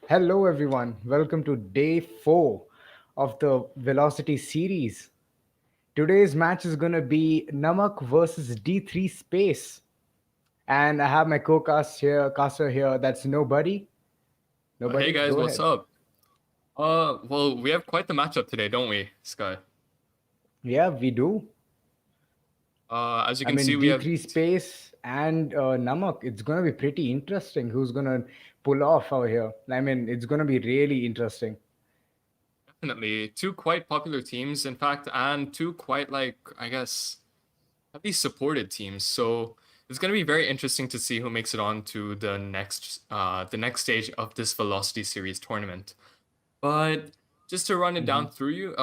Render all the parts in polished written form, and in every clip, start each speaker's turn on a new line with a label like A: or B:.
A: Hello, everyone. Welcome to day 4 of the Velocity series. Today's match is going to be Namak versus D3 Space. And I have my co-cast here, caster here. That's Nobody.
B: Hey
A: Nobody,
B: guys,
A: go
B: what's
A: ahead.
B: up? Well, we have quite the matchup today, don't we, Sky?
A: Yeah, we do.
B: As you
A: I
B: can see,
A: mean,
B: we have
A: D3 Space and Namak. It's going to be pretty interesting who's going to pull off over here. I mean, it's going to be really interesting.
B: definitely two quite popular teams, in fact, and two quite like, I guess, heavily supported teams. So it's going to be very interesting to see who makes it on to the next stage of this Velocity Series tournament. But just to run it
A: Hmm.
B: down through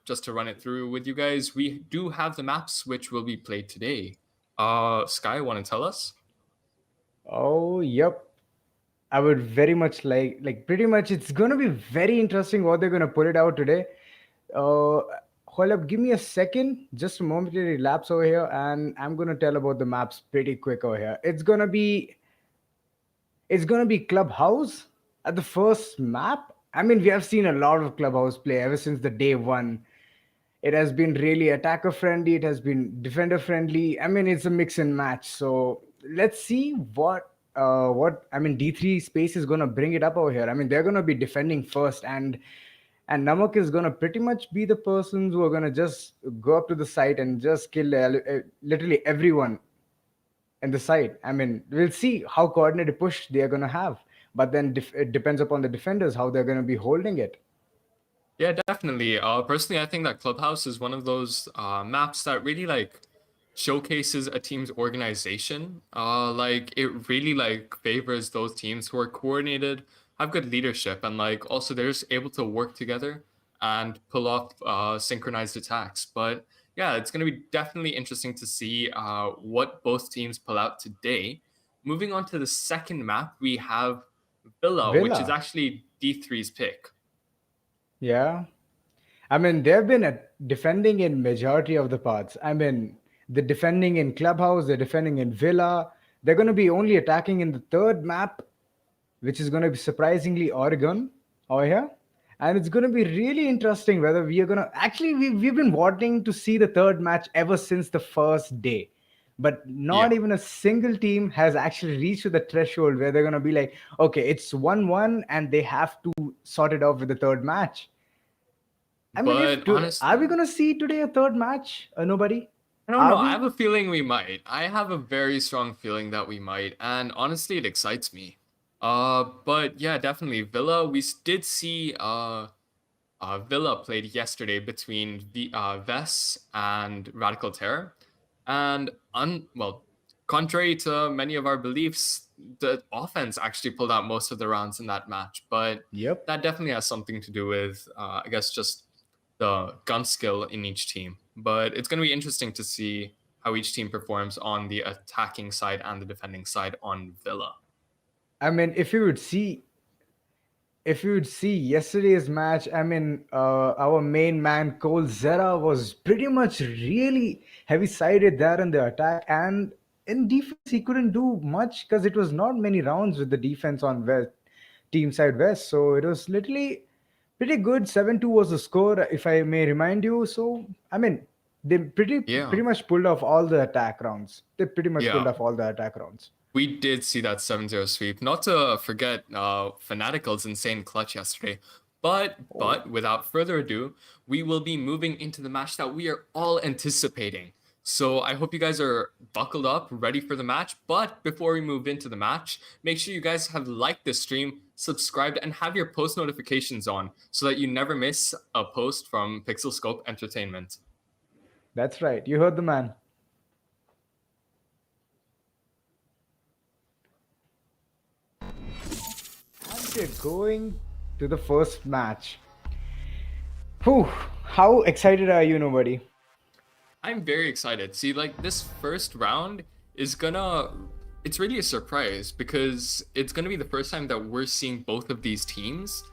B: just to run it through with you guys, we do have the maps which will be played today. Sky, want to tell us?
A: Oh, yep. I would very much like pretty much it's going to be very interesting what they're going to put it out today. Uh, Hold up, give me a second, just a momentary lapse over here, and I'm going to tell about the maps pretty quick over here. It's gonna be Clubhouse at the first map. I mean, we have seen a lot of Clubhouse play ever since the day one. It has been really attacker friendly. It has been defender friendly. I mean, it's a mix and match. So let's see what I mean. D3 Space is gonna bring it up over here. I mean, they're gonna be defending first, and Namak is gonna pretty much be the persons who are gonna just go up to the site and just kill literally everyone in the side. I mean, we'll see how coordinated push they are going to have. But then it depends upon the defenders how they're going to be holding it.
B: Yeah, definitely. Personally, I think that Clubhouse is one of those maps that really like showcases a team's organization. Like it really like favors those teams who are coordinated, have good leadership, and like also they're just able to work together and pull off synchronized attacks. But yeah, it's going to be definitely interesting to see what both teams pull out today. Moving on to the second map, we have Villa, which is
A: Villa,
B: actually D3's pick.
A: yeah. I mean, they've been defending in majority of the parts. I mean, the defending in Clubhouse, they're defending in Villa. They're going to be only attacking in the third map, which is going to be surprisingly Oregon over here. And it's going to be really interesting whether we are going to actually, we've been wanting to see the third match ever since the first day. But
B: Yeah.
A: not even a single team has actually reached to the threshold where they're going to be like, okay, it's 1-1 and they have to sort it out with the third match. I mean,
B: But
A: are we
B: honestly,
A: going to see today a third match? Nobody?
B: I don't
A: Are
B: know. I
A: we?
B: have a feeling we might. I have a very strong feeling that we might, and honestly, it excites me. But yeah, definitely Villa. Did see Villa played yesterday between Vess and Radical Terror, and contrary to many of our beliefs, the offense actually pulled out most of the rounds in that match. But
A: Yep.
B: that definitely has something to do with, I guess, just the gun skill in each team. But it's going to be interesting to see how each team performs on the attacking side and the defending side on Villa.
A: I mean, if you would see yesterday's match, I mean, our main man Cole Zera was pretty much really heavy-sided there in the attack, and in defense he couldn't do much because it was not many rounds with the defense on West team side West. So it was literally pretty good. 7-2 was the score, if I may remind you. So I mean, they
B: Yeah.
A: pretty much pulled off all the attack rounds. They pretty much pulled
B: Yeah.
A: off all the attack rounds.
B: We did see that 7-0 sweep. Not to forget Fnatical's insane clutch yesterday.
A: Oh,
B: But without further ado, we will be moving into the match that we are all anticipating. So I hope you guys are buckled up, ready for the match. But before we move into the match, make sure you guys have liked this stream, subscribed, and have your post notifications on so that you never miss a post from PixelScope Entertainment.
A: that's right. You heard the man. And we're going to the first match. Whew, how excited are you, nobody?
B: I'm very excited. See, like this first round is gonna it's really a surprise because it's gonna be the first time that we're seeing both of these teams.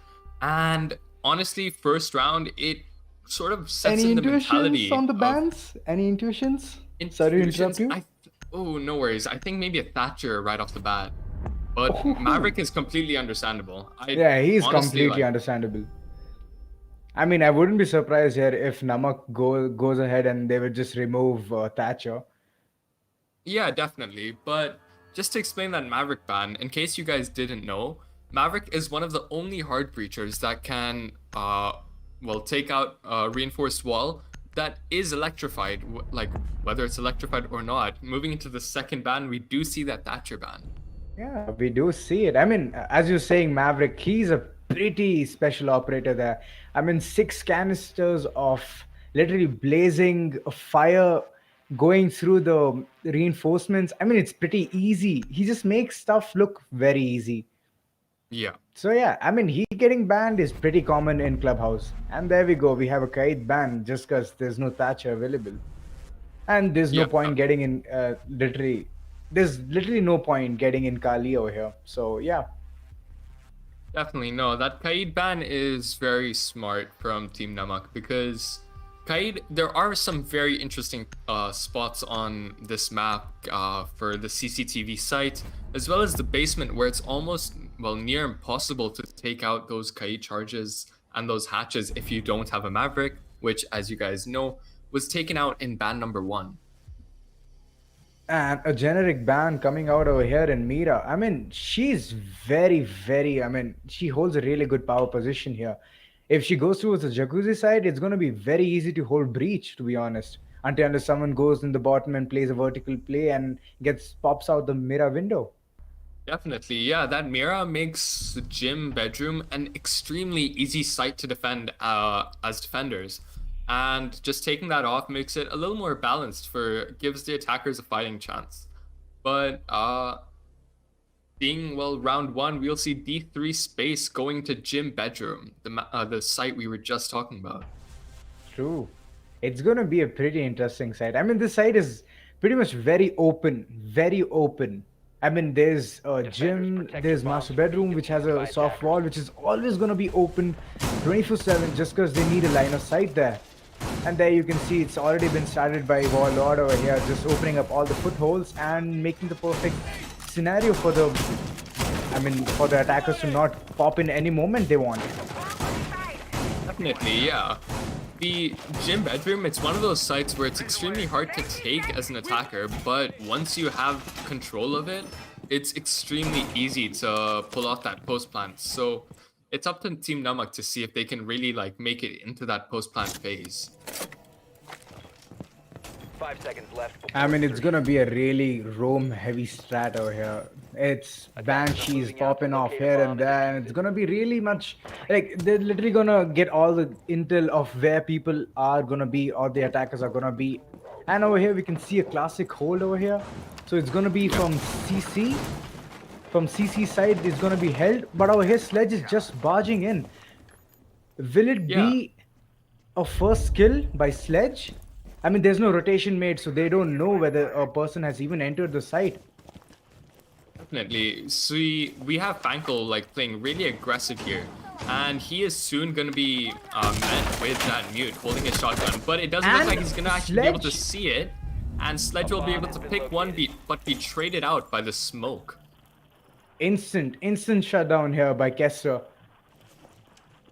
B: And honestly, first round it sort of sets
A: Any
B: in the
A: intuitions on
B: mentality
A: the
B: of
A: bans? Any intuitions? Sorry to interrupt
B: intuitions.
A: you.
B: Oh, no worries. I think maybe a Thatcher right off the bat. But
A: Oh,
B: Maverick is completely understandable. I
A: yeah, he's
B: honestly
A: completely
B: like
A: understandable. I mean, I wouldn't be surprised here if Namak goes ahead and they would just remove Thatcher.
B: Yeah, definitely. But just to explain that Maverick ban, in case you guys didn't know, Maverick is one of the only hard breachers that can, well, take out a reinforced wall that is electrified, like whether it's electrified or not. Moving into the second ban, we do see that Thatcher ban.
A: Yeah, we do see it. I mean, as you're saying, Maverick, he's a pretty special operator there. I mean, six canisters of literally blazing fire going through the reinforcements. I mean, it's pretty easy. He just makes stuff look very easy.
B: Yeah.
A: So yeah, I mean, he getting banned is pretty common in Clubhouse. And there we go. We have a Kaid ban just because there's no Thatcher available. And there's no
B: Yeah.
A: point getting in there's literally no point getting in Kali over here. So yeah.
B: Definitely no. That Kaid ban is very smart from Team Namak because Kaid, there are some very interesting spots on this map for the CCTV site, as well as the basement where it's almost, well, near impossible to take out those Kaid charges and those hatches if you don't have a Maverick, which, as you guys know, was taken out in ban number 1.
A: And a generic ban coming out over here in Mira. I mean, she's very, I mean, she holds a really good power position here. If she goes towards the Jacuzzi side, it's going to be very easy to hold breach, to be honest. Until someone goes in the bottom and plays a vertical play and pops out the Mira window.
B: Definitely, yeah. That Mira makes gym bedroom an extremely easy site to defend as defenders, and just taking that off makes it a little more balanced gives the attackers a fighting chance. But being, well, round 1, we'll see D3 space going to gym bedroom, the site we were just talking about.
A: True. It's going to be a pretty interesting site. I mean, this site is pretty much very open, very open. I mean, there's a gym, there's master bedroom, which has a soft wall, which is always going to be open 24/7 just because they need a line of sight there. And there you can see it's already been started by Warlord over here, just opening up all the footholds and making the perfect scenario for for the attackers to not pop in any moment they want.
B: Definitely, yeah. The gym bedroom, it's one of those sites where it's extremely hard to take as an attacker, but once you have control of it, it's extremely easy to pull off that post plant. So it's up to Team Namak to see if they can really make it into that post plant phase.
C: 5 seconds left.
A: I mean, it's gonna be a really roam heavy strat over here. It's banshees popping off here and there, and it's gonna be really much like they're literally gonna get all the intel of where people are gonna be or the attackers are gonna be. And over here we can see a classic hold over here. So it's gonna be from CC. From CC side, it's gonna be held, but over here Sledge is just barging in. Will it be a first kill by Sledge? I mean, there's no rotation made, so they don't know whether a person has even entered the site.
B: Definitely. So we have Fankel playing really aggressive here, and he is soon going to be met with that mute holding his shotgun, but it doesn't look like he's going to actually be able to see it, and Sledge will be able to pick one beat, but be traded out by the smoke.
A: Instant shutdown here by Kester.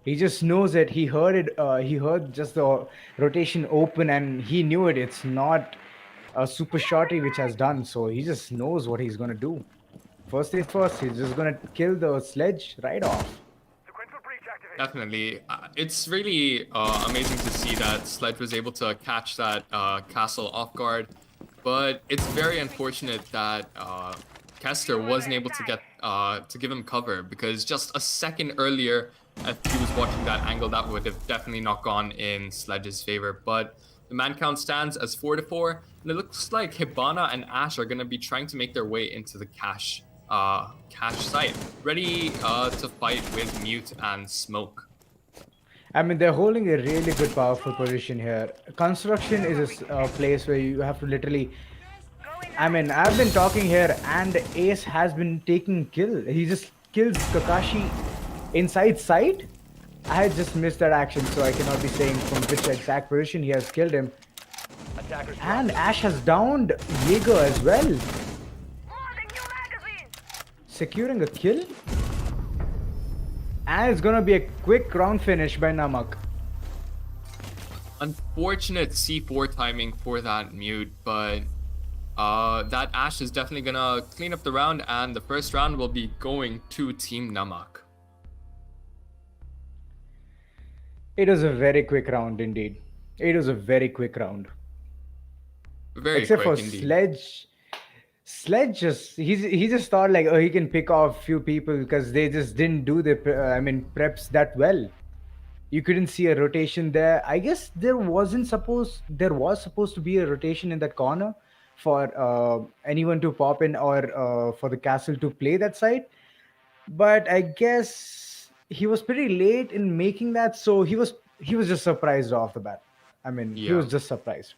A: He just knows it. He heard it. He heard just the rotation open, and he knew it. It's not a super shorty which has done. So he just knows what he's gonna do. First things first. He's just gonna kill the Sledge right off.
B: Definitely, it's really amazing to see that Sledge was able to catch that castle off guard, but it's very unfortunate that Kester wasn't able to get to give him cover, because just a second earlier, if he was watching that angle, that would have definitely not gone in Sledge's favor. But the man count stands as 4-4, and it looks like Hibana and Ash are going to be trying to make their way into the cache site, ready to fight with Mute and Smoke.
A: I mean, they're holding a really good, powerful position here. Construction is a place where you have to literally... I mean, I've been talking here, and Ace has been taking kill. He just kills Kakashi inside sight. I had just missed that action, so I cannot be saying from which exact position he has killed him. And Ash has downed Jaeger as well. Securing a kill. And it's gonna be a quick round finish by Namak.
B: Unfortunate C4 timing for that Mute, but that Ash is definitely gonna clean up the round, and the first round will be going to Team Namak.
A: It was a very quick round indeed. It was a very quick round.
B: Very
A: Except for
B: quick indeed.
A: Sledge. Sledge just he just thought like, oh, he can pick off few people because they just didn't do the preps that well. You couldn't see a rotation there. I guess there was supposed to be a rotation in that corner for anyone to pop in or for the castle to play that side. But I guess he was pretty late in making that, so he was just surprised off the bat. I mean, he
B: Yeah.
A: was just surprised.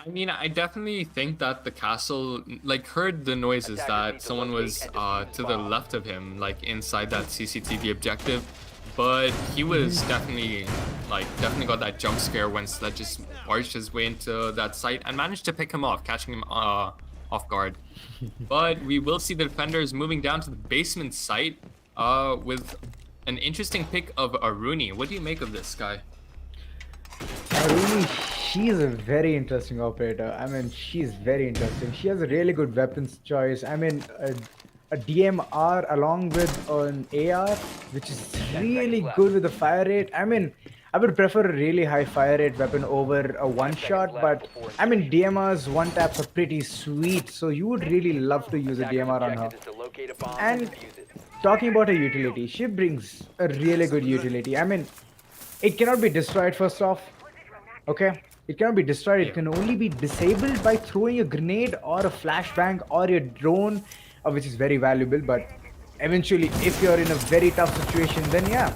B: I mean, I definitely think that the castle, like, heard the noises that someone was to the left of him, like, inside that CCTV objective. But he was definitely got that jump scare when Sledge just barged his way into that site and managed to pick him off, catching him off guard. But we will see the defenders moving down to the basement site with an interesting pick of Aruni. What do you make of this guy?
A: Aruni, she's a very interesting operator. I mean, she's very interesting. She has a really good weapons choice. I mean, a DMR along with an AR, which is really good with the fire rate. I mean, I would prefer a really high fire rate weapon over a one shot, but I mean, DMR's one taps are pretty sweet, so you would really love to use a DMR on her. And talking about her utility, she brings a really good utility. I mean, it cannot be destroyed first off. Okay? It cannot be destroyed. It
B: Yeah.
A: can only be disabled by throwing a grenade or a flashbang or a drone, which is very valuable. But eventually, if you're in a very tough situation, then yeah,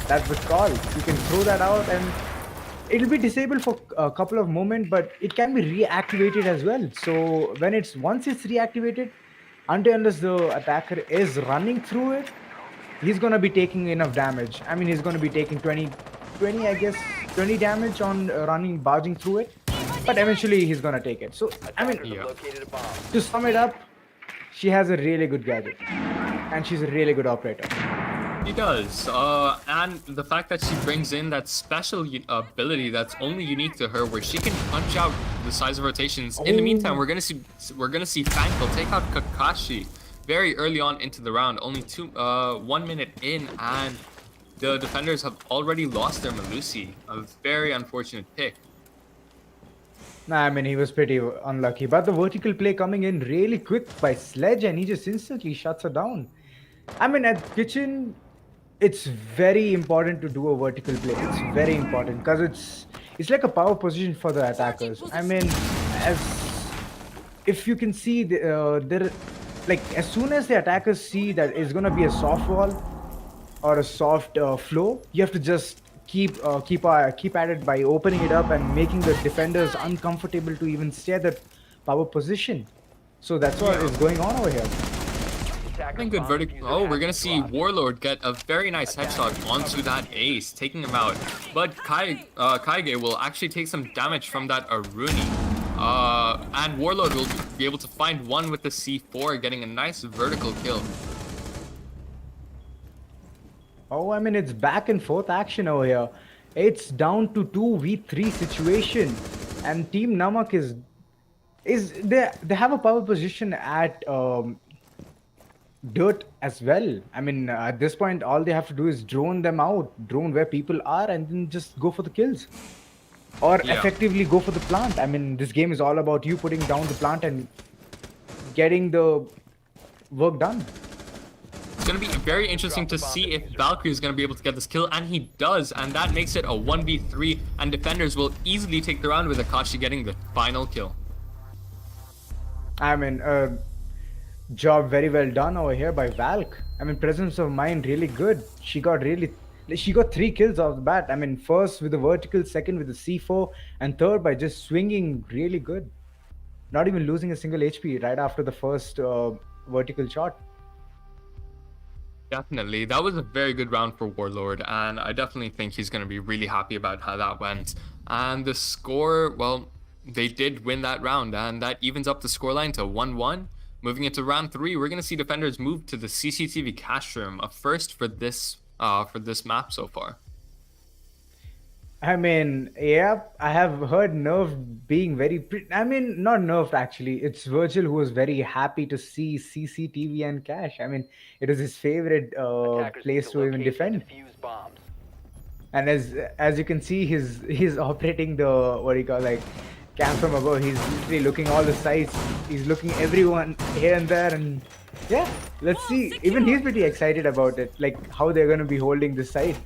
A: that's the call. You can throw that out and it'll be disabled for a couple of moments, but it can be reactivated as well. So when once it's reactivated, until unless the attacker is running through it, he's gonna be taking enough damage. I mean, he's gonna be taking 20, I guess, 20 damage on barging through it. But eventually, he's gonna take it. So, I mean,
B: Yeah.
A: to sum it up, she has a really good gadget, and she's a really good operator.
B: She does, and the fact that she brings in that special ability that's only unique to her, where she can punch out the size of rotations. In the meantime,
A: Oh.
B: we're gonna see Fankel take out Kakashi very early on into the round, only 1 minute in, and the defenders have already lost their Melusi. A very unfortunate pick.
A: Nah, I mean, he was pretty unlucky. But the vertical play coming in really quick by Sledge, and he just instantly shuts her down. I mean, at Kitchen, it's very important to do a vertical play. It's very important because it's like a power position for the attackers. I mean, as if you can see, there, like as soon as the attackers see that it's gonna be a soft wall or a soft flow, you have to just keep at it by opening it up and making the defenders uncomfortable to even stay at that power position. So that's what is going on over here.
B: I think good verdict. Oh, we're gonna see Warlord get a very nice headshot onto that ace, taking him out. But Kaige will actually take some damage from that Aruni. And Warlord will be able to find one with the C4, getting a nice vertical kill.
A: Oh, I mean, it's back and forth action over here. It's down to 2v3 situation, and Team Namak is they have a power position at dirt as well. I mean, at this point, all they have to do is drone them out, drone where people are, and then just go for the kills, or
B: Yeah.
A: effectively go for the plant. I mean, this game is all about you putting down the plant and getting the work done.
B: It's gonna be very interesting to see if Valkyrie is gonna be able to get this kill, and he does, and that makes it a 1v3, and defenders will easily take the round with Akashi getting the final kill.
A: I mean, job very well done over here by Valk. I mean, presence of mind really good. She got 3 kills off the bat. I mean, first with the vertical, second with the C4, and third by just swinging really good. Not even losing a single HP right after the first vertical shot.
B: Definitely. That was a very good round for Warlord, and I definitely think he's going to be really happy about how that went. And the score, well, they did win that round, and that evens up the scoreline to 1-1. Moving into round 3, we're going to see defenders move to the CCTV cash room, a first for this map so far.
A: I mean, yeah, I have heard Nerve being very. I mean, not Nerve actually. It's Virgil who was very happy to see CCTV and Cash. I mean, it was his favorite
C: Attackers need
A: place
C: to
A: to even
C: locate and
A: defend.
C: defuse bombs.
A: And as you can see, he's operating the what do you call like cam from above. He's literally looking all the sides. He's looking everyone here and there, and yeah, let's see. Even he's pretty excited about it, like how they're gonna be holding this side.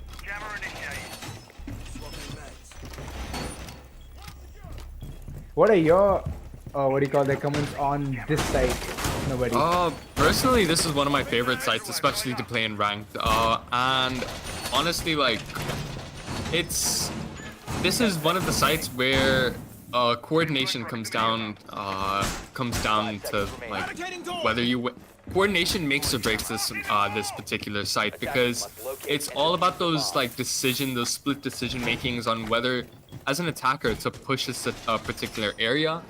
A: What are your what do you call the comments on this side? Nobody.
B: Personally, this is one of my favorite sites, especially to play in ranked. And honestly, like, it's this is one of the sites where coordination comes down to like whether coordination makes or breaks this particular site, because it's all about those like those split decision makings on whether, as an attacker, to push a particular area.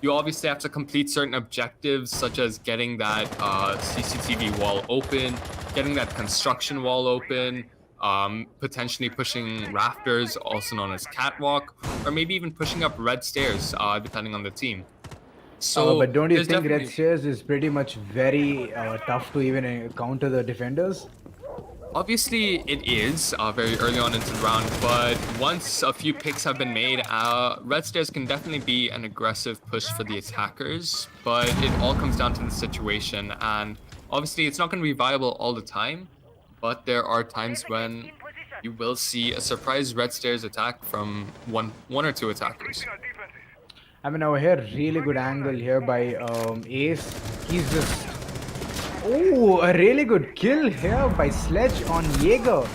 B: You obviously have to complete certain objectives, such as getting that CCTV wall open, getting that construction wall open, potentially pushing rafters, also known as catwalk, or maybe even pushing up red stairs, depending on the team. So
A: But don't you
B: there's
A: think Red
B: definitely,
A: Stairs is pretty much very tough to even counter the defenders?
B: obviously, it is very early on into the round, but once a few picks have been made, red stairs can definitely be an aggressive push for the attackers, but it all comes down to the situation, and obviously it's not going to be viable all the time, but there are times when you will see a surprise red stairs attack from one or two attackers.
A: I mean, over here, really good angle here by Ace. He's just. Oh, a really good kill here by Sledge on Jaeger.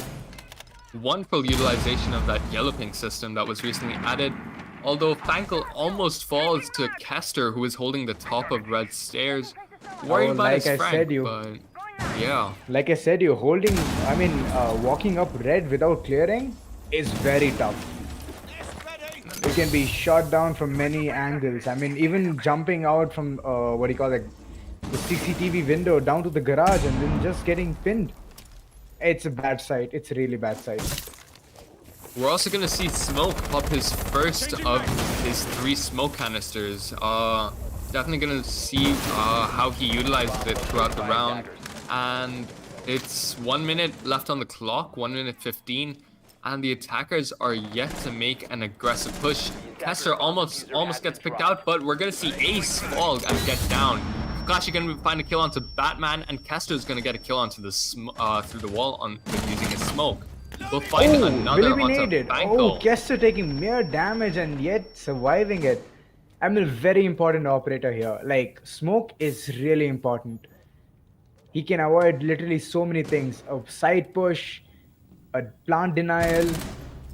B: Wonderful utilization of that yellow pink system that was recently added. Although Fankel almost falls to Kester, who is holding the top of red stairs. Worried
A: Oh,
B: about
A: like
B: his
A: I said,
B: Frank,
A: you.
B: but yeah.
A: Like I said, you holding. I mean, walking up red without clearing is very tough. You can be shot down from many angles. I mean, even jumping out from what do you call it, the CCTV window down to the garage and then just getting pinned. It's a bad sight. It's a really bad sight.
B: We're also gonna see Smoke pop his first of his 3 smoke canisters. Definitely gonna see how he utilized it throughout the round. And it's 1 minute left on the clock, 1 minute 15, and the attackers are yet to make an aggressive push. Kester almost gets picked out, but we're gonna see Ace fall and get down. Kakashi gonna find a kill onto Batman, and Kester's gonna get a kill onto the through the wall with using his smoke. We'll find another onto
A: eliminated.
B: Banko.
A: Oh, Kester taking mere damage and yet surviving it. I'm a very important operator here. Like, smoke is really important. He can avoid literally so many things. A side push, a plant denial,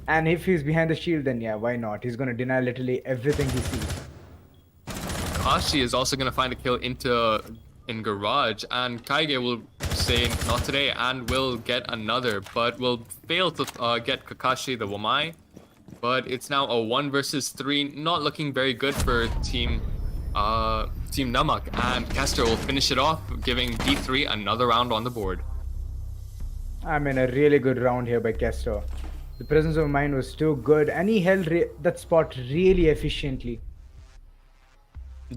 A: and if he's behind the shield, then yeah, why not? He's gonna deny literally everything he sees.
B: Kakashi is also gonna find a kill in garage, and Kaige will say not today and will get another, but will fail to get Kakashi the Wamai. But it's now a 1 versus 3, not looking very good for Team Namak, and Kester will finish it off, giving D3 another round on the board.
A: I mean, a really good round here by Kester. The presence of mind was too good, and he held that spot really efficiently.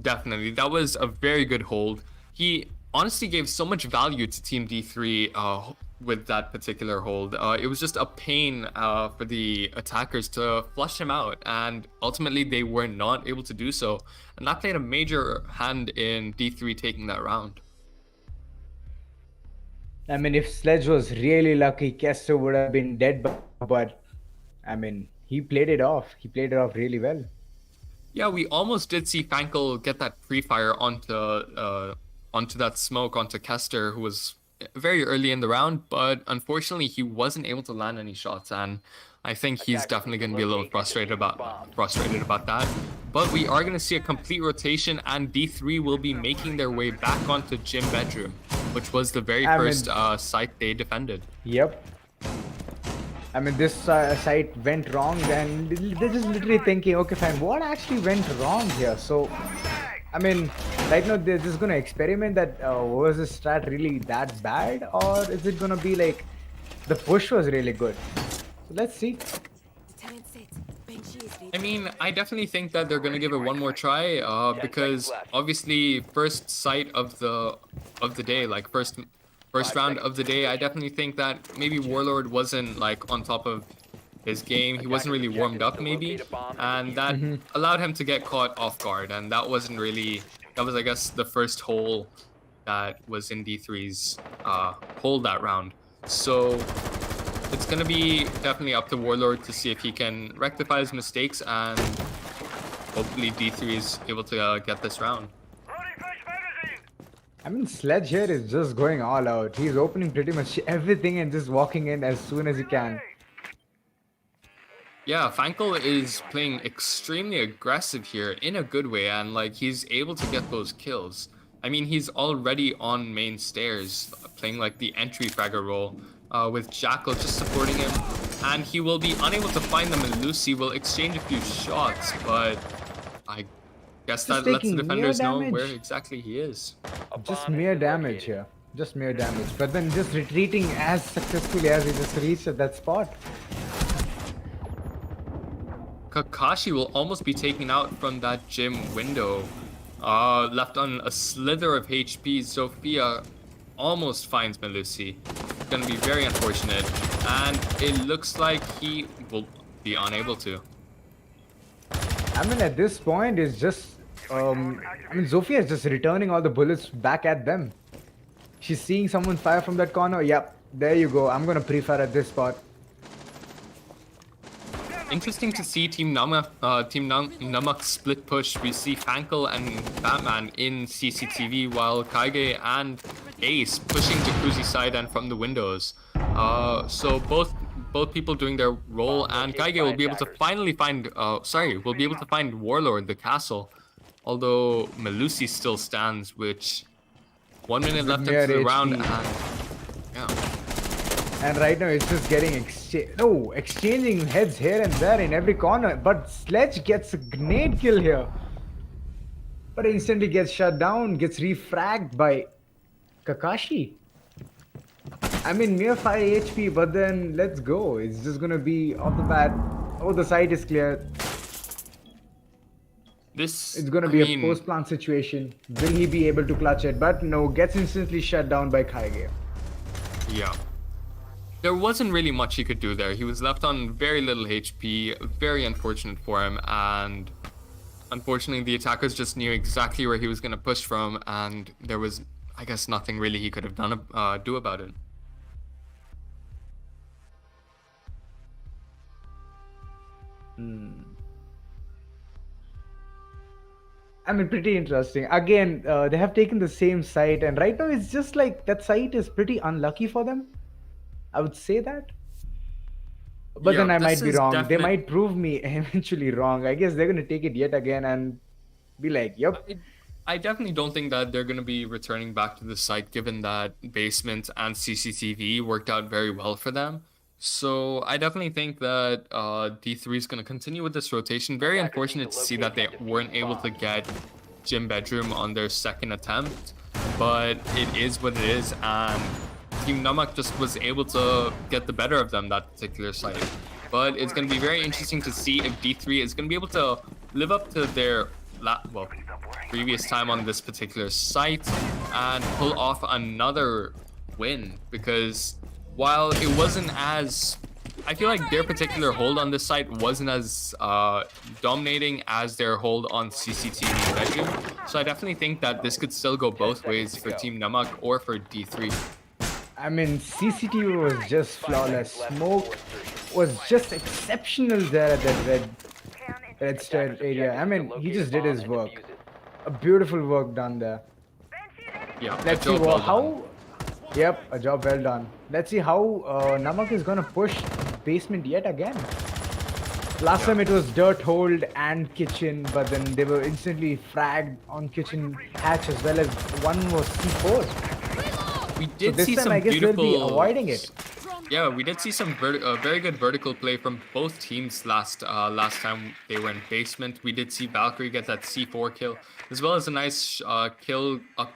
B: Definitely, that was a very good hold. He honestly gave so much value to Team D3 with that particular hold. It was just a pain for the attackers to flush him out, and ultimately they were not able to do so. And that played a major hand in D3 taking that round.
A: I mean, if Sledge was really lucky, Kester would have been dead, but I mean, he played it off. He played it off really well.
B: Yeah, we almost did see Fankel get that pre-fire onto that smoke onto Kester, who was very early in the round, but unfortunately he wasn't able to land any shots, and I think he's definitely going to be a little frustrated about that. But we are going to see a complete rotation, and D3 will be making their way back onto Gym Bedroom, which was the very first site they defended.
A: Yep. I mean, this site went wrong, and they're just literally thinking, okay, fine, what actually went wrong here? So, I mean, right now they're just gonna experiment that was the strat really that bad, or is it gonna be like the push was really good? So let's see.
B: I mean, I definitely think that they're gonna give it one more try, because obviously first sight of the day, like first round of the day, I definitely think that maybe Warlord wasn't like on top of his game. He wasn't really warmed up maybe, and that allowed him to get caught off guard, and that was I guess the first hole that was in D3's hole that round. So it's gonna be definitely up to Warlord to see if he can rectify his mistakes, and hopefully D3 is able to get this round.
A: I mean, Sledge here is just going all out. He's opening pretty much everything and just walking in as soon as he can.
B: Yeah, Fankel is playing extremely aggressive here in a good way, and like he's able to get those kills. I mean, he's already on main stairs, playing like the entry fragger role, with Jackal just supporting him, and he will be unable to find them, and Lucy will exchange a few shots, but I guess
A: Just
B: that lets the
A: taking mere
B: defenders know
A: damage.
B: where exactly he is.
A: Just mere damage here. Just mere damage. But then just retreating as successfully as he just reached at that spot.
B: Kakashi will almost be taken out from that gym window. Left on a slither of HP. Sophia almost finds Melusi. Gonna be very unfortunate. And it looks like he will be unable to.
A: I mean, at this point, it's just... I mean, Zofia is just returning all the bullets back at them. She's seeing someone fire from that corner. Yep, there you go. I'm gonna pre-fire at this spot.
B: Interesting to see Team Namak split push. We see Fankel and Batman in CCTV, while Kaige and Ace pushing Jacuzzi side and from the windows. So both people doing their role, and Kaige will be able to finally find will be able to find Warlord, the castle. Although Melusi still stands, which 1 minute left into the round, and yeah.
A: And right now it's just getting exchanging heads here and there in every corner. But Sledge gets a grenade kill here. But instantly gets shut down, gets refragged by Kakashi. I mean, mere 5 HP, but then let's go. It's just gonna be off the bat. Oh, the site is clear. It's gonna be a post-plant situation. Will he be able to clutch it? But no, gets instantly shut down by Kaige.
B: Yeah. There wasn't really much he could do there. He was left on very little HP, very unfortunate for him, and unfortunately the attackers just knew exactly where he was going to push from, and there was, I guess, nothing really he could have do about it.
A: I mean, pretty interesting. Again, they have taken the same site, and right now it's just like that site is pretty unlucky for them. I would say that. But
B: Yeah,
A: then I
B: this
A: might be
B: is
A: wrong. They might prove me eventually wrong. I guess they're going to take it yet again and be like, yep.
B: I definitely don't think that they're going to be returning back to the site, given that basement and CCTV worked out very well for them. So I definitely think that D3 is going to continue with this rotation. Very unfortunate to see that they weren't able to get gym bedroom on their second attempt, but it is what it is, and Team Namak just was able to get the better of them that particular site. But it's going to be very interesting to see if D3 is going to be able to live up to their previous time on this particular site and pull off another win, because while it wasn't as, I feel like their particular hold on this site wasn't as dominating as their hold on CCTV bedroom. So I definitely think that this could still go both ways for Team Namak or for D3.
A: I mean, CCTV was just flawless. Smoke was just exceptional there at that red star area. I mean, he just did his work. A beautiful work done there.
B: Yeah,
A: let's see how. Yep, a job well done. Let's see how Namak is gonna push basement yet again. Last time it was dirt hold and kitchen, but then they were instantly fragged on kitchen hatch as well as one was C4.
B: We did see some beautiful.
A: They'll be avoiding it.
B: Yeah, we did see some very good vertical play from both teams last time they were in basement. We did see Valkyrie get that C4 kill, as well as a nice kill up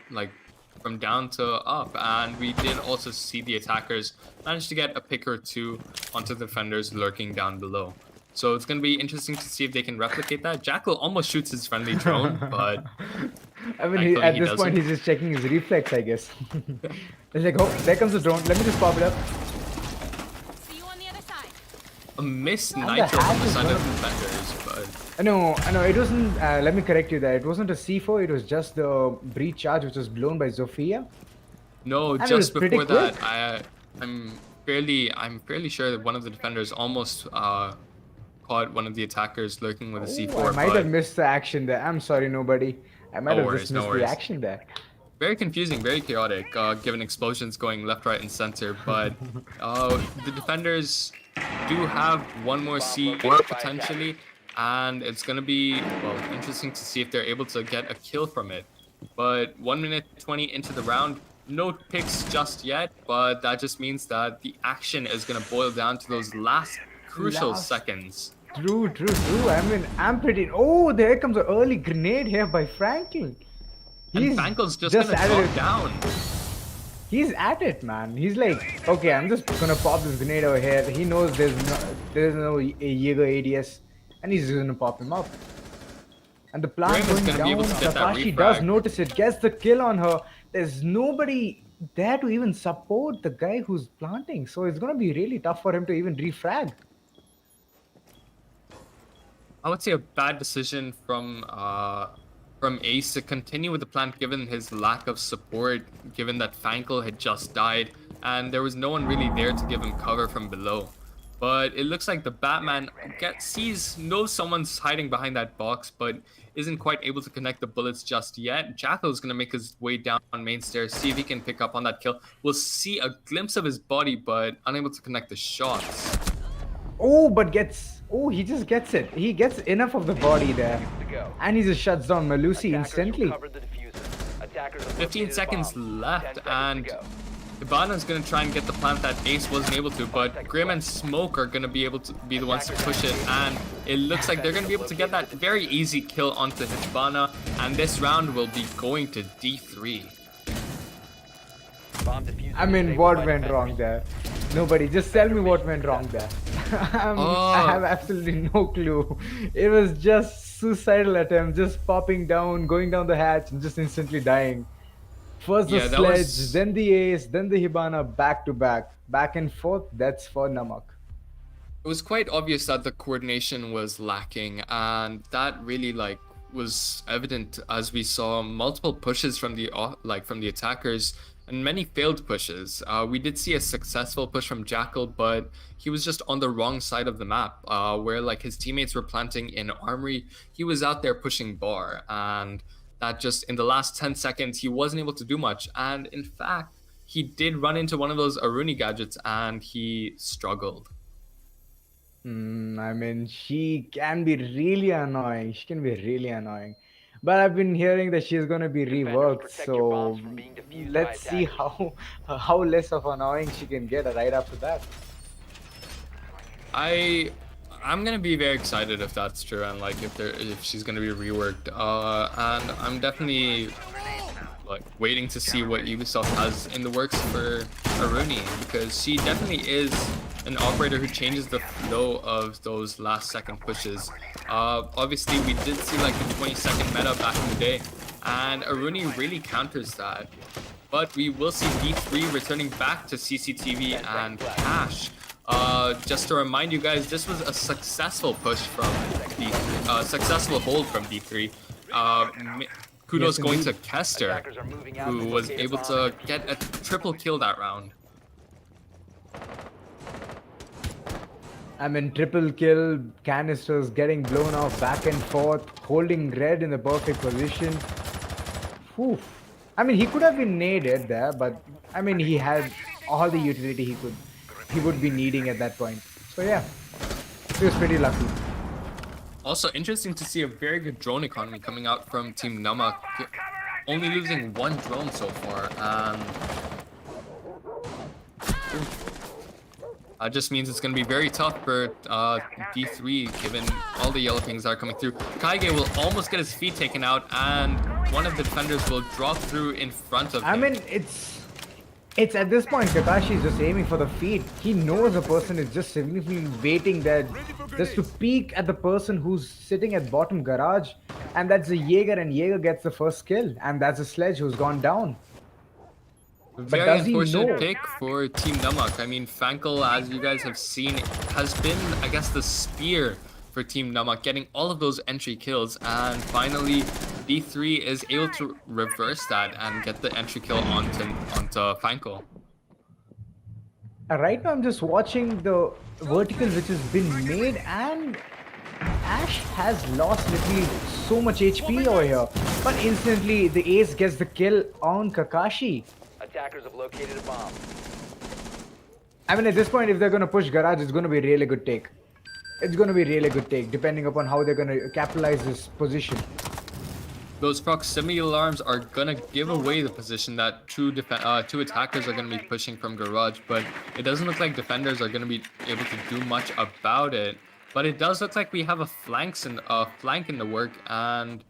B: from down to up, and we did also see the attackers manage to get a pick or two onto the defenders lurking down below. So it's going to be interesting to see if they can replicate that. Jackal almost shoots his friendly drone, but
A: I mean,
B: thankfully
A: at
B: he
A: this point,
B: doesn't.
A: he's just checking his reflex, I guess. It's like, oh, there comes the drone. Let me just pop it up.
C: See you on the other side.
B: A missed
A: And the
B: nitro from
A: hatch
B: the
A: is
B: side of
A: gonna
B: defenders, but
A: I know, it wasn't. Let me correct you there. It wasn't a C4. It was just the breach charge, which was blown by Zofia,
B: no,
A: and it was
B: just
A: pretty
B: before
A: quick.
B: that, I'm fairly sure that one of the defenders almost caught one of the attackers lurking with a
A: Oh, I
B: C4,
A: might have
B: but
A: missed the action there. I'm sorry, nobody. I might
B: no
A: have just
B: worries, no
A: missed the
B: worries.
A: action there.
B: Very confusing, very chaotic, given explosions going left, right, and center. But the defenders do have one more C4 potentially, and it's gonna be interesting to see if they're able to get a kill from it. But 1 minute 20 into the round, no picks just yet, but that just means that the action is gonna boil down to those last crucial
A: Last.
B: seconds.
A: True. I mean, I'm pretty. Oh, there comes an early grenade here by Franklin.
B: And
A: He's
B: Fankel's just
A: just
B: gonna
A: at
B: drop
A: it.
B: down.
A: He's at it, man. He's like, okay, I'm just gonna pop this grenade over here. He knows there's no Jaeger ADS, and he's just gonna pop him up. And the plant
B: Graham is
A: going
B: gonna be able
A: down.
B: to get that
A: Takashi does
B: refrag.
A: notice it, gets the kill on her. There's nobody there to even support the guy who's planting, so it's gonna be really tough for him to even refrag.
B: I would say a bad decision from Ace to continue with the plant given his lack of support, given that Fankel had just died and there was no one really there to give him cover from below. But it looks like the Batman knows someone's hiding behind that box, but isn't quite able to connect the bullets just yet. Jackal is going to make his way down main stairs, see if he can pick up on that kill. We'll see a glimpse of his body, but unable to connect the shots.
A: Oh, but he just gets it. He gets enough of the body there. And he just shuts down Malusi instantly.
B: 15 seconds left, and Hibana's going to try and get the plant that Ace wasn't able to, but Grim and Smoke are going to be able to be the ones to push it, and it looks like they're going to be able to get that very easy kill onto Hibana, and this round will be going to D3.
A: I mean, what went wrong there? Nobody, just tell me what went wrong there. I have absolutely no clue. It was just suicidal attempt, just popping down, going down the hatch, and just instantly dying. First the
B: Yeah, that
A: sledge,
B: was...
A: then the ace, then the Hibana, back to back. Back and forth, that's for Namak.
B: It was quite obvious that the coordination was lacking, and that really was evident as we saw multiple pushes from the attackers and many failed pushes. We did see a successful push from Jackal, but he was just on the wrong side of the map, where his teammates were planting in Armory. He was out there pushing bar, and that just in the last 10 seconds he wasn't able to do much. And in fact, he did run into one of those Aruni gadgets and he struggled.
A: I mean, she can be really annoying. She can be really annoying. But I've been hearing that she's going to be reworked, so let's see how less of annoying she can get right after that.
B: I'm gonna be very excited if that's true, and if she's gonna be reworked. And I'm definitely waiting to see what Ubisoft has in the works for Aruni, because she definitely is an operator who changes the flow of those last second pushes. Obviously we did see the 20-second meta back in the day, and Aruni really counters that. But we will see D3 returning back to CCTV and Cash. Just to remind you guys, this was a successful push from D3, successful hold from D3. Kudos
A: Yes,
B: going
A: indeed.
B: to Kester, who was able to get a triple kill that round.
A: I mean, triple kill, canisters getting blown off back and forth, holding red in the perfect position. Whew. I mean, he could have been naded there, but I mean, he had all the utility he would be needing at that point. So yeah, he was pretty lucky.
B: Also, interesting to see a very good drone economy coming out from Team Namak, only losing one drone so far, and that just means it's going to be very tough for D3, given all the yellow pings that are coming through. Kaige will almost get his feet taken out, and one of the defenders will drop through in front of him.
A: I mean, It's at this point Kakashi is just aiming for the feet. He knows a person is just significantly waiting there just to peek at the person who's sitting at bottom garage, and that's a Jaeger, and Jaeger gets the first kill, and that's a Sledge who's gone down. But
B: Very
A: does he
B: unfortunate
A: know?
B: pick for Team Namak. I mean, Fankel, as you guys have seen, has been, I guess, the spear for Team Namak, getting all of those entry kills. And finally, D3 is able to reverse that and get the entry kill onto Fankel.
A: Right now I'm just watching the vertical which has been made, and Ash has lost literally so much HP over here. But instantly the ace gets the kill on Kakashi.
D: Attackers have located a bomb.
A: I mean, at this point, if they're going to push garage, it's going to be a really good take. It's going to be a really good take, depending upon how they're going to capitalize this position.
B: Those proximity alarms are gonna give away the position that two attackers are gonna be pushing from garage, but it doesn't look like defenders are gonna be able to do much about it. But it does look like we have a flank in the work, and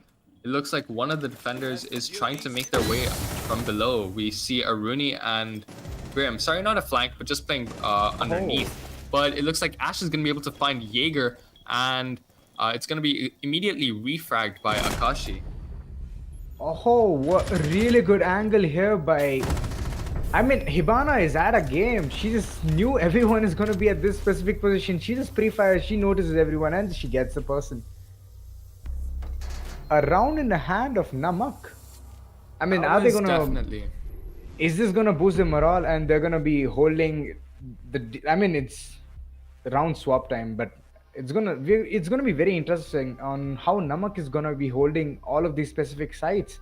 B: it looks like one of the defenders is trying to make their way from below. We see Aruni and Grim. Sorry, not a flank, but just playing underneath. But it looks like Ash is gonna be able to find Jaeger, and it's gonna be immediately refragged by Akashi.
A: Oh, what a really good angle here by... I mean, Hibana is at a game. She just knew everyone is going to be at this specific position. She just pre-fires, she notices everyone, and she gets the person. A round in the hand of Namak. I mean, are they going to...
B: Definitely.
A: Is this going to boost the morale, and they're going to be holding the... I mean, it's round swap time, but it's gonna be very interesting on how Namak is gonna be holding all of these specific sites.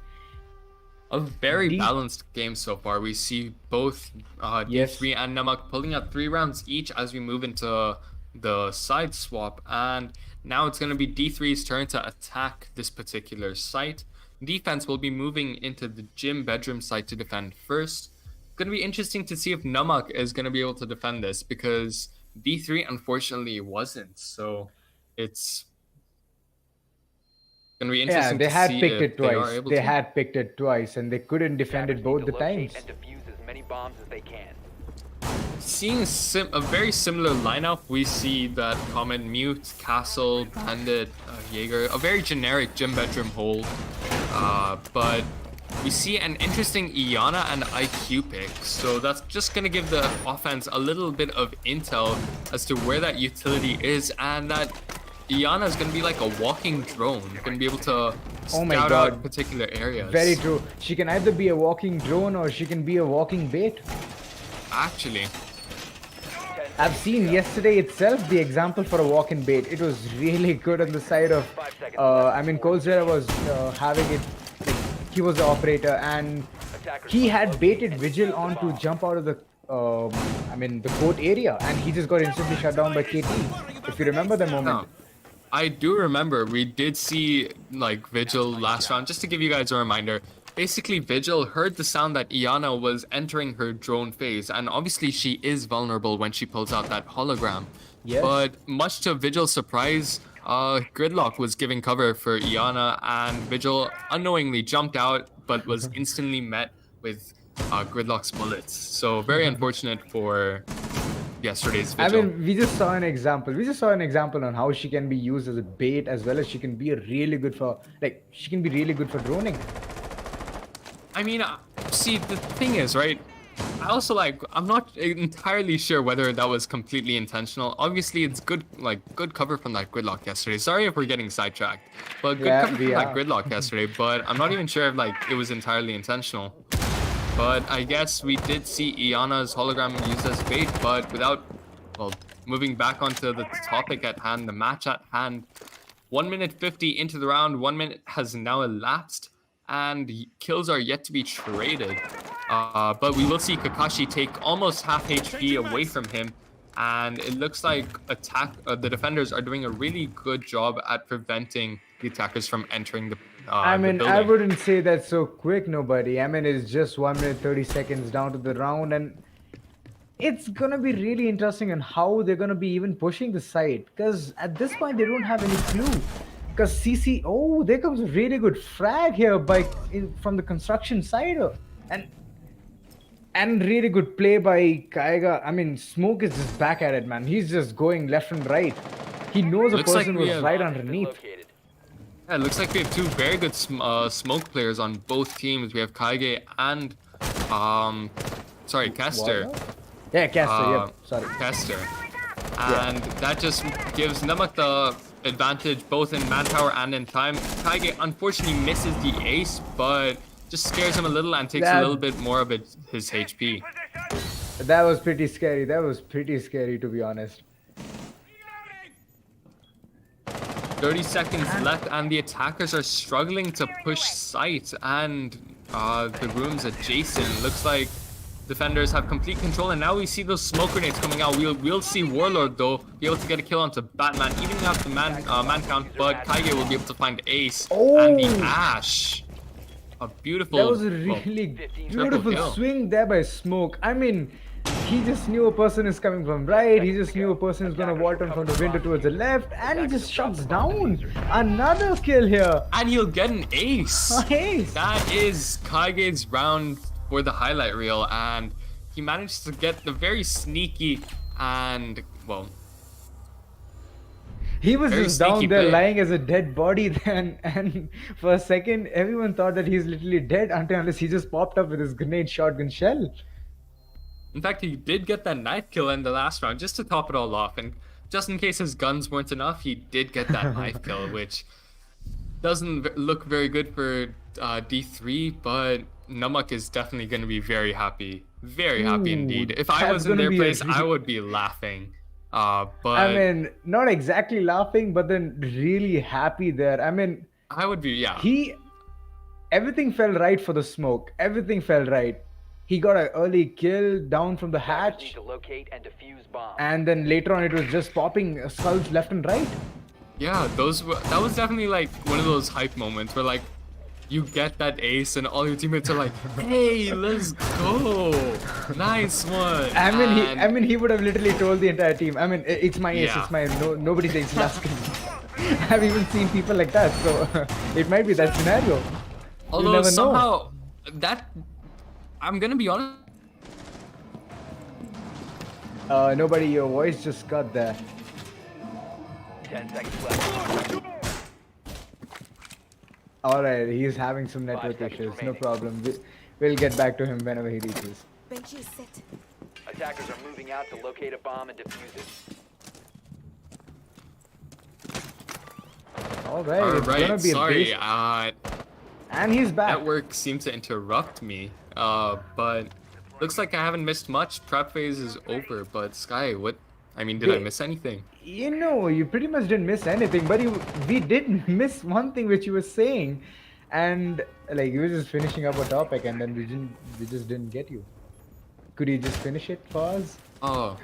B: A very balanced game so far. We see both D3 and Namak pulling out 3 rounds each as we move into the side swap, and now it's going to be D3's turn to attack this particular site. Defense will be moving into the gym bedroom site to defend first. It's going to be interesting to see if Namak is going to be able to defend this, because D3 unfortunately wasn't, so it's gonna be interesting.
A: Yeah, they had
B: to see
A: picked
B: if
A: it twice.
B: They
A: They had picked it twice, and they couldn't defend it both the times.
D: And defuse as many bombs as they can.
B: Seeing a very similar lineup, we see that Comet, Mute, Castle, Bandit, Jaeger, a very generic gym bedroom hold, but we see an interesting Iana and IQ pick, so that's just going to give the offense a little bit of intel as to where that utility is, and that Iana is going to be like a walking drone, going to be able to scout out particular areas.
A: Very true. She can either be a walking drone or she can be a walking bait.
B: Actually,
A: I've seen yesterday itself the example for a walking bait. It was really good on the side of, I mean, Colzera was having it. He was the operator, and he had baited Vigil on to jump out of the the court area, and he just got instantly shut down by KT. If you remember the moment.
B: no. I do remember we did see like Vigil last round. Just to give you guys a reminder, basically Vigil heard the sound that Iana was entering her drone phase, and obviously she is vulnerable when she pulls out that hologram.
A: Yes.
B: But much to Vigil's surprise, Gridlock was giving cover for Iana, and Vigil unknowingly jumped out, but was instantly met with Gridlock's bullets. So very unfortunate for yesterday's Vigil.
A: I mean, we just saw an example. We just saw an example on how she can be used as a bait, as well as she can be really good for, she can be really good for droning.
B: I mean, see, the thing is, right? I also I'm not entirely sure whether that was completely intentional. Obviously, it's good cover from that Gridlock yesterday. Sorry if we're getting sidetracked, but good cover from that Gridlock yesterday. But I'm not even sure if it was entirely intentional. But I guess we did see Iana's hologram used as bait, but without, moving back onto the topic at hand, the match at hand. 1 minute 50 into the round, 1 minute has now elapsed, and kills are yet to be traded. But we will see Kakashi take almost half HP away from him, and it looks like the defenders are doing a really good job at preventing the attackers from entering the
A: I mean,
B: building.
A: I wouldn't say that so quick, nobody. I mean, it's just 1 minute 30 seconds down to the round, and it's gonna be really interesting on how they're gonna be even pushing the site, because at this point they don't have any clue. Because CC, there comes a really good frag here from the construction side, and And really good play by Kaiga. I mean, Smoke is just back at it, man. He's just going left and right. He knows a
B: Looks like
A: person
B: we
A: was
B: have
A: right
D: Bomb has been
A: underneath.
D: located.
B: Yeah, it looks like we have two very good smoke players on both teams. We have Kaige and Kester.
A: What? Yeah, Caster,
B: Uh,
A: yep. Sorry.
B: Kester. And that just gives Namak the advantage both in manpower and in time. Kaige unfortunately misses the ace, but just scares him a little and takes a
A: That-
B: little bit more of his HP.
A: That was pretty scary. That was pretty scary, to be honest.
B: 30 seconds left, and the attackers are struggling to push site and the rooms adjacent. Looks like defenders have complete control, and now we see those smoke grenades coming out. We'll see Warlord though be able to get a kill onto Batman, even out the man count. But Kaige will be able to find Ace and the
A: Oh!
B: Ash. A beautiful.
A: That was a
B: well,
A: really
B: triple
A: beautiful
B: kill.
A: swing there by Smoke. I mean, he just knew a person is coming from right. He just knew a person is going to vault on from the window towards the left. And he just shuts down. Another kill here.
B: And he'll get an ace.
A: Ace.
B: That is Kaige's round for the highlight reel, and he managed to get the very sneaky and, well,
A: He was
B: very
A: just down
B: sneaky
A: there
B: play.
A: lying as a dead body then, and for a second everyone thought that he's literally dead unless he just popped up with his grenade shotgun shell.
B: in fact, he did get that knife kill in the last round just to top it all off, and just in case his guns weren't enough, he did get that knife kill, which doesn't look very good for D3, but Namak is definitely going to be very happy. Very happy indeed. If I
A: that's
B: was in
A: gonna
B: their
A: be a
B: place, I
A: re-
B: would be laughing. But
A: I mean, not exactly laughing, but then really happy there. I mean,
B: I would be, yeah.
A: everything felt right for the Smoke. Everything felt right. He got an early kill down from the
D: Attackers need
A: hatch,
D: to locate and defuse bombs.
A: and then later on it was just popping skulls left and right.
B: Yeah, that was definitely like one of those hype moments where like you get that ace and all your teammates are like, "Hey, let's go, nice one."
A: I mean, he would have literally told the entire team. I mean, it's my ace,
B: Yeah.
A: it's my nobody takes last kill. I've even seen people like that, so it might be that scenario.
B: although
A: never know.
B: somehow that I'm gonna be honest.
A: Nobody, your voice just got there.
D: 10 seconds left.
A: Alright, he's having some network
D: 5 seconds
A: issues. No
D: remaining.
A: problem. We'll get back to him whenever he reaches.
C: Benji is set.
D: Attackers are moving out to locate a bomb and defuse it.
A: Alright,
B: All
A: it's gonna
B: right,
A: be a
B: sorry.
A: base. And he's back.
B: Network seemed to interrupt me. But looks like I haven't missed much. Prep phase is over. But Sky, what? I mean, did I
A: They-
B: miss anything?
A: You know, you pretty much didn't miss anything, but we did miss one thing which you were saying, and like you were just finishing up a topic, and then we just didn't get you. Could you just finish it for us?
B: Oh.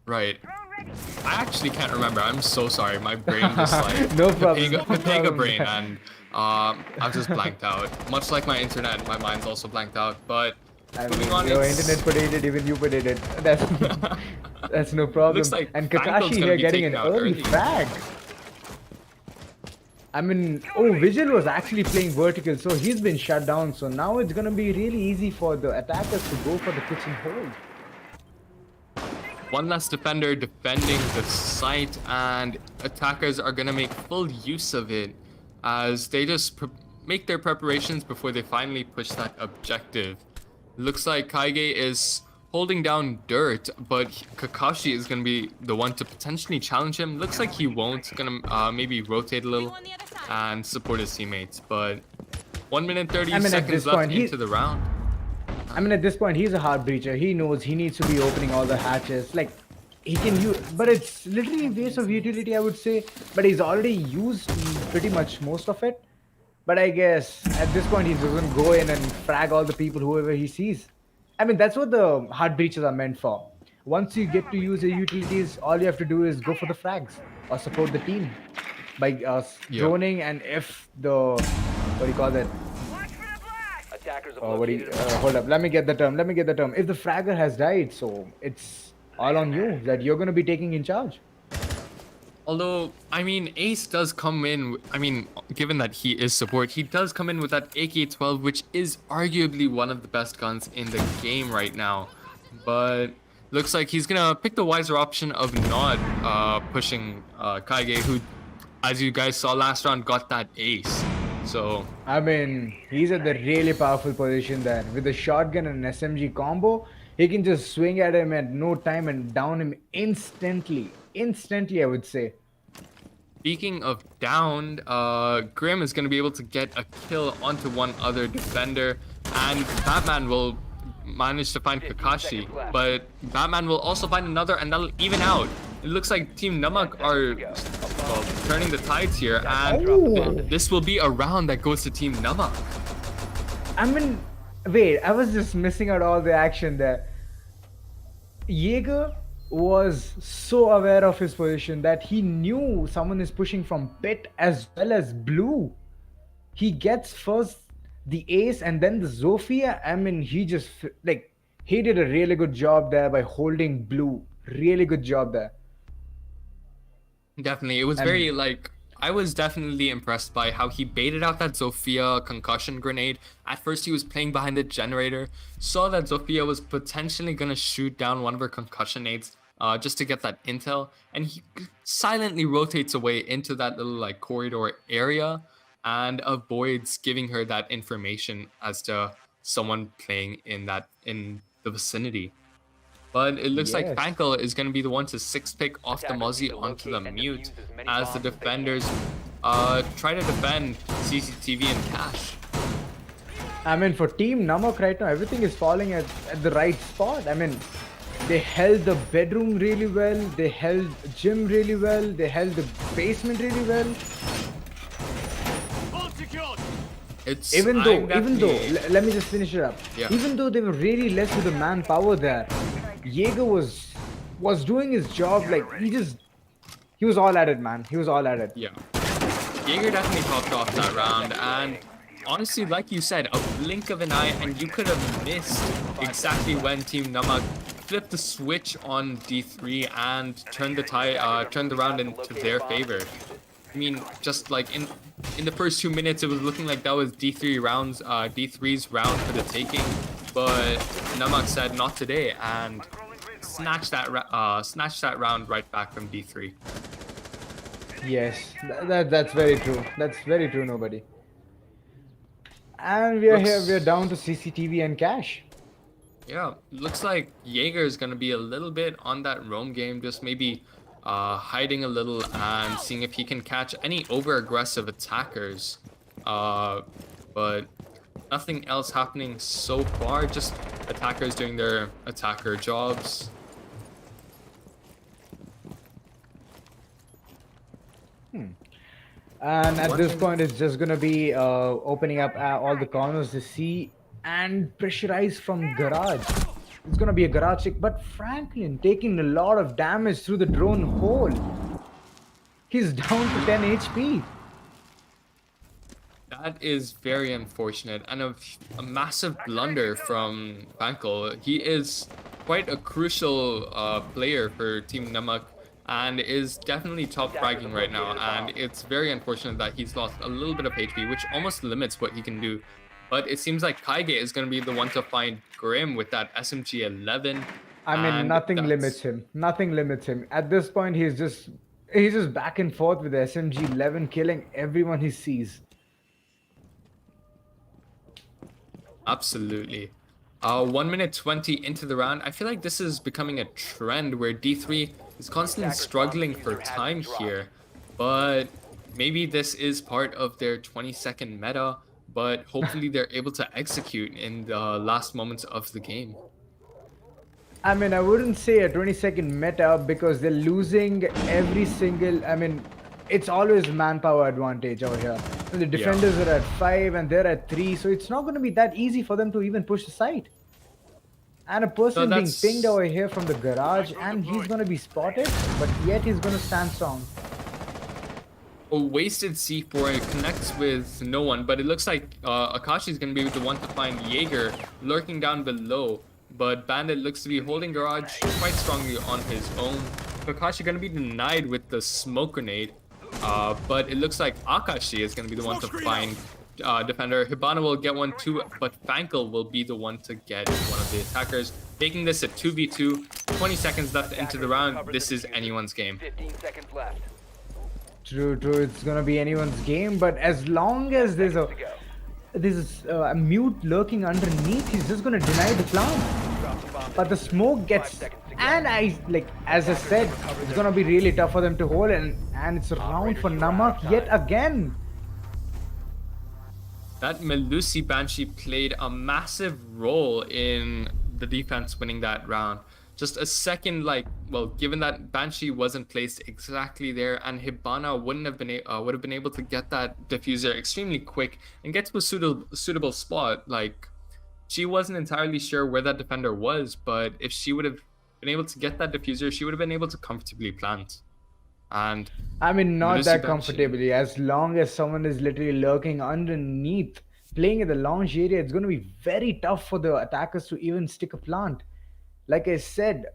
B: Right. I actually can't remember. I'm so sorry. My brain just like
A: No problem, no
B: Pepega
A: problem.
B: brain, and I've just blanked out. Much like my internet, my mind's also blanked out. But
A: I
B: moving
A: mean,
B: on,
A: your
B: it's-
A: internet put it, even you put it. That's no problem.
B: Looks like
A: And
B: Fango's
A: Kakashi
B: gonna
A: here
B: be
A: getting an
B: taken out
A: early
B: early.
A: frag. I mean, oh, Vigil was actually playing vertical, so he's been shut down. So now it's gonna be really easy for the attackers to go for the kitchen hold.
B: One less defender defending the site, and attackers are gonna make full use of it as they just make their preparations before they finally push that objective. Looks like Kaige is holding down dirt, but Kakashi is gonna be the one to potentially challenge him. Looks like he won't. Gonna maybe rotate a
C: You
B: little
C: on the other side.
B: and support his teammates. But 1 minute 30
A: I mean, at
B: seconds
A: this
B: left
A: point,
B: into the round.
A: I mean, at this point, he's a hard breacher. He knows he needs to be opening all the hatches. Like, he can use, but it's literally a waste of utility, I would say. But he's already used pretty much most of it. But I guess at this point, he's just gonna go in and frag all the people, whoever he sees. I mean, that's what the hard breaches are meant for. Once you get to use your utilities, all you have to do is go for the frags or support the team by
B: Yeah.
A: droning. And if the, what do you call that?
D: Attackers have
A: Oh, what do you,
D: located a
A: hold up, let me get the term. If the fragger has died, so it's all on you that you're going to be taking in charge.
B: Although, I mean, Ace does come in, I mean, given that he is support, he does come in with that AK-12, which is arguably one of the best guns in the game right now. But looks like he's gonna pick the wiser option of not pushing Kaige, who, as you guys saw last round, got that ace. So,
A: I mean, he's at the really powerful position there. With a shotgun and an SMG combo, he can just swing at him at no time and down him instantly. Instantly, I would say.
B: speaking of downed, Grim is going to be able to get a kill onto one other defender, and Batman will manage to find
D: 15
B: Kakashi,
D: seconds left.
B: but Batman will also find another, and that'll even out. It looks like Team Namak are well, turning the tides here, and
A: Oh.
B: this will be a round that goes to Team Namak.
A: I mean, wait, I was just missing out all the action there. Jaeger was so aware of his position that he knew someone is pushing from pit as well as blue. He gets first the ace and then the Zofia. I mean, he just like he did a really good job there by holding blue. Really good job there.
B: Definitely. It was
A: And-
B: very like I was definitely impressed by how he baited out that Zofia concussion grenade. At first he was playing behind the generator, saw that Zofia was potentially gonna shoot down one of her concussion nades just to get that intel, and he silently rotates away into that little like corridor area and avoids giving her that information as to someone playing in the vicinity. But it looks like
A: Yes.
B: Pankel is going to be the one to six pick off the
D: Attackers
B: Muzzy
D: need to
B: onto
D: locate
B: the
D: and
B: mute
D: defuse as many
B: as the
D: bombs as they
B: defenders try to defend CCTV and Cash.
A: I mean, for Team Namak right now, everything is falling at the right spot. I mean, they held the bedroom really well, they held gym really well, they held the basement really well.
B: It's
A: Even
B: I'm
A: though,
B: definitely-
A: let me just finish it up.
B: Yeah.
A: Even though they were really less with the manpower there, Jaeger was doing his job. Like he was all at it, man. He was all at it.
B: Yeah. Jaeger definitely popped off that round, and honestly, like you said, a blink of an eye, and you could have missed exactly when Team Namak flipped the switch on D3 and turned the round into their favor. I mean, just like in the first 2 minutes, it was looking like that was D3's round for the taking, but Namak said not today and snatched that round right back from D3.
A: Yes, that's very true. That's very true. Nobody. And we are here. We are down to CCTV and cash.
B: Yeah, looks like Jaeger is gonna be a little bit on that roam game, just maybe hiding a little and seeing if he can catch any over-aggressive attackers. But nothing else happening so far, just attackers doing their attacker jobs.
A: And at
B: One
A: this
B: thing-
A: point, it's just gonna be opening up all the corners to see and pressurize from garage. It's gonna be a garage kick, but Franklin taking a lot of damage through the drone hole. He's down to 10 HP.
B: That is very unfortunate and a massive blunder from Bankel. He is quite a crucial player for Team Namak and is definitely top fragging right now, and it's very unfortunate that he's lost a little bit of HP, which almost limits what he can do. But it seems like Kaige is going to be the one to find Grim with that SMG 11.
A: I mean,
B: and
A: nothing
B: that's-
A: limits him. Nothing limits him. At this point, he's just back and forth with the SMG 11, killing everyone he sees.
B: Absolutely. 1 minute 20 into the round. I feel like this is becoming a trend where D3 is constantly struggling for time here. But maybe this is part of their 20-second meta. But hopefully they're able to execute in the last moments of the game.
A: I mean, I wouldn't say a 20-second meta because they're losing every single. I mean, it's always manpower advantage over here. The defenders are at 5 and they're at 3, so it's not going to be that easy for them to even push the site. And a person being
B: that's-
A: pinged over here from the garage, and he's going to be spotted, but yet he's going to stand strong.
B: A wasted C4 connects with no one, but it looks like Akashi is going to be the one to find Jaeger lurking down below. But Bandit looks to be holding garage quite strongly on his own. Kakashi going to be denied with the smoke grenade. But it looks like Akashi is going to be the one to find defender. Hibana will get one too, but Fankel will be the one to get one of the attackers, making this a 2v2. 20 seconds left into the round. This is anyone's game.
D: 15 seconds left.
A: True. It's gonna be anyone's game, but as long as there's a mute lurking underneath, he's just gonna deny the plant. But the smoke gets, and as I said, it's gonna be really tough for them to hold, and it's a round for Namak yet again.
B: That Melusi Banshee played a massive role in the defense winning that round. Just a second, given that Banshee wasn't placed exactly there, and Hibana would have been able to get that diffuser extremely quick and get to a suitable spot. Like, she wasn't entirely sure where that defender was, but if she would have been able to get that diffuser, she would have been able to comfortably plant. And
A: I mean, not
B: Melusi
A: that
B: Banshee-
A: comfortably. As long as someone is literally lurking underneath, playing in the launch area, it's going to be very tough for the attackers to even stick a plant. Like I said,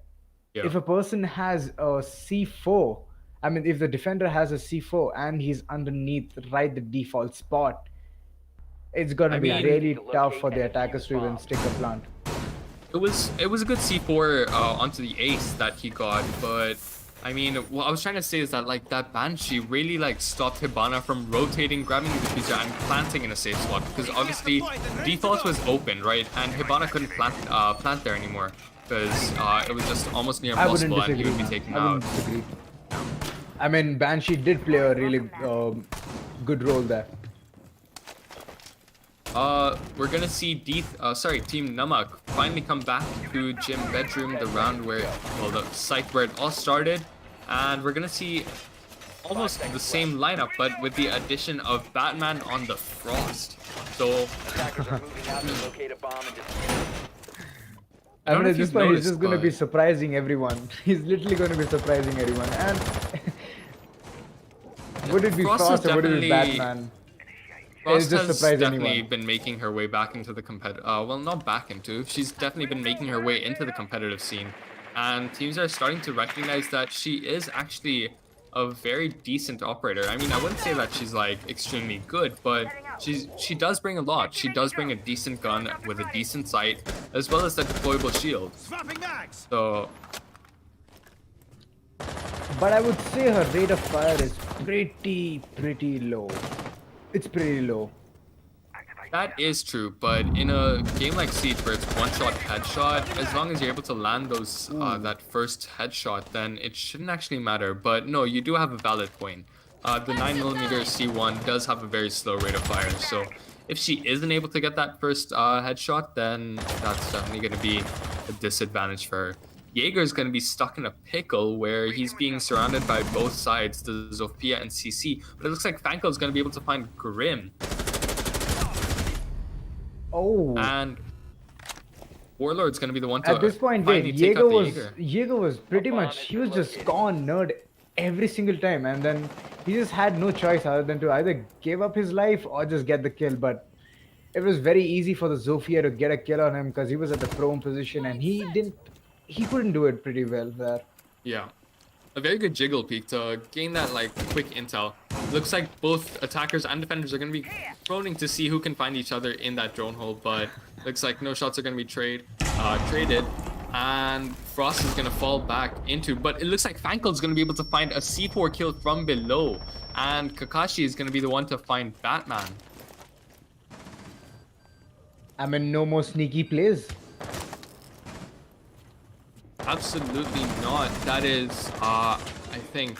B: Yeah.
A: if a person has a C4, I mean, if the defender has a C4 and he's underneath right the default spot, it's going to be
B: mean-
A: really tough for the attackers to even stick a plant.
B: It was a good C4 onto the ace that he got, but I mean, what I was trying to say is that that Banshee really stopped Hibana from rotating, grabbing the diffuser and planting in a safe spot, because obviously default was open, right, and Hibana couldn't plant there anymore because it was just almost near
A: I wouldn't
B: impossible and he
A: disagree.
B: would be taken
A: I
B: out.
A: wouldn't disagree. I mean, Banshee did play a really good role there.
B: We're gonna see Team Namak finally come back to Gym Bedroom, the round where, the site where it all started, and we're gonna see almost the same lineup, but with the addition of Batman on the Frost. So
D: Attackers are moving out to locate a bomb and defuse it.
B: I
A: I
B: don't
A: mean,
B: know
A: at
B: if
A: this
B: you've
A: point, he's
B: noticed,
A: just going to be
B: but-
A: surprising everyone. He's literally going to be surprising everyone. And would it be
B: Frost
A: Frost
B: is
A: or would it be
B: definitely-
A: Batman?
B: Frost
A: just
B: has
A: surprise
B: definitely
A: anyone.
B: been making her way back into the well, not back into. She's definitely been making her way into the competitive scene, and teams are starting to recognize that she is actually a very decent operator. I mean, I wouldn't say that she's extremely good, but she does bring a lot. She does bring a decent gun with a decent sight, as well as the deployable shield. So
A: But I would say her rate of fire is pretty low. It's pretty low.
B: that is true, but in a game like Siege where it's one-shot headshot, as long as you're able to land those that first headshot, then it shouldn't actually matter. But no, you do have a valid point. The 9mm C1 does have a very slow rate of fire, so if she isn't able to get that first headshot, then that's definitely going to be a disadvantage for her. Jaeger's going to be stuck in a pickle where he's being surrounded by both sides, the Zofia and CC, but it looks like Fankel's going to be able to find Grim.
A: Oh.
B: And Warlord's going to be the one to
A: At this point,
B: finally
A: wait,
B: take out the
A: Jaeger was pretty much, he was just gone nerd every single time, and then he just had no choice other than to either give up his life or just get the kill. But it was very easy for the Zofia to get a kill on him because he was at the prone position and he couldn't do it pretty well there.
B: Yeah. A very good jiggle peek to gain that quick intel. Looks like both attackers and defenders are going to be droning to see who can find each other in that drone hole, but looks like no shots are going to be traded. And Frost is going to fall back into, but it looks like Fankel's going to be able to find a C4 kill from below, and Kakashi is going to be the one to find Batman.
A: I mean, no more sneaky plays.
B: Absolutely not. That is, I think,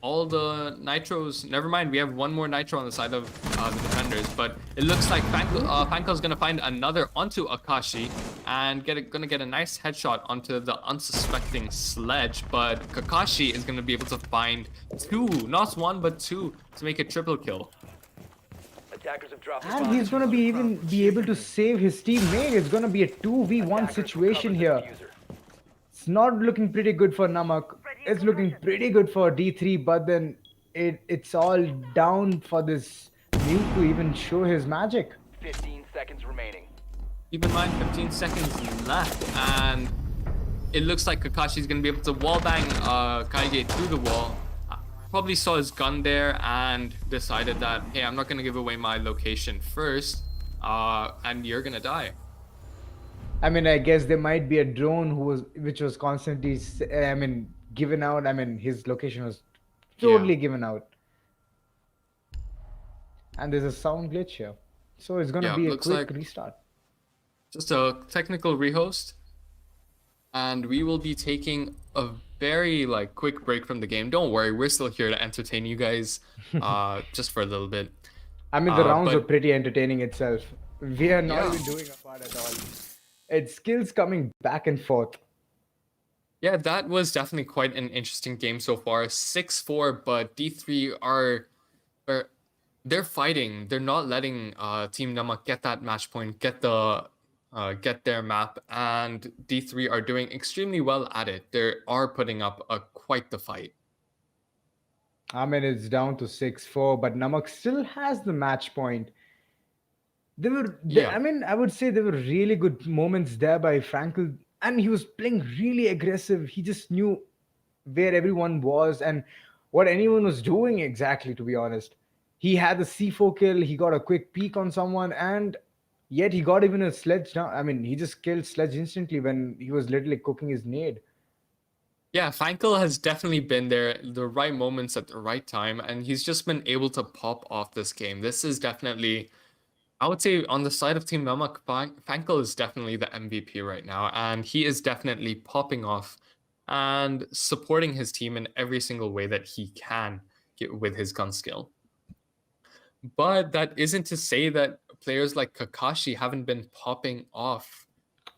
B: all the nitros. Never mind, we have one more nitro on the side of the defenders, but it looks like Fankel's gonna find another onto Akashi and gonna get a nice headshot onto the unsuspecting Sledge, but Kakashi is gonna be able to find two, not one but two, to make a triple kill.
D: Attackers have dropped the
A: And
D: bomb.
A: he's gonna be able to save his teammate. It's gonna be a 2v1
D: Attackers
A: situation
D: recovered the
A: here.
D: diffuser.
A: It's not looking pretty good for Namak. It's looking pretty good for D3, but then it's all down for this mute to even show his magic.
D: 15 seconds remaining.
B: Keep in mind, 15 seconds left, and it looks like Kakashi's gonna be able to wallbang Kaige through the wall. Probably saw his gun there and decided that, hey, I'm not gonna give away my location first, and you're gonna die.
A: I mean, I guess there might be a drone which was constantly, given out. I mean, his location was totally
B: Yeah.
A: given out. And there's a sound glitch here. So it's gonna
B: Yeah,
A: be a
B: looks
A: quick
B: like
A: restart.
B: just a technical rehost, and we will be taking a very like quick break from the game. Don't worry, we're still here to entertain you guys, just for a little bit.
A: I mean, the rounds were
B: But
A: pretty entertaining itself. We are not
B: yeah.
A: even doing a part at all. It's skills coming back and forth.
B: Yeah, that was definitely quite an interesting game so far. 6-4, but D3 are they're fighting. They're not letting Team Namak get that match point, get their map, and D3 are doing extremely well at it. They are putting up quite the fight.
A: I mean, it's down to 6-4, but Namak still has the match point.
B: Yeah.
A: I mean, I would say there were really good moments there by Frankel, and he was playing really aggressive. He just knew where everyone was and what anyone was doing exactly, to be honest. He had the C4 kill, he got a quick peek on someone, and yet he got even a sledge down. I mean, he just killed Sledge instantly when he was literally cooking his nade.
B: Yeah, Frankel has definitely been there, the right moments at the right time, and he's just been able to pop off this game. This is definitely, I would say, on the side of Team Namak, Frankel is definitely the MVP right now, and he is definitely popping off and supporting his team in every single way that he can with his gun skill. But that isn't to say that players like Kakashi haven't been popping off.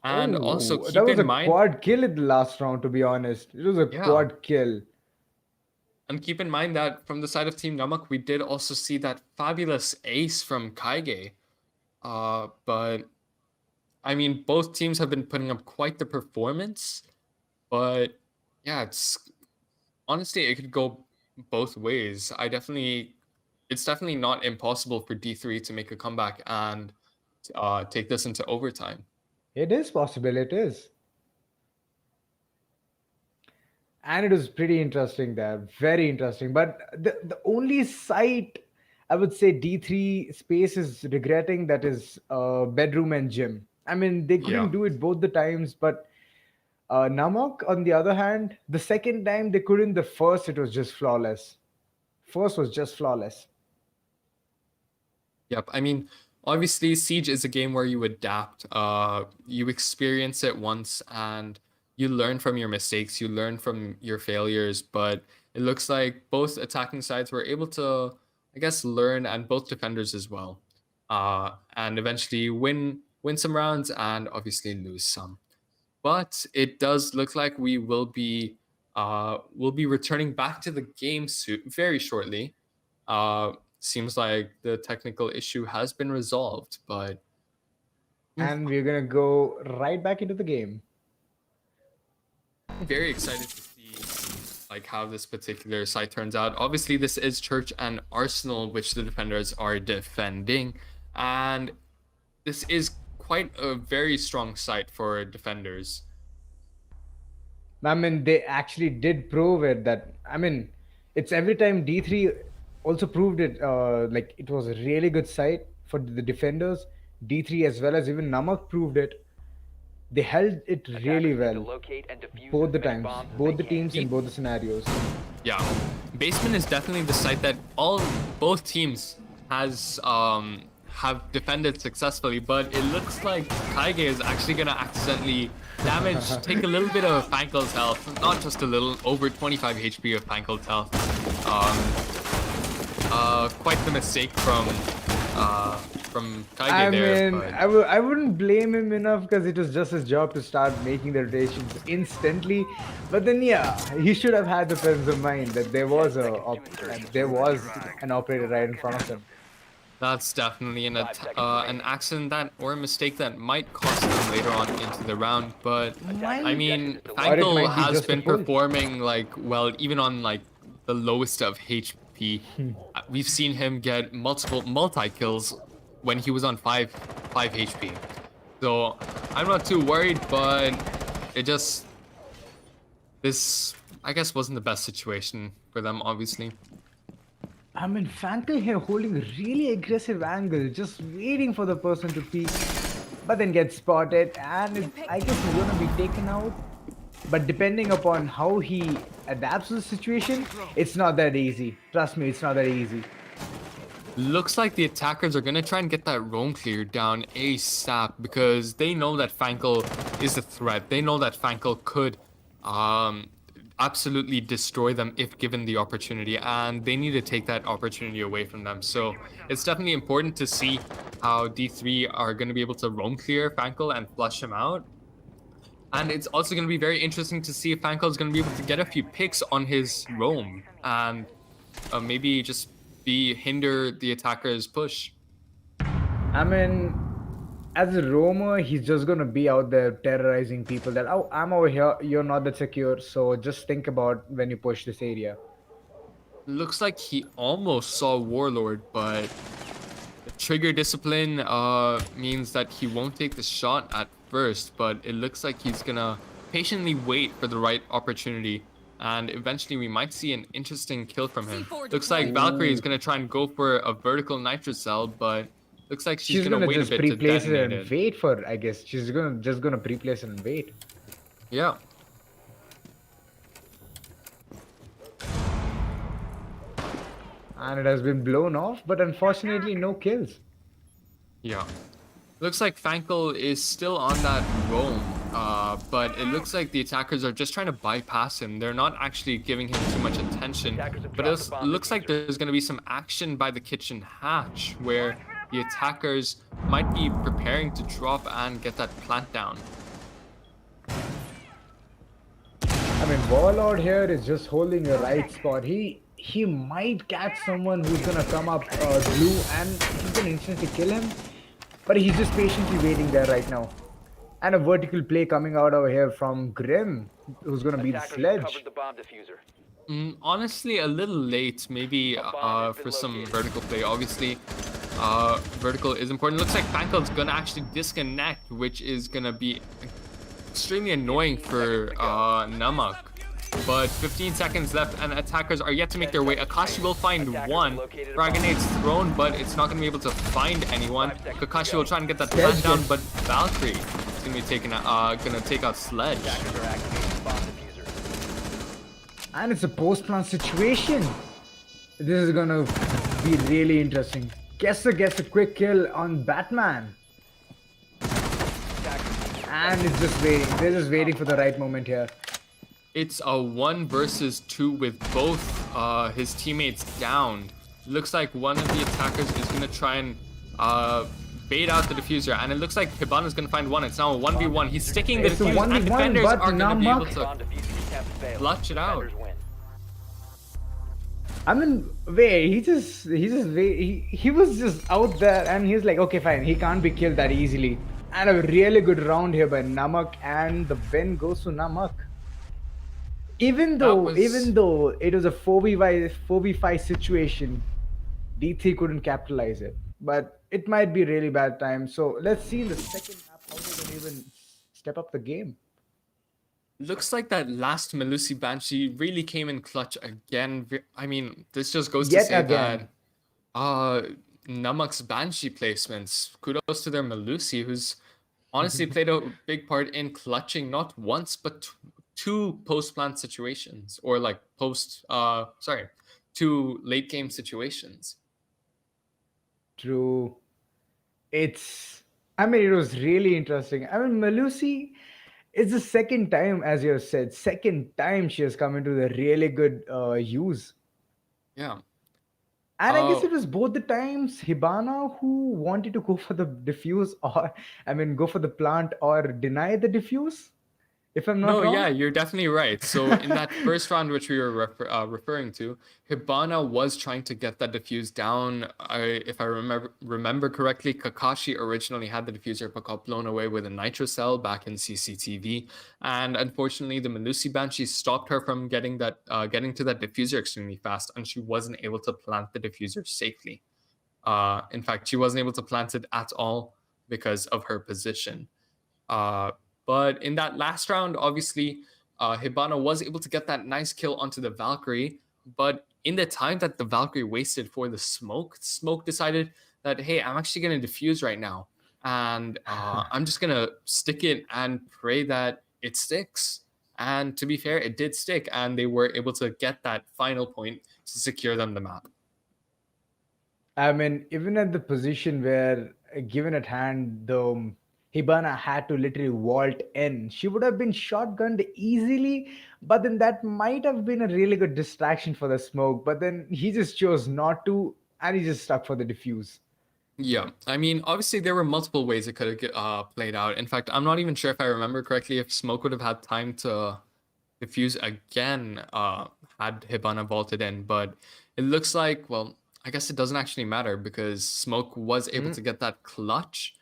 B: And also
A: Oh, that
B: keep
A: was
B: in
A: a
B: mind,
A: quad kill in the last round, to be honest. It was a
B: yeah.
A: quad kill.
B: And keep in mind that from the side of Team Namak, we did also see that fabulous ace from Kaige. But I mean, both teams have been putting up quite the performance. But yeah, it's honestly, it could go both ways. It's definitely not impossible for D3 to make a comeback and take this into overtime.
A: It is possible, it is. And it was pretty interesting there, very interesting. But the only site I would say D3 space is regretting, that is bedroom and gym. I mean, they couldn't
B: Yeah.
A: do it both the times, but Namak, on the other hand, the second time they couldn't, the first it was just flawless. First was just flawless.
B: Yep. I mean, obviously, Siege is a game where you adapt. You experience it once and you learn from your mistakes, you learn from your failures. But it looks like both attacking sides were able to, I guess, learn, and both defenders as well. And eventually win some rounds and obviously lose some. But it does look like we'll be returning back to the game very shortly. Seems like the technical issue has been resolved, but
A: And we're going to go right back into the game.
B: I'm very excited to see like how this particular site turns out. Obviously, this is Church and Arsenal, which the defenders are defending, and this is quite a very strong site for defenders.
A: I mean, they actually did prove it. That, I mean, it's every time D3 also proved it. Like, it was a really good site for the defenders. D3 as well as even Namak proved it. They held it really
D: Attackers need to
A: well
D: locate and defuse
A: both
D: as
A: the
D: many
A: times,
D: bombs as
A: both
D: they
A: the
D: can.
A: teams in both the scenarios.
B: Yeah, Basement is definitely the site that both teams have defended successfully, but it looks like Kaige is actually gonna accidentally take a little bit of Fankel's health, not just a little, over 25 HP of Fankel's health. Quite the mistake from Kaige
A: I
B: there.
A: mean,
B: But
A: I wouldn't blame him enough because it was just his job to start making the rotations instantly. But then, yeah, he should have had the presence of mind that there was an operator right in front of him.
B: that's definitely an
D: 5 seconds remaining.
B: an accident or a mistake that might cost him later on into the round. But I mean,
A: Or it
B: Fankel
A: might be
B: has
A: just a
B: been
A: pull.
B: performing like well, even on like the lowest of HP. We've seen him get multiple multi-kills when he was on 5 HP. So I'm not too worried, but it just This, I guess, wasn't the best situation for them, obviously.
A: I mean, Fankel here holding a really aggressive angle, just waiting for the person to peek, but then gets spotted, and I guess he's gonna be taken out. But depending upon how he adapts to the situation, it's not that easy. Trust me, it's not that easy.
B: Looks like the attackers are gonna try and get that roam clear down ASAP because they know that Fankel is a threat. They know that Fankel could absolutely destroy them if given the opportunity, and they need to take that opportunity away from them. So it's definitely important to see how D3 are gonna be able to roam clear Fankel and flush him out. And it's also going to be very interesting to see if Fankel is going to be able to get a few picks on his roam and maybe just hinder the attacker's push.
A: I mean, as a roamer, he's just gonna be out there terrorizing people that, oh, I'm over here, you're not that secure, so just think about when you push this area.
B: Looks like he almost saw Warlord, but the trigger discipline means that he won't take the shot at first, but it looks like he's gonna patiently wait for the right opportunity. And eventually we might see an interesting kill from him. Looks like Valkyrie is going to try and go for a vertical nitro cell, but looks like she's going to wait a
A: just
B: bit to
A: pre-place it
B: detonate
A: and
B: it.
A: wait for, I guess. She's just gonna pre-place it and wait.
B: Yeah.
A: And it has been blown off, but unfortunately no kills.
B: Yeah. Looks like Fankel is still on that roam, but it looks like the attackers are just trying to bypass him. They're not actually giving him too much attention. But it looks like there's going to be some action by the kitchen hatch where the attackers might be preparing to drop and get that plant down.
A: I mean, Warlord here is just holding the right spot. He might catch someone who's gonna come up blue and he can instantly kill him. But he's just patiently waiting there right now. And a vertical play coming out over here from Grim, who's gonna be the sledge.
D: The bomb diffuser.
B: Honestly, a little late, maybe for some vertical play. Obviously, vertical is important. Looks like Fankel's gonna actually disconnect, which is gonna be extremely annoying for Namak. But 15 seconds left, and attackers are yet to make their way. Kakashi will find one. Frag grenade's thrown, but it's not going to be able to find anyone. Kakashi will try and get that plant down, but Valkyrie is going to be going to take out Sledge.
A: And it's a post-plant situation. This is gonna be really interesting. Kessa gets a quick kill on Batman. And it's just waiting. They're just waiting for the right moment here.
B: It's a 1 versus 2 with both his teammates downed. Looks like one of the attackers is going to try and bait out the diffuser, and it looks like Hibana's going to find one. It's now a 1v1. He's sticking the
A: It's a
B: diffuser,
A: 1v1,
B: and defenders
A: but
B: are going to be able
A: Namak-
B: to clutch it out.
A: I mean, wait, he was just out there and he's like, okay, fine, he can't be killed that easily. And a really good round here by Namak, and the win goes to Namak. Even though it was a 4v5 situation, D3 couldn't capitalize it. But it might be really bad time. So let's see in the second half how they can even step up the game.
B: Looks like that last Melusi Banshee really came in clutch again. I mean, this just goes to
A: Yet
B: say
A: again.
B: that Namak's Banshee placements, kudos to their Melusi, who's honestly played a big part in clutching not once but two post-plant situations, or like two late game situations.
A: True. I mean, it was really interesting. I mean, Malusi, it's the second time, as you have said, second time she has come into the really good use.
B: Yeah.
A: And I guess it was both the times Hibana who wanted to go for the diffuse, or, I mean, go for the plant or deny the diffuse, if I'm not wrong.
B: Yeah, you're definitely right. So in that first round, which we were referring to, Hibana was trying to get that diffuse down. If I remember correctly, Kakashi originally had the diffuser but got blown away with a nitro cell back in CCTV, and unfortunately, the Melusi Banshee stopped her from getting to that diffuser extremely fast, and she wasn't able to plant the diffuser safely. In fact, she wasn't able to plant it at all because of her position. But in that last round, obviously, Hibana was able to get that nice kill onto the Valkyrie, but in the time that the Valkyrie wasted for the Smoke decided that, hey, I'm actually going to defuse right now. And I'm just going to stick it and pray that it sticks. And to be fair, it did stick, and they were able to get that final point to secure them the map.
A: I mean, even at the position where, given at hand, the Hibana had to literally vault in, she would have been shotgunned easily, but then that might have been a really good distraction for the Smoke. But then he just chose not to, and he just stuck for the defuse.
B: Yeah, I mean, obviously there were multiple ways it could have played out. In fact, I'm not even sure if I remember correctly if Smoke would have had time to defuse again had Hibana vaulted in, but it looks like, well, I guess it doesn't actually matter because Smoke was able to get that clutch.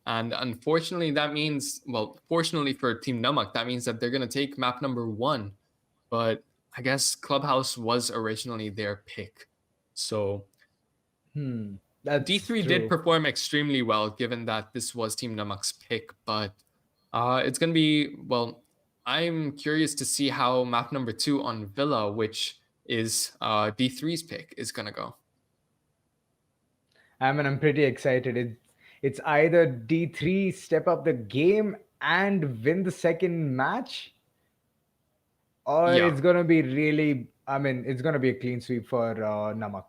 B: And unfortunately, that means, well, fortunately for Team Namak, that means that they're going to take map number 1. But I guess Clubhouse was originally their pick. So
A: That's
B: D3
A: true.
B: did perform extremely well given that this was Team Namak's pick. But it's going to be, well, I'm curious to see how map number 2 on Villa, which is D3's pick, is going to go.
A: I mean, I'm pretty excited. It's either D3 step up the game and win the second match, or
B: Yeah.
A: it's gonna be really. I mean, it's gonna be a clean sweep for Namak.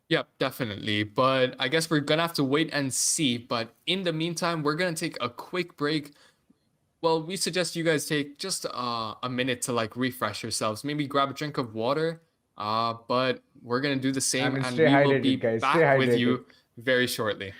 B: Yep, definitely. But I guess we're going to have to wait and see. But in the meantime, we're going to take a quick break. Well, we suggest you guys take just a minute to like refresh yourselves. Maybe grab a drink of water. But we're going to do the same,
A: mean,
B: and
A: stay
B: we will
A: hydrated,
B: be
A: guys. Stay
B: back with
A: hydrated.
B: you very shortly.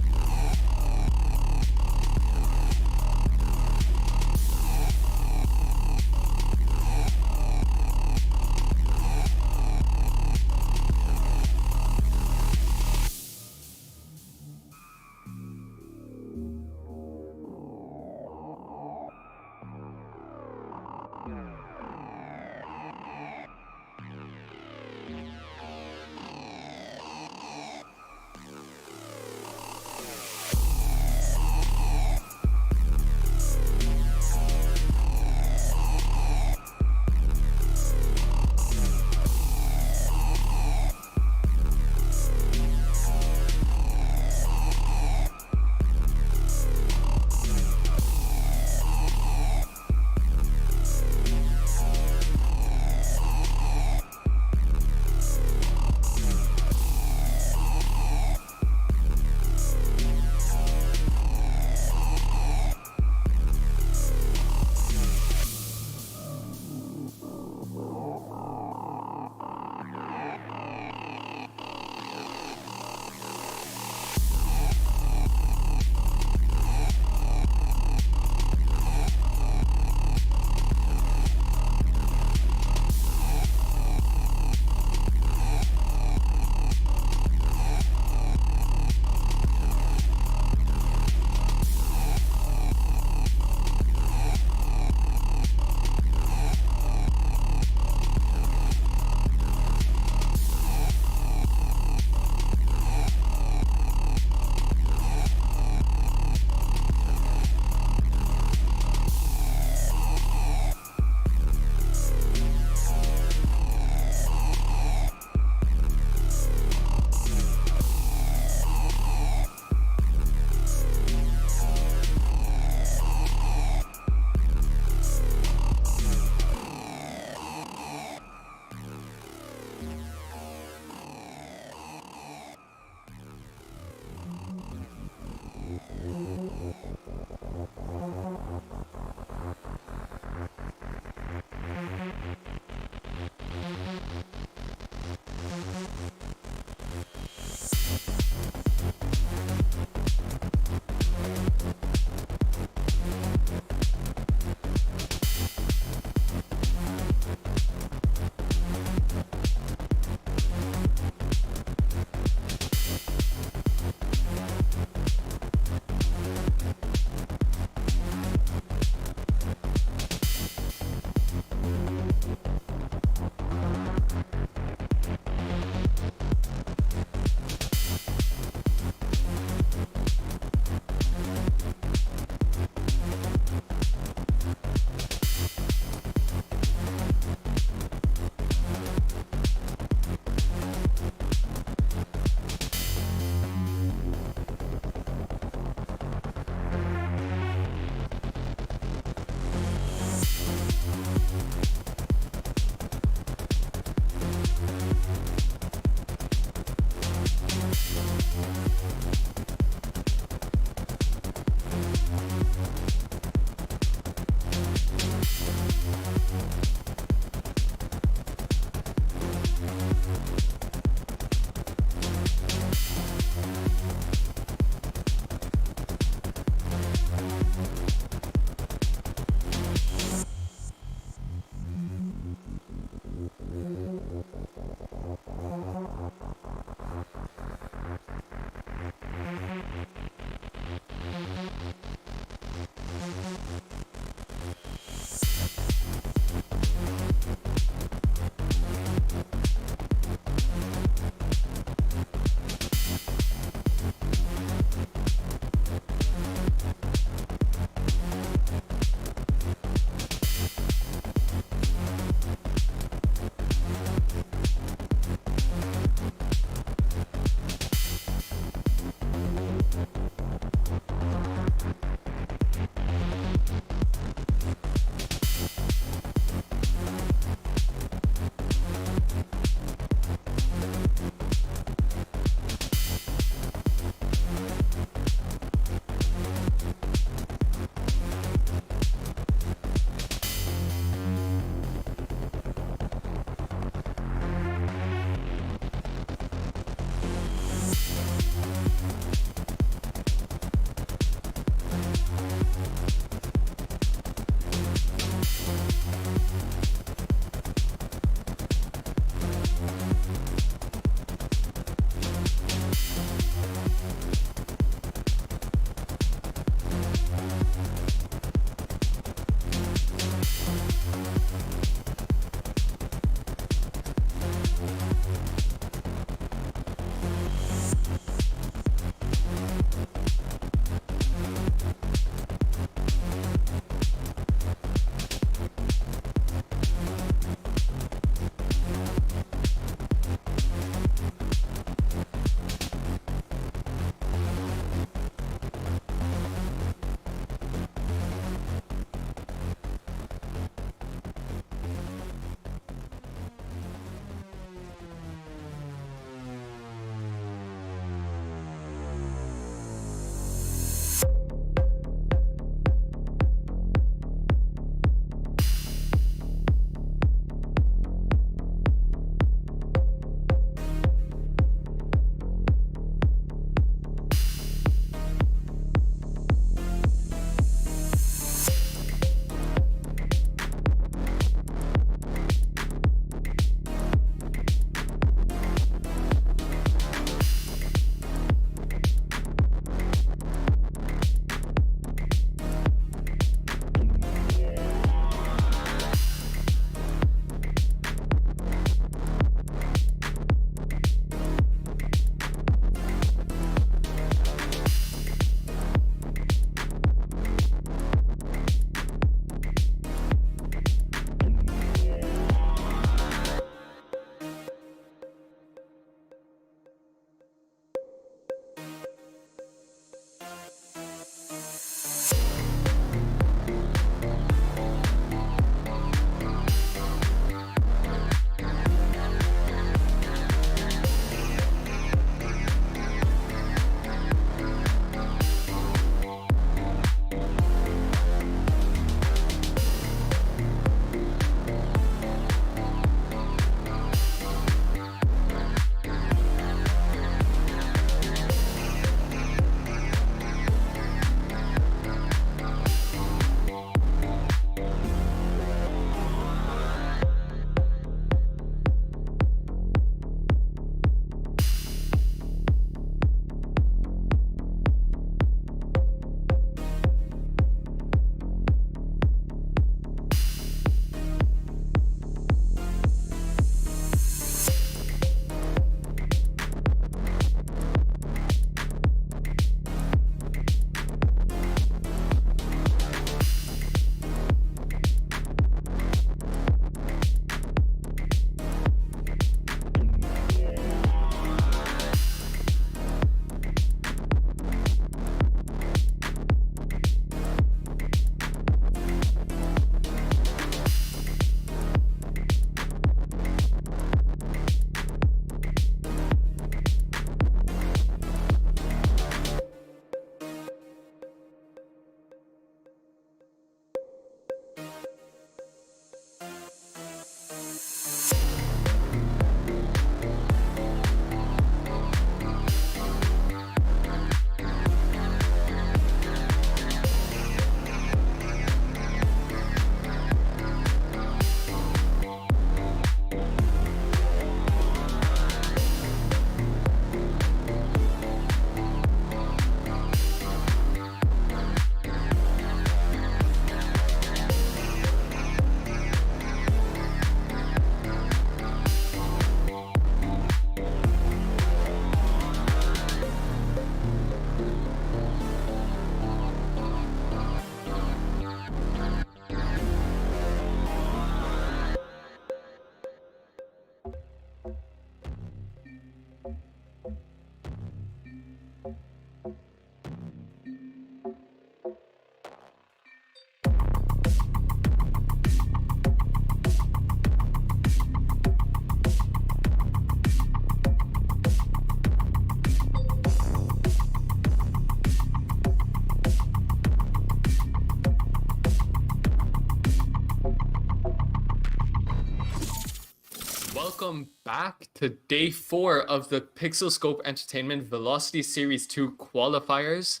B: welcome back to day 4 of the PixelScope Entertainment Velocity Series 2 qualifiers.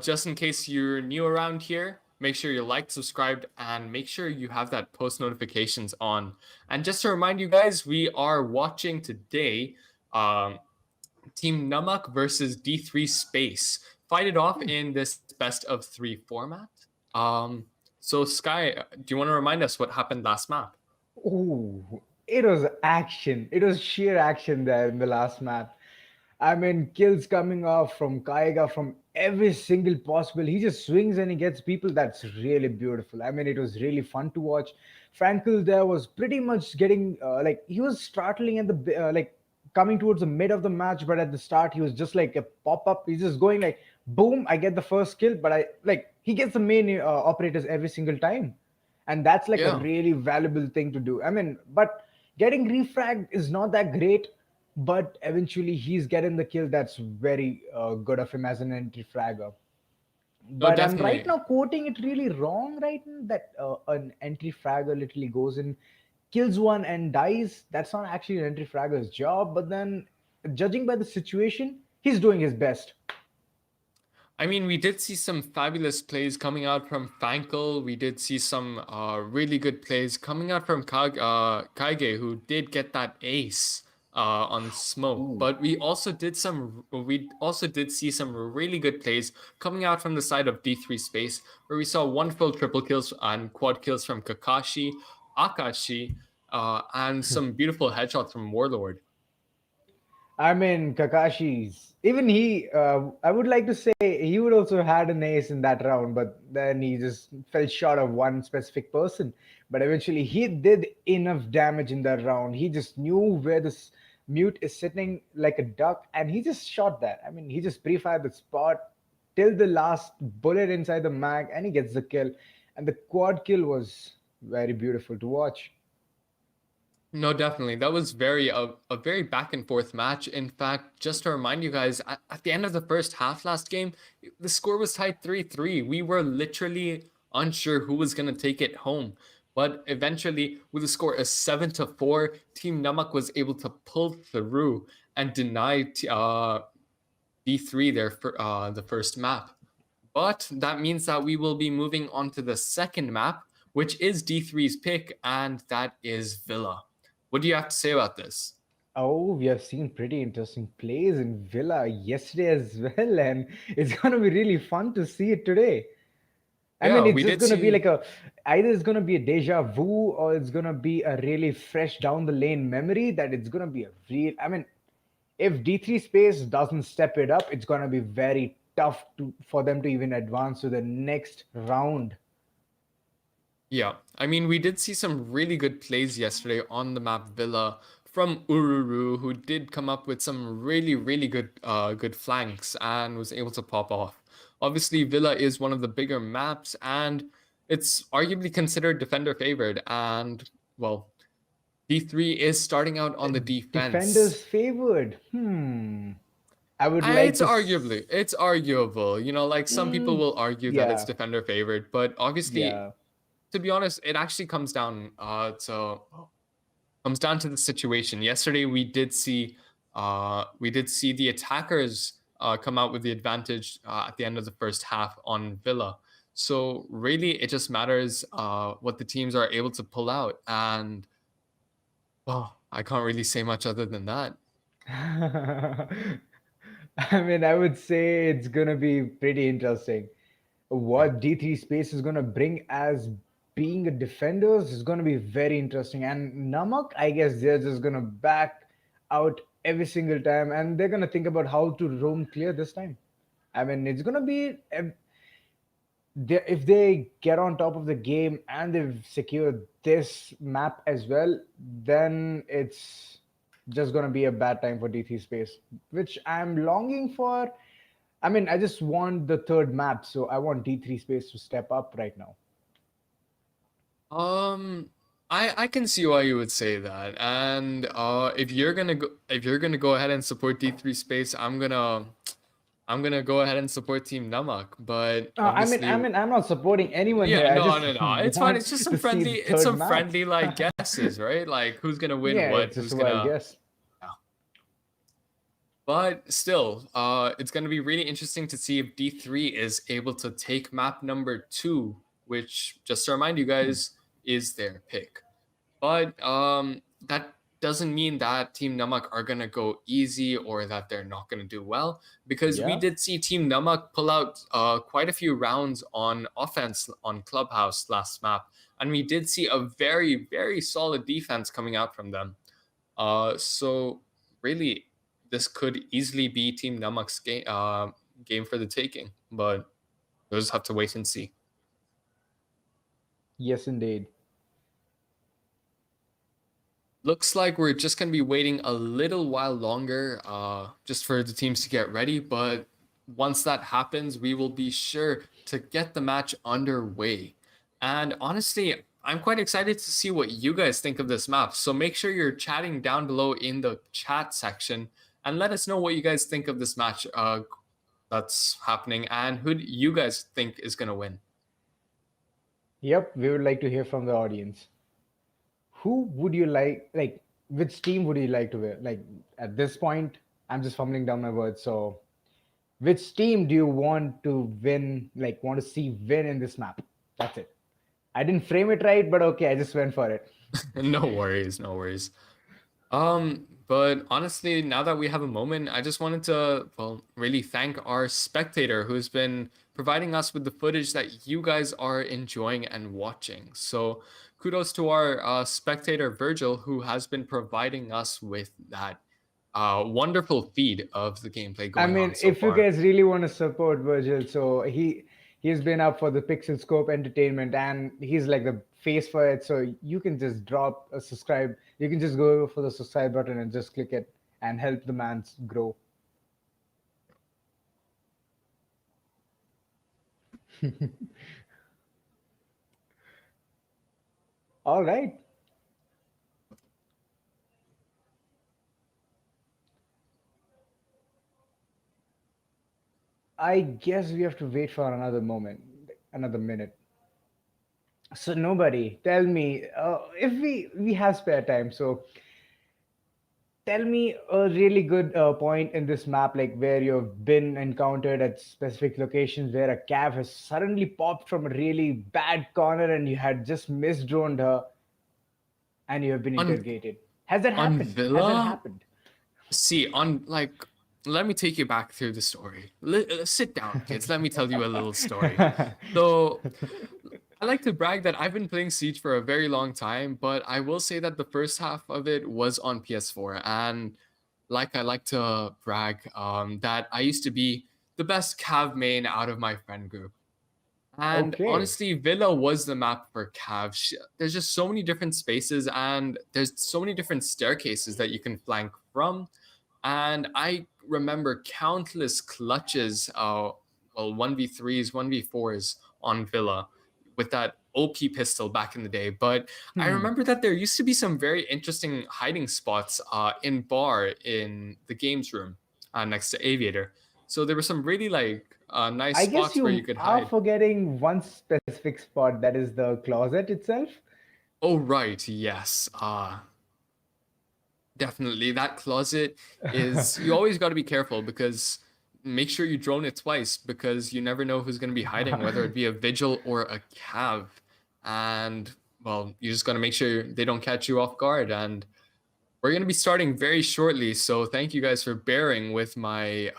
B: Just in case you're new around here, make sure you're liked, subscribed, and make sure you have that post notifications on. And just to remind you guys, we are watching today Team Namak versus D3 Space. Fight it off in this best of 3 format. So Sky, do you want to remind us what happened last map?
A: Ooh, it was action. It was sheer action there in the last map. I mean, kills coming off from Kaiga from every single possible. He just swings and he gets people. That's really beautiful. I mean, it was really fun to watch. Frankel there was pretty much getting like he was startling at the like coming towards the mid of the match, but at the start he was just like a pop up. He's just going like boom, I get the first kill, but I like he gets the main operators every single time, and that's like a
B: Yeah.
A: really valuable thing to do. I mean, but getting refragged is not that great, but eventually he's getting the kill. That's very good of him as an entry fragger.
B: No,
A: But I'm right
B: definitely.
A: now quoting it really wrong, right? That an entry fragger literally goes in, kills one, and dies. That's not actually an entry fragger's job. But then, judging by the situation, he's doing his best.
B: I mean, we did see some fabulous plays coming out from Fankel. We did see some really good plays coming out from Kaige, who did get that ace on smoke.
A: Ooh.
B: But we also did see some really good plays coming out from the side of D3 Space, where we saw wonderful triple kills and quad kills from Kakashi, Akashi, and some beautiful headshots from Warlord.
A: I mean, Kakashi's even he. I would like to say he would also had an ace in that round, but then he just fell short of one specific person. But eventually, he did enough damage in that round. He just knew where this mute is sitting like a duck, and he just shot that. I mean, he just pre-fired the spot till the last bullet inside the mag, and he gets the kill. And the quad kill was very beautiful to watch.
B: No, definitely. That was a very back and forth match. In fact, just to remind you guys, at the end of the first half last game, the score was tied 3-3. We were literally unsure who was going to take it home. But eventually, with a score of 7-4, Team Namak was able to pull through and deny D3 the first map. But that means that we will be moving on to the second map, which is D3's pick, and that is Villa. What do you have to say about this?
A: Oh, we have seen pretty interesting plays in Villa yesterday as well, and it's gonna be really fun to see it today. I mean,
B: Yeah,
A: it's
B: we
A: just
B: did
A: gonna be
B: see.
A: like a either it's gonna be a deja vu or it's gonna be a really fresh down the lane memory that it's gonna be a real. I mean, if D3 Space doesn't step it up, it's gonna be very tough to for them to even advance to the next round.
B: Yeah, I mean, we did see some really good plays yesterday on the map Villa from Ururu, who did come up with some really good flanks and was able to pop off. Obviously, Villa is one of the bigger maps, and it's arguably considered defender favored. And well, D3 is starting out on the defense.
A: Defenders favored. I would like
B: It's
A: to.
B: it's arguable. You know, like some people
A: Mm,
B: will argue that it's
A: yeah,
B: defender favored, but obviously,
A: yeah.
B: to be honest, it actually comes down to the situation. Yesterday we did see the attackers come out with the advantage at the end of the first half on Villa. So really, it just matters what the teams are able to pull out, and well, I can't really say much other than that.
A: I mean, I would say it's gonna be pretty interesting.
B: Yeah.
A: What D3 Space is gonna bring as being a defenders is gonna be very interesting. And Namak, I guess they're just gonna back out every single time, and they're gonna think about how to roam clear this time. I mean, it's gonna be if they get on top of the game and they've secured this map as well, then it's just gonna be a bad time for D3 Space, which I'm longing for. I mean, I just want the third map, so I want D3 Space to step up right now.
B: Um, I can see why you would say that, and if you're gonna go ahead and support D3 Space, I'm gonna go ahead and support Team Namak, but
A: I mean,
B: obviously,
A: I'm not supporting anyone here.
B: yeah,
A: I
B: no,
A: just
B: no, no. It's fine.
A: want
B: It's just
A: to
B: some
A: see the
B: friendly, it's
A: third
B: some
A: match.
B: friendly like guesses, right? Like who's gonna win
A: Yeah,
B: what,
A: it's just
B: who's
A: a wild
B: gonna.
A: guess.
B: Yeah. But still, it's gonna be really interesting to see if D3 is able to take map number 2, which, just to remind you guys, is their pick. But that doesn't mean that Team Namak are gonna go easy or that they're not gonna do well, because we
A: Yeah.
B: did see Team Namak pull out quite a few rounds on offense on Clubhouse last map, and we did see a very, very solid defense coming out from them. So really, this could easily be Team Namak's game for the taking, but we'll just have to wait and see.
A: Yes, indeed.
B: Looks like we're just going to be waiting a little while longer just for the teams to get ready. But once that happens, we will be sure to get the match underway. And honestly, I'm quite excited to see what you guys think of this map. So make sure you're chatting down below in the chat section and let us know what you guys think of this match that's happening and who do you guys think is going to win.
A: Yep, we would like to hear from the audience. Who would you like, which team would you like to win? Like, at this point, I'm just fumbling down my words. So, which team do you want to win, like, want to see win in this map? That's it. I didn't frame it right, but okay, I just went for it.
B: No worries, no worries. But honestly, now that we have a moment, I just wanted to, well, really thank our spectator who's been providing us with the footage that you guys are enjoying and watching. So kudos to our spectator Virgil, who has been providing us with that wonderful feed of the gameplay
A: I
B: going
A: mean,
B: on so
A: if you
B: far.
A: guys really want to support Virgil, so he's been up for the PixelScope Entertainment, and he's like the face for it. So you can just drop a subscribe. You can just go for the subscribe button and just click it and help the man grow. All right. I guess we have to wait for another moment, another minute. So nobody, tell me, if we have spare time. So tell me a really good point in this map, like where you've been encountered at specific locations where a cav has suddenly popped from a really bad corner and you had just misdroned her and you have been
B: On
A: interrogated. Has that
B: on
A: happened? Has that
B: Villa,
A: happened?
B: see, on like, let me take you back through the story. Sit down, kids. Let me tell you a little story. So I like to brag that I've been playing Siege for a very long time, but I will say that the first half of it was on PS4. And like I like to brag that I used to be the best Cav main out of my friend group. And
A: Okay.
B: honestly, Villa was the map for Cav. There's just so many different spaces and there's so many different staircases that you can flank from. And I remember countless clutches, well, 1v3s, 1v4s on Villa with that OP pistol back in the day. But I
A: Hmm.
B: remember that there used to be some very interesting hiding spots in bar in the games room next to Aviator. So there were some really like nice
A: I guess
B: spots where you
A: you
B: could
A: are
B: hide.
A: forgetting one specific spot, that is the closet itself.
B: Oh, right. Yes. Definitely. That closet is, you always got to be careful because make sure you drone it twice because you never know who's going to be hiding, whether it be a vigil or a cav. And well, you just got to make sure they don't catch you off guard. And we're going to be starting very shortly. So thank you guys for bearing with my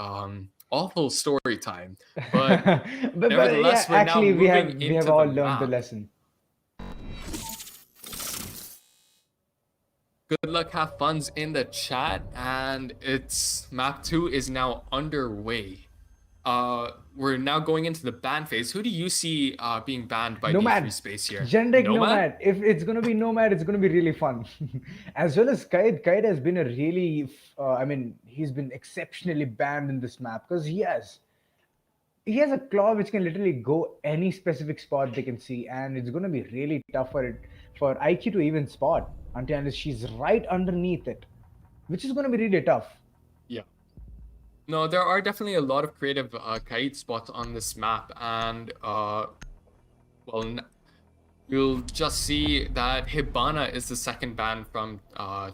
B: awful story time. But
A: But yeah,
B: nevertheless, we're now
A: actually
B: moving
A: we have
B: into the
A: all learned the
B: map.
A: lesson.
B: Good luck, have funs in the chat, and it's map 2 is now underway. We're now going into the ban phase. Who do you see being banned by D3
A: Nomad,
B: space here?
A: generic
B: Nomad?
A: nomad. If it's gonna be nomad, it's gonna be really fun. As well as Kaid. Kaid has been a really, I mean, he's been exceptionally banned in this map because he has a claw which can literally go any specific spot they can see, and it's gonna be really tough for IQ to even spot until unless she's right underneath it, which is gonna be really tough.
B: Yeah. No, there are definitely a lot of creative kite spots on this map, and well, you'll just see that Hibana is the second ban from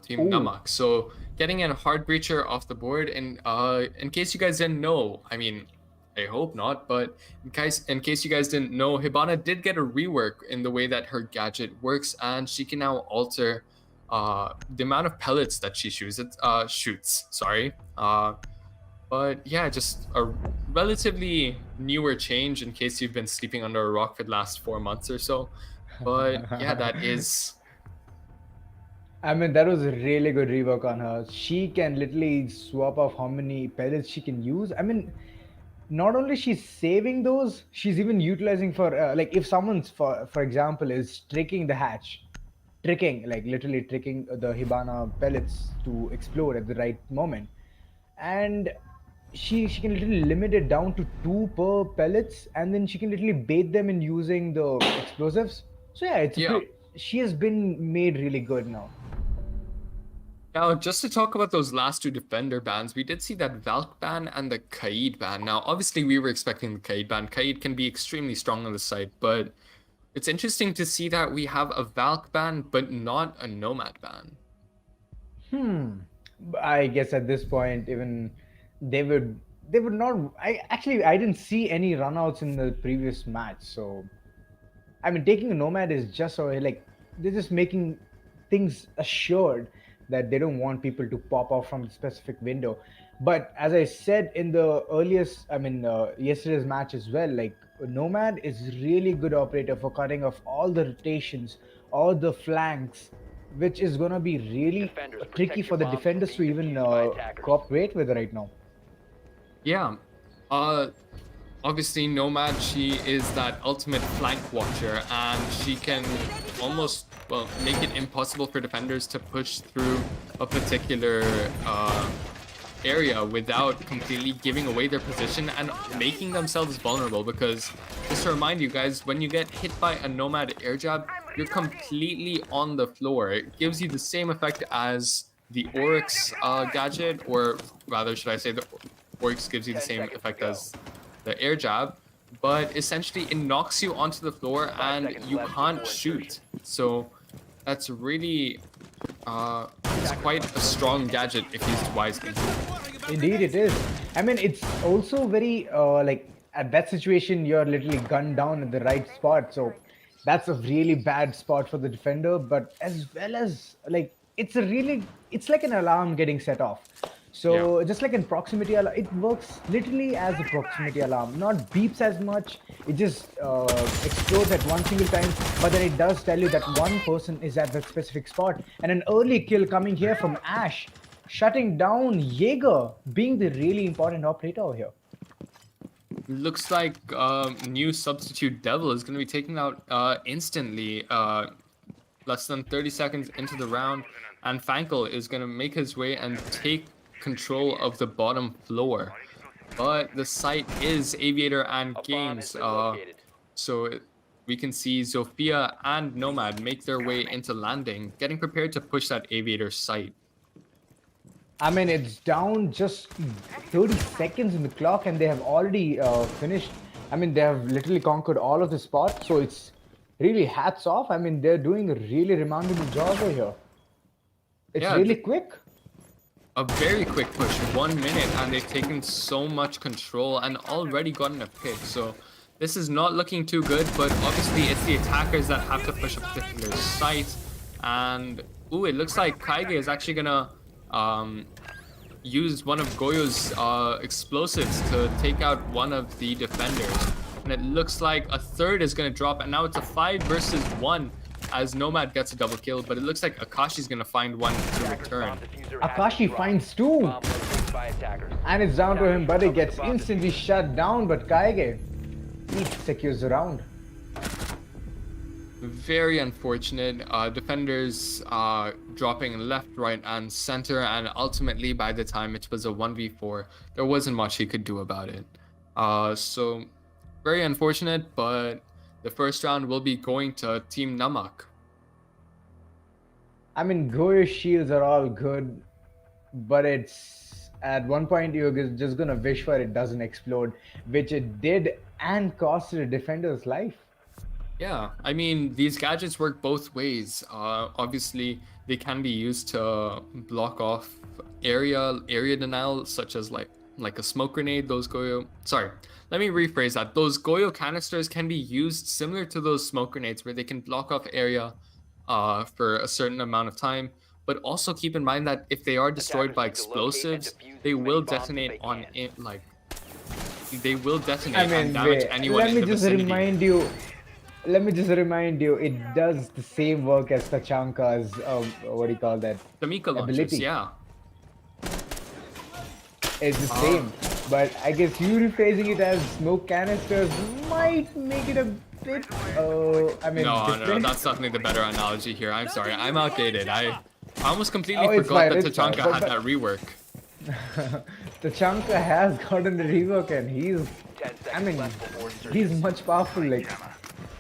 B: Team
A: Oh,
B: Namak. So getting a hard breacher off the board, and in case you guys didn't know, I mean, I hope not, but in case you guys didn't know, Hibana did get a rework in the way that her gadget works, and she can now alter the amount of pellets that she shoots. Sorry. But yeah, just a relatively newer change in case you've been sleeping under a rock for the last 4 months or so. But yeah, that is.
A: I mean, that was a really good rework on her. She can literally swap off how many pellets she can use. I mean, not only she's saving those, she's even utilizing for like if someone's for example is tricking the hatch, tricking like literally tricking the Hibana pellets to explode at the right moment, and she can literally limit it down to two per pellets, and then she can literally bait them in using the explosives. So yeah, it's a
B: Yeah.
A: pretty. She has been made really good now.
B: Now, just to talk about those last two defender bans, we did see that Valk ban and the Kaid ban. Now, obviously, we were expecting the Kaid ban. Kaid can be extremely strong on the site, but it's interesting to see that we have a Valk ban, but not a Nomad ban.
A: I guess at this point, even they would they would not. I didn't see any runouts in the previous match, so I mean, taking a nomad is just so like they're just making things assured that they don't want people to pop off from the specific window. But as I said in the earliest, I mean, yesterday's match as well, like nomad is really good operator for cutting off all the rotations, all the flanks, which is gonna be really
D: Defenders,
A: tricky
D: protect
A: for
D: your
A: the
D: bombs from
A: defenders to
D: being
A: even
D: defused by attackers.
A: cooperate with right now.
B: Yeah. Uh, Obviously, Nomad, she is that ultimate flank watcher, and she can almost, well, make it impossible for defenders to push through a particular area without completely giving away their position and making themselves vulnerable. Because, just to remind you guys, when you get hit by a Nomad air jab, you're completely on the floor. It gives you the same effect as the Oryx gadget, or rather, should I say, the Oryx gives you the
D: 10
B: same
D: seconds to
B: effect
D: go.
B: as the air jab, but essentially it knocks you onto the floor
D: 5
B: and
D: seconds
B: you
D: left
B: can't
D: before
B: shoot.
D: insertion.
B: So that's really it's quite a strong gadget if used wisely.
A: Indeed, it is. I mean, it's also very like at that situation you're literally gunned down at the right spot, so that's a really bad spot for the defender. But as well as like it's like an alarm getting set off.
B: Yeah.
A: So just like in proximity alarm, it works literally as a proximity alarm. Not beeps as much. It just explodes at one single time, but then it does tell you that one person is at that specific spot, and an early kill coming here from Ash shutting down Jaeger, being the really important operator over here.
B: Looks like new substitute devil is going to be taken out instantly, less than 30 seconds into the round, and Fankel is going to make his way and take control of the bottom floor. But the site is Aviator and
D: A bomb has
B: Games,
D: been located.
B: so we can see Zofia and Nomad make their way into landing, getting prepared to push that Aviator site.
A: I mean, it's down just 30 seconds in the clock, and they have already finished. I mean, they have literally conquered all of the spots, so it's really hats off. I mean, they're doing a really remarkable job over here. It's
B: Yeah,
A: really quick.
B: a very quick push, 1 minute, and they've taken so much control and already gotten a pick. So this is not looking too good, but obviously it's the attackers that have to push a particular site. And ooh, it looks like Kaige is actually gonna use one of Goyo's explosives to take out one of the defenders. And it looks like a third is gonna drop, and now it's a 5 versus 1 as Nomad gets a double kill, but it looks like Akashi's gonna find one to return.
D: Bomb diffuser has been
A: Akashi
D: dropped.
A: finds two,
D: Bomb located by attackers.
A: and it's down to him, but it gets
D: Recover the bomb
A: instantly shut down. But Kaige, he secures the round.
B: Very unfortunate. Defenders dropping left, right, and center, and ultimately by the time it was a 1v4, there wasn't much he could do about it. So very unfortunate, but the first round will be going to Team Namak.
A: I mean, Goyo's shields are all good, but At one point, you're just gonna wish for it doesn't explode, which it did and costed a defender's life.
B: Yeah, I mean, these gadgets work both ways. Obviously, they can be used to block off area denial, such as like a smoke grenade. Those Goyo, sorry, let me rephrase that. Those Goyo canisters can be used similar to those smoke grenades, where they can block off area, for a certain amount of time. But also keep in mind that if they are destroyed
D: Attackers
B: by
D: need to locate and
B: explosives,
D: defuse
B: they
D: as many
B: will
D: bombs as
B: detonate
D: they
B: on
D: can.
B: it, like they will
A: I
B: detonate and
A: mean,
B: damage
A: wait,
B: anyone in the vicinity.
A: let me just remind you, it does the same work as Tachanka's, what do you call that,
B: Tamika launchers,
A: ability.
B: yeah.
A: It's the
B: Uh,
A: same, but I guess you rephrasing it as smoke canisters might make it a bit,
B: No,
A: different.
B: that's definitely the better analogy here. I'm sorry, I'm outdated. I almost completely
A: Oh, it's
B: forgot
A: fine,
B: that
A: it's fine.
B: Tachanka had that rework.
A: Tachanka has gotten the rework and
D: 10
A: I
D: seconds
A: mean,
D: left before insertion.
A: he's much powerful. Like,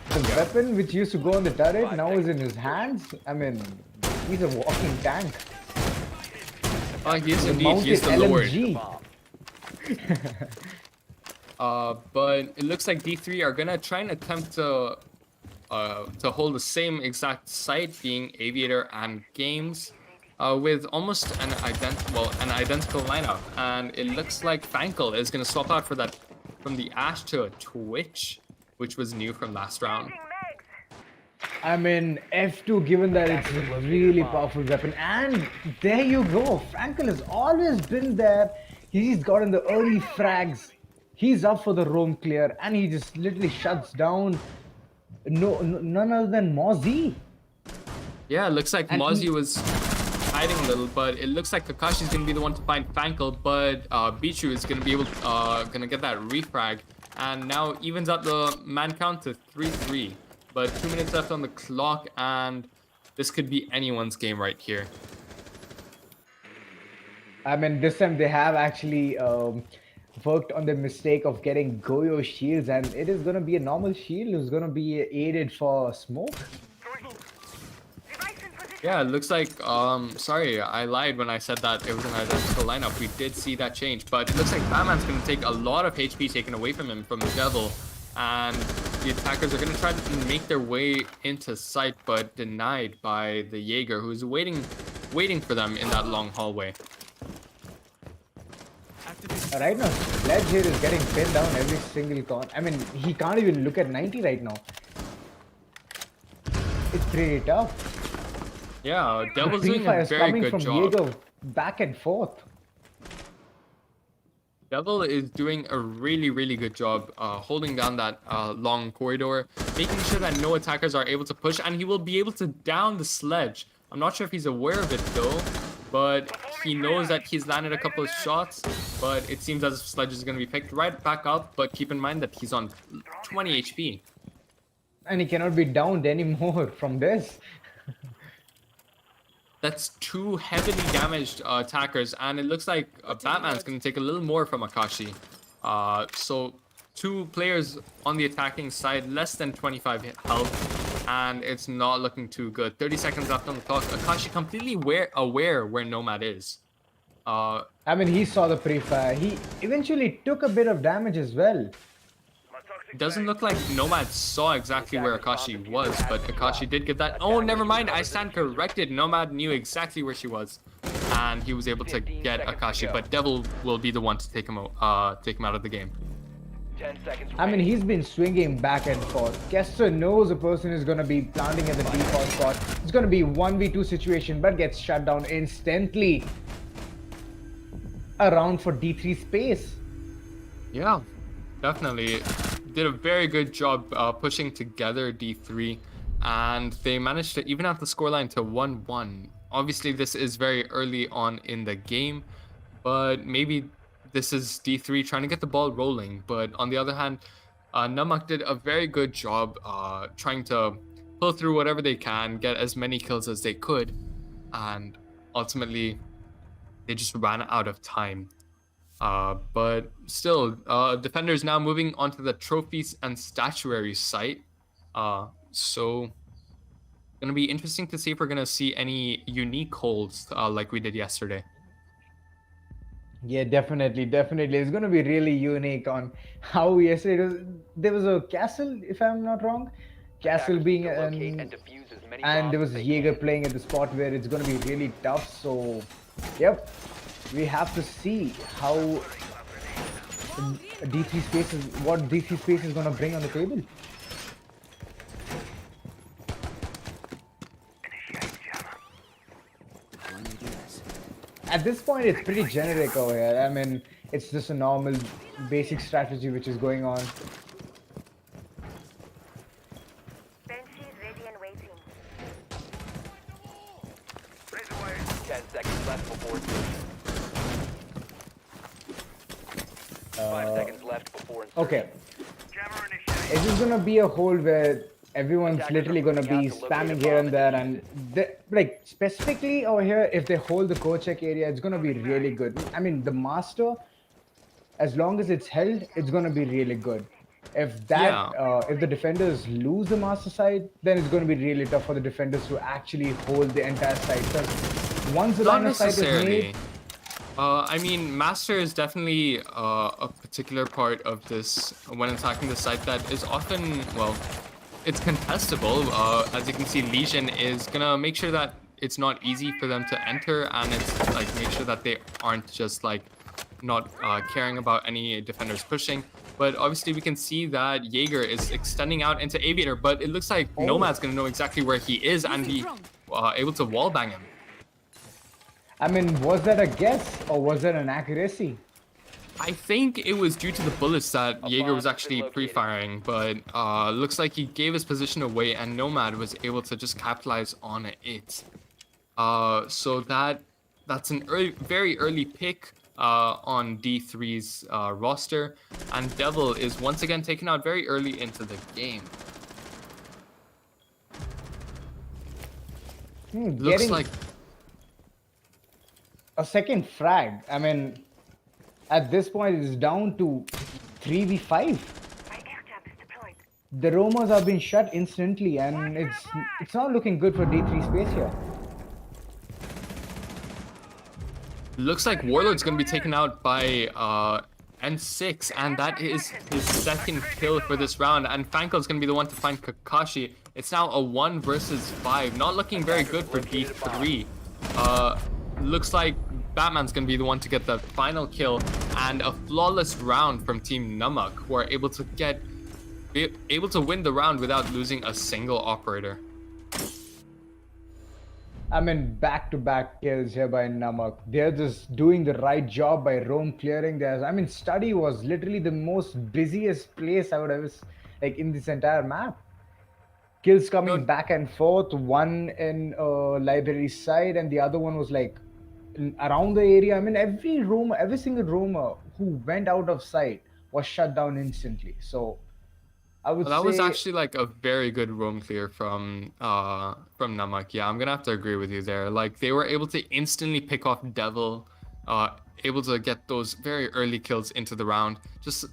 A: the weapon which used to go on the turret now is in his hands. I mean, he's a walking tank.
B: Yes,
A: The
B: indeed,
A: mounted
B: he's the Lord.
A: LMG.
D: Bomb.
B: But it looks like D3 are gonna try and attempt to hold the same exact site, being Aviator and Games, with almost an identical lineup. And it looks like Fankel is gonna swap out for that from the Ash to a Twitch, which was new from last round.
A: I mean, F2, given that it's a really powerful weapon. And there you go. Frankel has always been there. He's gotten the early frags. He's up for the roam clear. And he just literally shuts down none other than Mozzie.
B: Yeah, it looks like
A: And
B: Mozzie
A: he-
B: was hiding a little, but it looks like Kakashi's gonna be the one to find Fankel, but Bichu is gonna be able gonna get that refrag, and now evens out the man count to 3-3. But 2 minutes left on the clock, and this could be anyone's game right here.
A: I mean, this time they have actually worked on the mistake of getting Goyo shields, and it is going to be a normal shield who's going to be aided for smoke.
B: Yeah, it looks like, sorry, I lied when I said that it was an identical lineup. We did see that change, but it looks like Batman's going to take a lot of HP taken away from him from the Devil, and the attackers are going to try to make their way into sight, but denied by the Jaeger, who's waiting for them in that long hallway.
A: Right now, Sledge here is getting pinned down every single con. I mean, he can't even look at 90 right now. It's pretty tough.
B: Yeah,
A: The
B: Devil's doing a
A: pre-fire is
B: very
A: coming
B: good
A: from
B: job.
A: Jaeger back and forth.
B: Devil is doing a really good job holding down that long corridor, making sure that no attackers are able to push, and he will be able to down the Sledge. I'm not sure if he's aware of it though, but he knows that he's landed a couple of shots, but it seems as if Sledge is going to be picked right back up, but keep in mind that he's on 20 HP.
A: And he cannot be downed anymore from this.
B: That's two heavily damaged attackers, and it looks like Batman's going to take a little more from Akashi. So two players on the attacking side, less than 25 health, and it's not looking too good. 30 seconds left on the clock. Akashi completely aware where Nomad is.
A: I mean, he saw the pre-fire. He eventually took a bit of damage as well.
B: It doesn't look like Nomad saw exactly where Akashi was, but Akashi did get that. Oh, never mind. I stand corrected. Nomad knew exactly where she was, and he was able to get Akashi. But Devil will be the one to take him out of the game.
D: 10 seconds
A: I mean,
D: remaining.
A: he's been swinging back and forth. Kester knows a person is going to be planting at the default spot. It's going to be 1v2 situation, but gets shut down instantly. A round for D3 space.
B: Yeah, definitely. Did a very good job pushing together D3, and they managed to even out the scoreline to 1-1. Obviously, this is very early on in the game, but maybe this is D3 trying to get the ball rolling. But on the other hand, Namak did a very good job trying to pull through whatever they can, get as many kills as they could, and ultimately, they just ran out of time. But still, defenders now moving onto the trophies and statuary site. So gonna be interesting to see if we're gonna see any unique holds like we did yesterday.
A: Yeah, definitely, definitely. It's going to be really unique on how yesterday there was a castle, if I'm not wrong, castle
D: Attackers need
A: being
D: to locate
A: an
D: and defuse as many
A: and there
D: bombs as
A: was
D: they
A: Jaeger
D: can.
A: playing at the spot where it's going to be really tough. So, yep, we have to see how D3 space is what D3 space is going to bring on the table. At this point, it's pretty generic over here. I mean, it's just a normal, basic strategy which is going on.
E: Banshee is ready and waiting.
D: 10 seconds left before insertion. 5 seconds left before insertion.
A: Okay, it's just gonna be a hold where everyone's
D: Attackers
A: literally
D: are
A: gonna
D: moving out
A: be
D: to locate a
A: spamming
D: bomb
A: here and
D: and
A: there,
D: defuse
A: and
D: it.
A: like specifically over here, if they hold the core check area, it's gonna be really good. I mean, the master, as long as it's held, it's gonna be really good. If
B: Yeah.
A: if the defenders lose the master side, then it's gonna be really tough for the defenders to actually hold the entire side. Because once the
B: Not
A: line of sight is made,
B: necessarily. I mean, Master is definitely a particular part of this when attacking the site that is often, well, it's contestable. As you can see, Legion is gonna make sure that it's not easy for them to enter, and it's like make sure that they aren't just like not caring about any defenders pushing. But obviously, we can see that Jaeger is extending out into Aviator, but it looks like Nomad's gonna know exactly where he is and be able to wallbang him.
A: I mean, was that a guess or was that an accuracy?
B: I think it was due to the bullets that
D: A
B: Jaeger
D: bomb
B: was
D: has been
B: actually
D: located.
B: pre-firing, but looks like he gave his position away and Nomad was able to just capitalize on it. So that's an very early pick on D3's roster, and Devil is once again taken out very early into the game. Looks
A: Getting
B: like
A: a second frag. I mean, at this point, it's down to 3v5.
E: My air trap is deployed.
A: The Romas have been shut instantly, and it's not looking good for D3 space here.
B: Looks like Warlord's gonna be taken out by N6, and that is his second kill for this round. And Fankel's gonna be the one to find Kakashi. It's now a 1 versus 5, not looking very good for D3. Looks like Batman's gonna be the one to get the final kill, and a flawless round from Team Namak, who are able to win the round without losing a single operator.
A: I mean, back-to-back kills here by Namak. They're just doing the right job by roam clearing theirs. I mean, Study was literally the most busiest place I would ever, like, in this entire map. Kills coming
B: No.
A: back and forth, one in library side, and the other one was like around the area. I mean, every single roamer who went out of sight was shut down instantly. So I would
B: That
A: say
B: was actually like a very good roam clear from Namak. Yeah, I'm gonna have to agree with you there. Like they were able to instantly pick off Devil, able to get those very early kills into the round. Just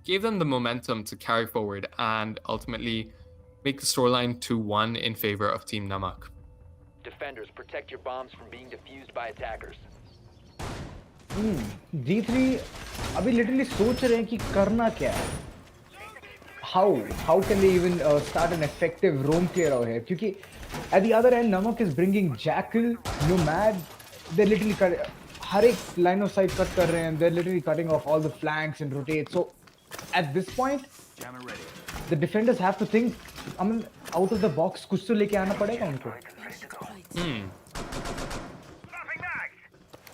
B: gave them the momentum to carry forward and ultimately make the scoreline 2-1 in favor of Team Namak.
D: Defenders, protect your bombs from being defused by attackers.
A: D3 अभी literally सोच रहे हैं कि करना क्या है. How can they even start an effective roam clear out here? Because at the other end, Namak is bringing Jackal, Nomad. They're literally हर एक line of sight cut कर रहे हैं. They're literally cutting off all the flanks and rotate. So at this point, the defenders have to think. I mean, out of the box, कुछ तो लेके आना पड़ेगा उनको.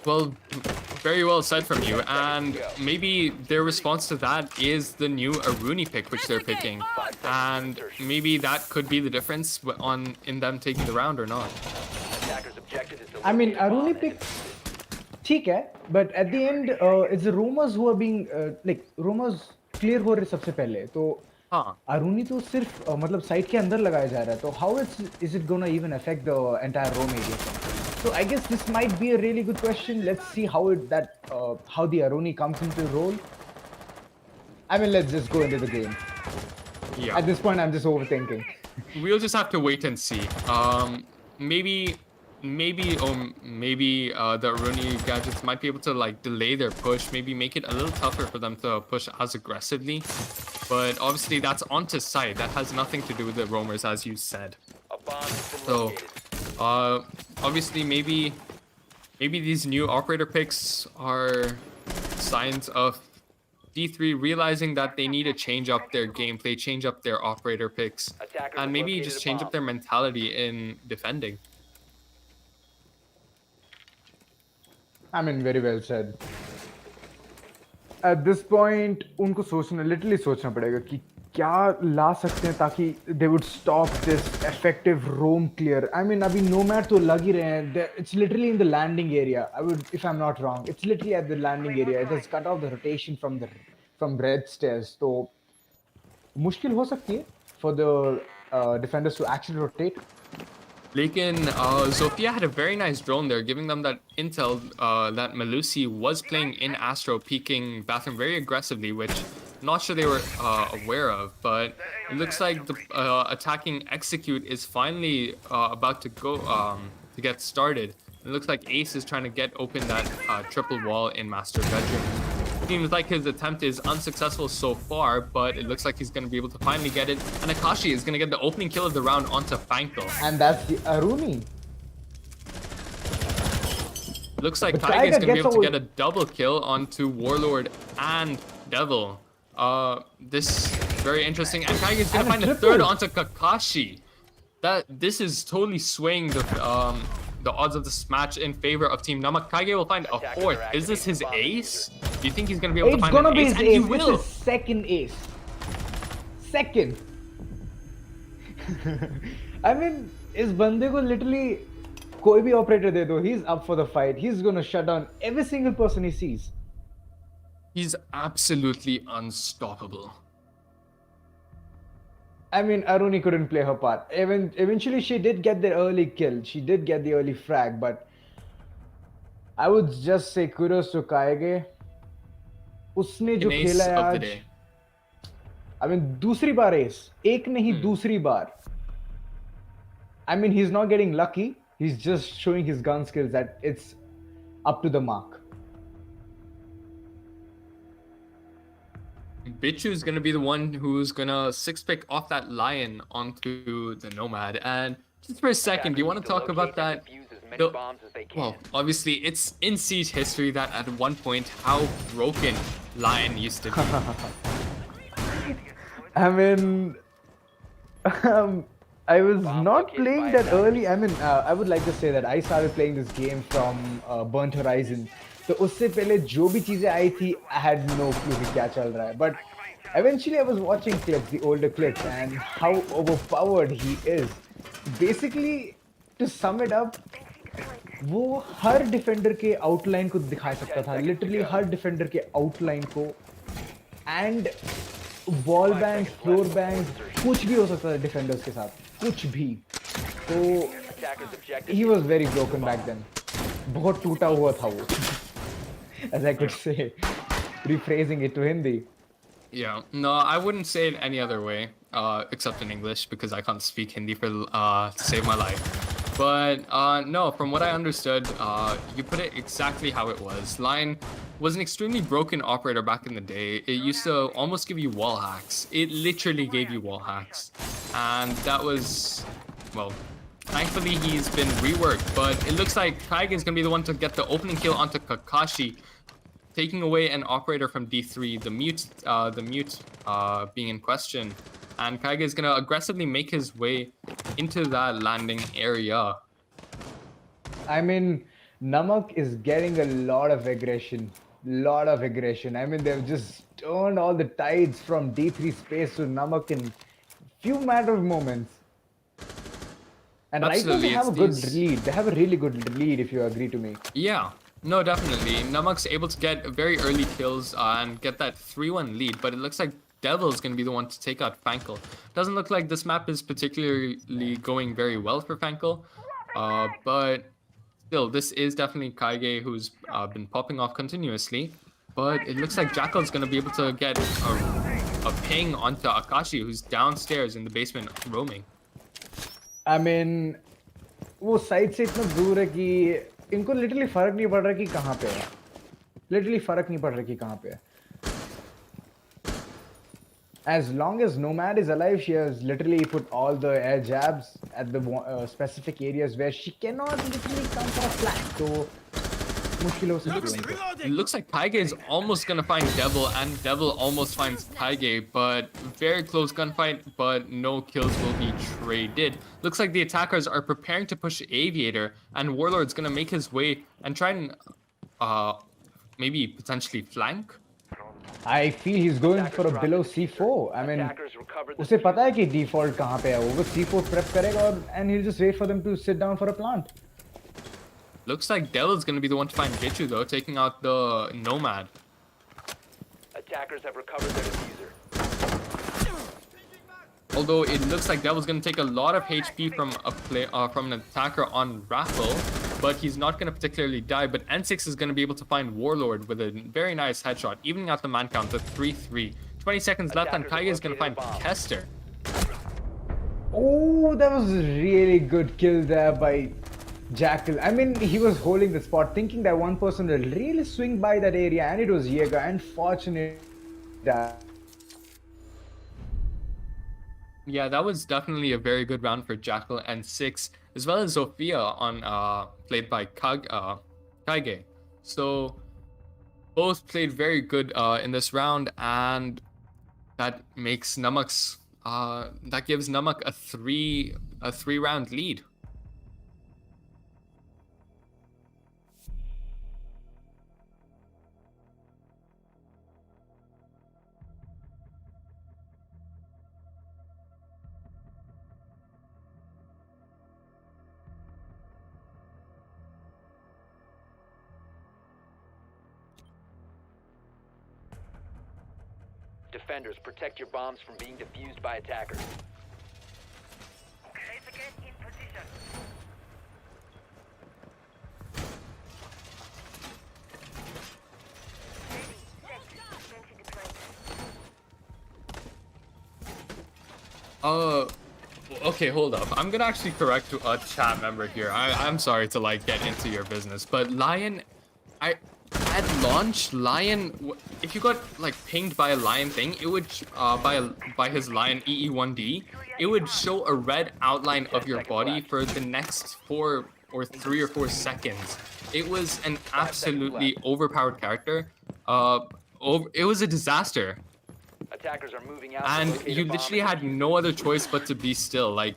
B: Well, very well said from you, and maybe their response to that is the new Aruni pick which they're picking, and maybe that could be the difference in them taking the round or not.
D: Attackers' objective is to
A: I mean,
D: locate a bomb
A: Aruni
D: and
A: pick,
D: defuse
A: ठीक है, but at the end, it's the rumors who are being like rumors clear हो रहे सबसे पहले. तो
B: Huh.
A: Aruni तो सिर्फ मतलब साइट के अंदर लगाया जा रहा है. तो how is it gonna even affect the entire roam area? So I guess this might be a really good question. Let's see how the Aruni comes into role. I mean, let's just go into the game.
B: Yeah.
A: At this point, I'm just overthinking.
B: We'll just have to wait and see. Maybe maybe the Aruni gadgets might be able to like delay their push, maybe make it a little tougher for them to push as aggressively. But obviously that's onto site. That has nothing to do with the roamers, as you said.
D: A bomb has been
B: So,
D: located.
B: obviously maybe these new operator picks are signs of D3 realizing that they need to change up their gameplay, change up their operator picks,
D: Attackers
B: and
D: have
B: maybe
D: located
B: just
D: a
B: change
D: bomb.
B: up their mentality in defending.
A: I mean, very well said. At this point, उनको सोचना literally सोचना पड़ेगा कि क्या ला सकते हैं ताकि they would stop this effective roam clear. I mean, अभी nomad तो लग ही रहे हैं. It's literally in the landing area. I would, if I'm not wrong, it's literally at the landing area. It has cut off the rotation from red stairs. तो मुश्किल हो सकती है for the defenders to actually rotate.
B: Lekin, Zofia had a very nice drone there, giving them that intel that Melusi was playing in Astro, peeking bathroom very aggressively, which I'm not sure they were aware of. But it looks like the attacking execute is finally about to go to get started. It looks like Ace is trying to get open that triple wall in master bedroom. Seems like his attempt is unsuccessful so far, but it looks like he's going to be able to finally get it. And Akashi is going to get the opening kill of the round onto Fanko.
A: And that's the Aruni.
B: Looks like
A: But
B: Taiga is
A: Taiga
B: going to be
A: gets
B: able to
A: all-
B: get a double kill onto Warlord and Devil. This very interesting. And Taiga is going
A: And
B: to
A: a
B: find a third
A: triple.
B: onto Kakashi. This is totally swaying the odds of this match in favor of Team Namak. Kaige will find a fourth. Is this his ace? Do you think he's going to be able to
A: It's
B: find
A: gonna
B: an
A: be
B: ace?
A: his
B: And he
A: ace. This
B: will.
A: is second ace. Second. I mean, इस बंदे को literally कोई भी operator दे दो, he's up for the fight. He's gonna shut down every single person he sees.
B: He's absolutely unstoppable.
A: I mean, Aruni couldn't play her part. Eventually, she did get the early kill. She did get the early frag, but I would just say kudos to Kaige. उसने जो
B: An ace
A: खेला है
B: of the
A: आज,
B: day.
A: I mean, दूसरी बार ace. एक नहीं, दूसरी बार. I mean, he's not getting lucky. He's just showing his gun skills that it's up to the mark.
B: Bichu is going to be the one who's going to six-pick off that Lion onto the Nomad. And just for a second, do you want to talk about that? the- Well, obviously, it's in Siege history that at one point, how broken Lion used to be.
A: I mean, I was
D: Bomb
A: not
D: located
A: playing
D: by
A: that
D: attackers.
A: early. I mean, I would like to say that I started playing this game from Burnt Horizon. तो उससे पहले जो भी चीजें आई थी, I had no clue कि क्या चल रहा है. But eventually, I was watching clips, the older clips, and how overpowered he is. Basically, to sum it up, वो हर डिफेंडर के आउटलाइन को दिखा सकता था. Literally हर डिफेंडर के आउटलाइन को, and wall bank, floor bank, कुछ भी हो सकता था डिफेंडर्स के साथ, कुछ भी. तो he was very broken back then. बहुत टूटा हुआ था वो. As I could say, rephrasing it to Hindi.
B: Yeah, no, I wouldn't say it any other way, except in English, because I can't speak Hindi for to save my life. But no, from what I understood, you put it exactly how it was. Lion was an extremely broken operator back in the day. It used to almost give you wall hacks. It literally gave you wall hacks. And that was, well, thankfully he's been reworked. But it looks like Kaiga is going to be the one to get the opening kill onto Kakashi, taking away an operator from D3, the mute being in question. And Kaiga is going to aggressively make his way into that landing area.
A: I mean, Namak is getting a lot of aggression. I mean, they've just turned all the tides from D3 space to Namak in few matter of moments. And right now they
B: Absolutely,
A: have a
B: it's
A: good
B: these-
A: lead. They have a really good lead, if you agree to me.
B: Yeah, no, definitely. Namak's able to get very early kills and get that 3-1 lead, but it looks like Devil's going to be the one to take out Fankel. Doesn't look like this map is particularly going very well for Fankel, but still, this is definitely Kaige who's been popping off continuously. But it looks like Jackal's going to be able to get a ping onto Akashi, who's downstairs in the basement roaming.
A: I mean, वो side से इतना दूर है कि इनको literally फर्क नहीं पड़ रहा कि कहाँ पे है. लिटरली फर्क नहीं पड़ रहा कि कहाँ पे है. As long as Nomad is alive, she has literally put all the air jabs at the specific areas where she cannot literally come for a flank. So, मुश्किल हो सकती है उनको.
B: It looks like Kaige is almost gonna find Devil, and Devil almost finds Kaige, but very close gunfight, but no kills will be traded. Looks like the attackers are preparing to push Aviator, and Warlord's gonna make his way and try and maybe potentially flank.
A: I feel he's going for a below C4. I mean,
D: Attackers recovered the
A: उसे पता है कि default कहाँ पे है. वो बस C4 prep करेगा और and he'll just wait for them to sit down for a plant.
B: Looks like Devil's gonna be the one to find Gichu though, taking out the Nomad.
D: Attackers have recovered their diffuser.
B: Although it looks like Devil's gonna take a lot of HP from from an attacker on Raffle, but he's not gonna particularly die. But N6 is gonna be able to find Warlord with a very nice headshot, evening out the man count to 3-3. 20 seconds left, and Kaige is gonna find Kester.
A: Oh, that was a really good kill there by Jackal. I mean, he was holding the spot, thinking that one person will really swing by that area, and it was Jaeger. Unfortunately,
B: Yeah, that was definitely a very good round for Jackal and 6, as well as Zofia on played by Kaige. So both played very good in this round, and that makes Namak's that gives Namak a three round lead.
D: Defenders, protect your bombs from being defused by attackers.
E: Raise again in position. Ready, set, Banshee deployed.
B: Okay, hold up. I'm gonna actually correct a chat member here. I'm sorry to like get into your business, but Lion, at launch, Lion, if you got like pinged by a Lion thing, it would by his Lion EE1D, it would show a red outline of your body for the next 4 or 3 or 4 seconds. It was an absolutely overpowered character. It was a disaster.
D: Attackers are moving out.
B: And you literally had no other choice but to be still. Like,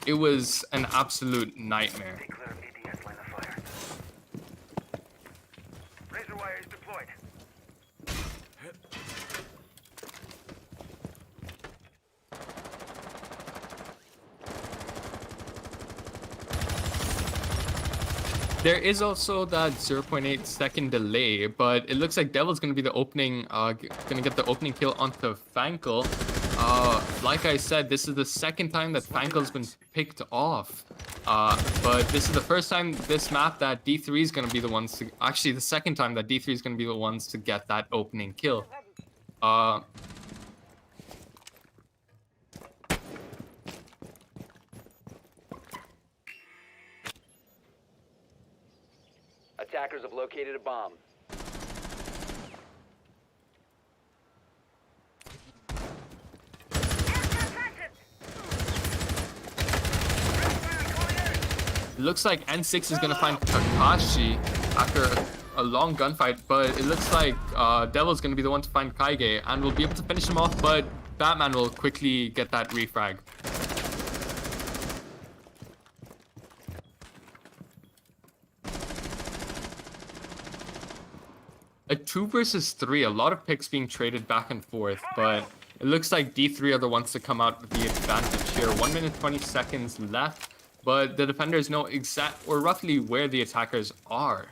B: it was an absolute nightmare.
E: Declare BDS line of fire. Razor wire is deployed.
B: There is also that 0.8 second delay, but it looks like Devil's gonna be the opening, gonna get the opening kill onto Fankel. Like I said, this is the second time that Fankel's been picked off. But this is the first time this map that D3 is gonna be the ones to, actually the second time that D3 is gonna be the ones to get that opening kill.
D: Attackers have located a bomb.
B: It looks like N6 is gonna find Kakashi after a long gunfight, but it looks like Devil's gonna be the one to find Kaige and will be able to finish him off, but Batman will quickly get that refrag. A 2 versus 3, a lot of picks being traded back and forth, but it looks like D3 are the ones to come out with the advantage here. 1 minute 20 seconds left, but the defenders know exact or roughly where the attackers are.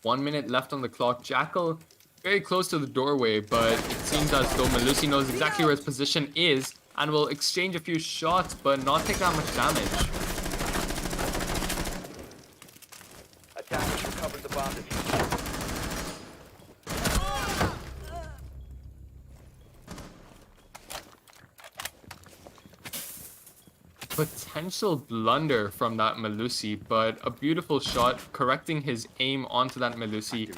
B: One minute left on the clock. Jackal very close to the doorway, but it seems as though Malusi knows exactly where his position is and will exchange a few shots, but not take that much damage.
D: Attackers recovered the bomb diffuser.
B: potential blunder from that Melusi, but a beautiful shot, correcting his aim onto that Melusi,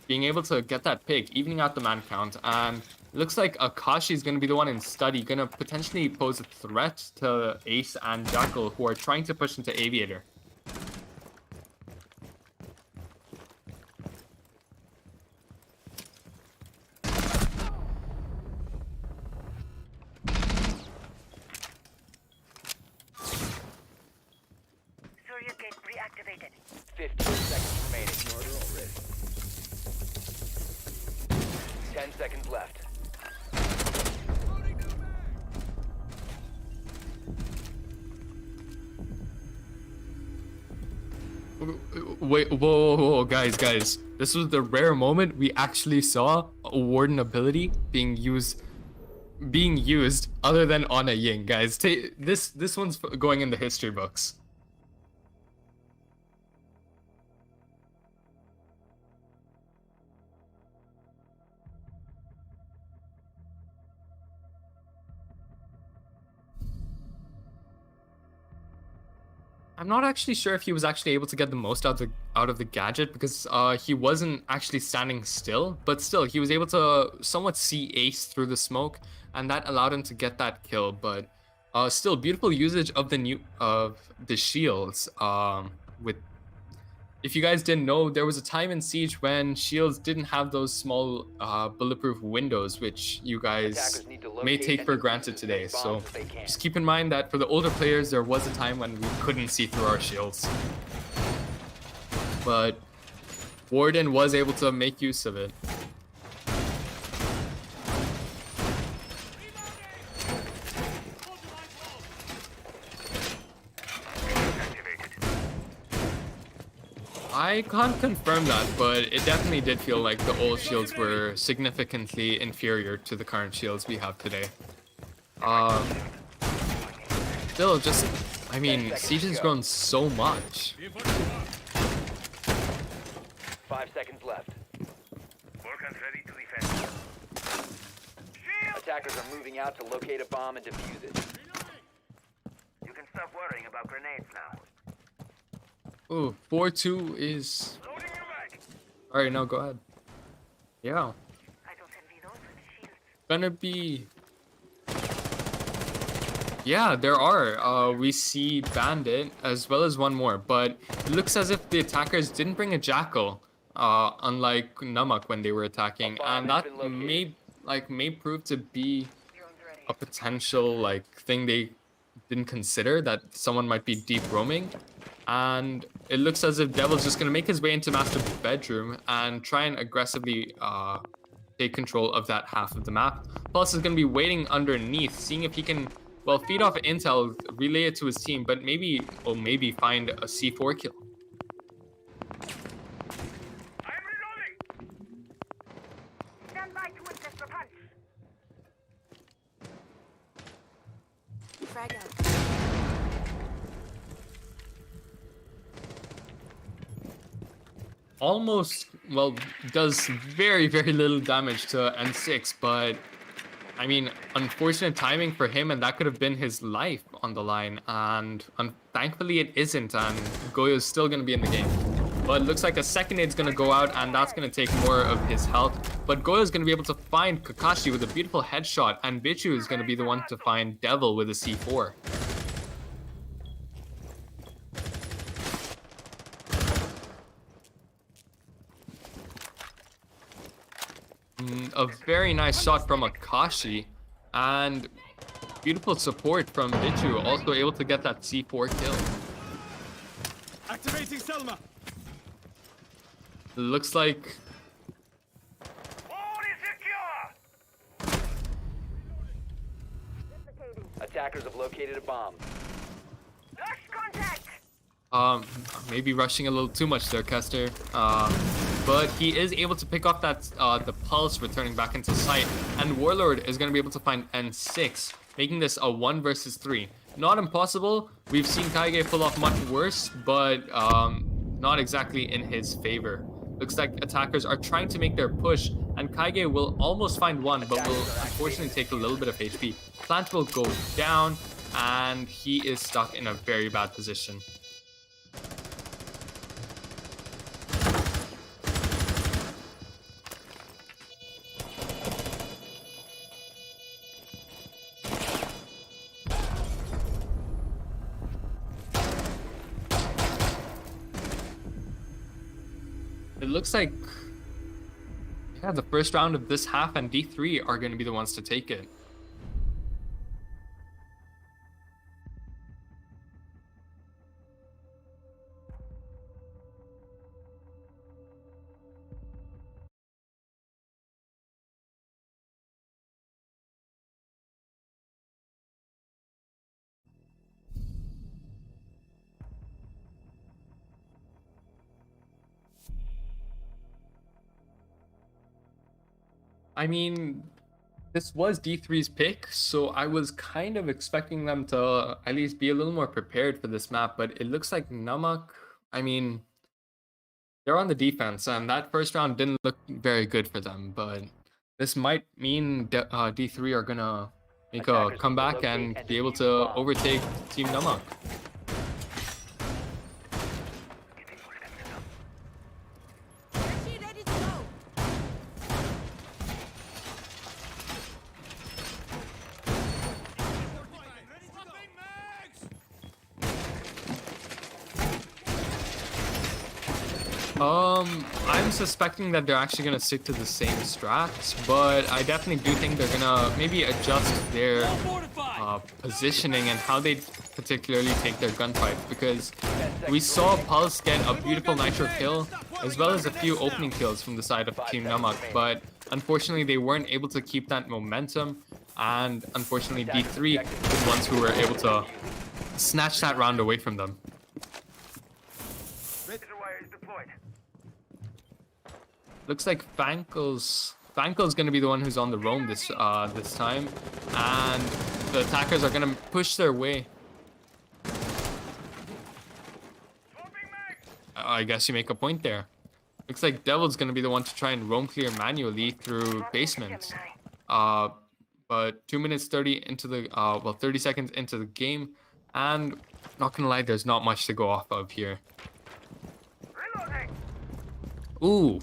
B: being able to get that pick, evening out the man count, and looks like Akashi is going to be the one in study, going to potentially pose a threat to Ace and Jackal, who are trying to push into Aviator.
E: Surya gate reactivated.
D: 15 seconds remaining. 10 seconds left.
B: Wait, whoa, guys. This was the rare moment we actually saw a Warden ability being used other than on a Ying, guys. This one's going in the history books. I'm not actually sure if he was actually able to get the most out of the gadget, because he wasn't actually standing still, but still he was able to somewhat see Ace through the smoke, and that allowed him to get that kill. But still, beautiful usage of the shields. With If you guys didn't know, there was a time in Siege when shields didn't have those small bulletproof windows, which you guys
D: Attackers need to locate
B: may take
D: and
B: for
D: defuse
B: granted
D: as
B: today.
D: many
B: So
D: bombs as they can.
B: just keep in mind that for the older players, there was a time when we couldn't see through our shields. But Warden was able to make use of it. I can't confirm that, but it definitely did feel like the old shields were significantly inferior to the current shields we have today. Still, just, I mean, Siege has grown so much.
D: 5 seconds left.
E: Vulcan's ready to defend.
D: Attackers are moving out to locate a bomb and defuse it.
E: You can stop worrying about grenades now.
B: Ooh, 4-2 is...
E: Loading your mag.
B: Alright, no, go ahead. Yeah.
E: I don't envy those with shields.
B: Gonna be... Yeah, there are. We see Bandit as well as one more, but it looks as if the attackers didn't bring a Jackal, unlike Namak when they were attacking, and that may prove to be a potential thing they didn't consider, that someone might be deep roaming. And it looks as if Devil's just gonna make his way into Master Bedroom and try and aggressively take control of that half of the map. Plus is gonna be waiting underneath, seeing if he can, well, feed off intel, relay it to his team, but maybe find a C4 kill.
E: I'm reloading. Stand by to assist the punch.
C: Frag out.
B: Almost, well, does very little damage to N6, but I mean, unfortunate timing for him, and that could have been his life on the line, and thankfully it isn't, and Goyo's still going to be in the game. But it looks like a second nade's going to go out, and that's going to take more of his health. But Goyo's going to be able to find Kakashi with a beautiful headshot, and Bichu is going to be the one to find Devil with a C4. A very nice shot from Akashi, and beautiful support from Bichu, also able to get that C4 kill.
F: Activating Selma.
B: Looks like
E: All is secure.
D: Attackers have located a bomb.
E: Rush contact.
B: maybe rushing a little too much there, Kester. But he is able to pick off that the pulse returning back into sight, and Warlord is going to be able to find N6, making this a 1 versus 3. Not impossible. We've seen Kaige pull off much worse, but not exactly in his favor. Looks like attackers are trying to make their push, and Kaige will almost find one, but will unfortunately take a little bit of HP. Plant will go down, and he is stuck in a very bad position. It looks like, yeah, the first round of this half and D3 are going to be the ones to take it. I mean, this was D3's pick, so I was kind of expecting them to at least be a little more prepared for this map, but it looks like Namak, I mean, they're on the defense, and that first round didn't look very good for them, but this might mean D3 are gonna make a
D: Attackers need to
B: comeback
D: locate
B: and
D: and
B: be able
D: defuse
B: to
D: the bomb.
B: overtake Team Namak.
C: Machine ready to go.
B: I'm suspecting that they're actually gonna stick to the same strats, but I definitely do think they're gonna maybe adjust their positioning and how they particularly take their gunfights, because we saw Pulse get a beautiful nitro kill as well as a few opening kills from the side of Team Namak, but unfortunately they weren't able to keep that momentum, and unfortunately D3 was ones who were able to snatch that round away from them.
E: Razor wire is deployed.
B: Looks like Fankel's going to be the one who's on the roam this time, and the attackers are going to push their way.
E: Swapping mags.
B: I guess you make a point there. Looks like Devil's going to be the one to try and roam clear manually through basements. But 2 minutes 30 into the 30 seconds into the game, and not gonna lie, there's not much to go off of here.
E: Reloading.
B: Ooh.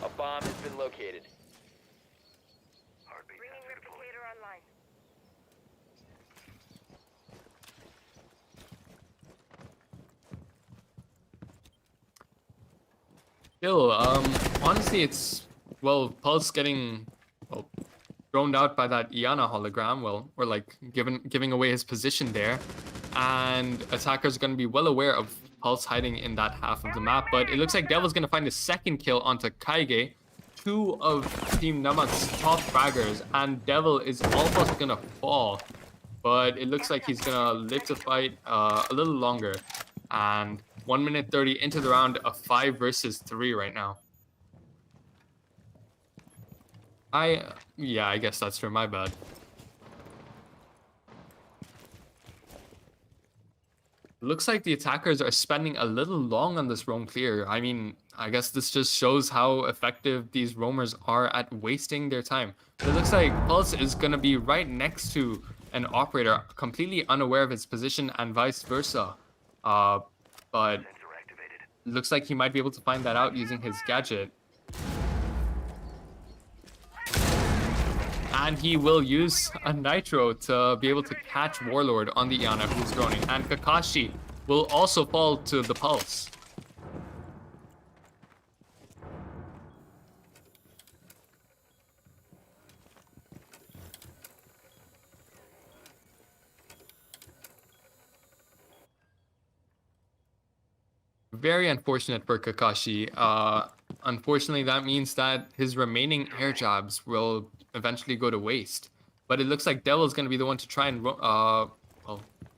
D: A bomb has been located.
E: Bringing replicator online.
B: Still, honestly, it's, well, Pulse getting, well, thrown out by that Iana hologram, well, or like giving away his position there, and attackers are going to be well aware of Pulse hiding in that half of the map, but it looks like Devil's going to find a second kill onto Kaige, two of Team Namak's top fraggers, and Devil is almost going to fall, but it looks like he's going to live to fight a little longer, and 1 minute 30 into the round, a 5 versus 3 right now. Yeah, I guess that's for my bad. Looks like the attackers are spending a little long on this roam clear. I mean, I guess this just shows how effective these roamers are at wasting their time. It looks like Pulse is going to be right next to an operator, completely unaware of his position, and vice versa. But looks like he might be able to find that out using his gadget. And he will use a nitro to be able to catch Warlord on the Iana who's droning. And Kakashi will also fall to the Pulse. Very unfortunate for Kakashi. Unfortunately, that means that his remaining air jabs will eventually go to waste. But it looks like Devil's going to be the one to try and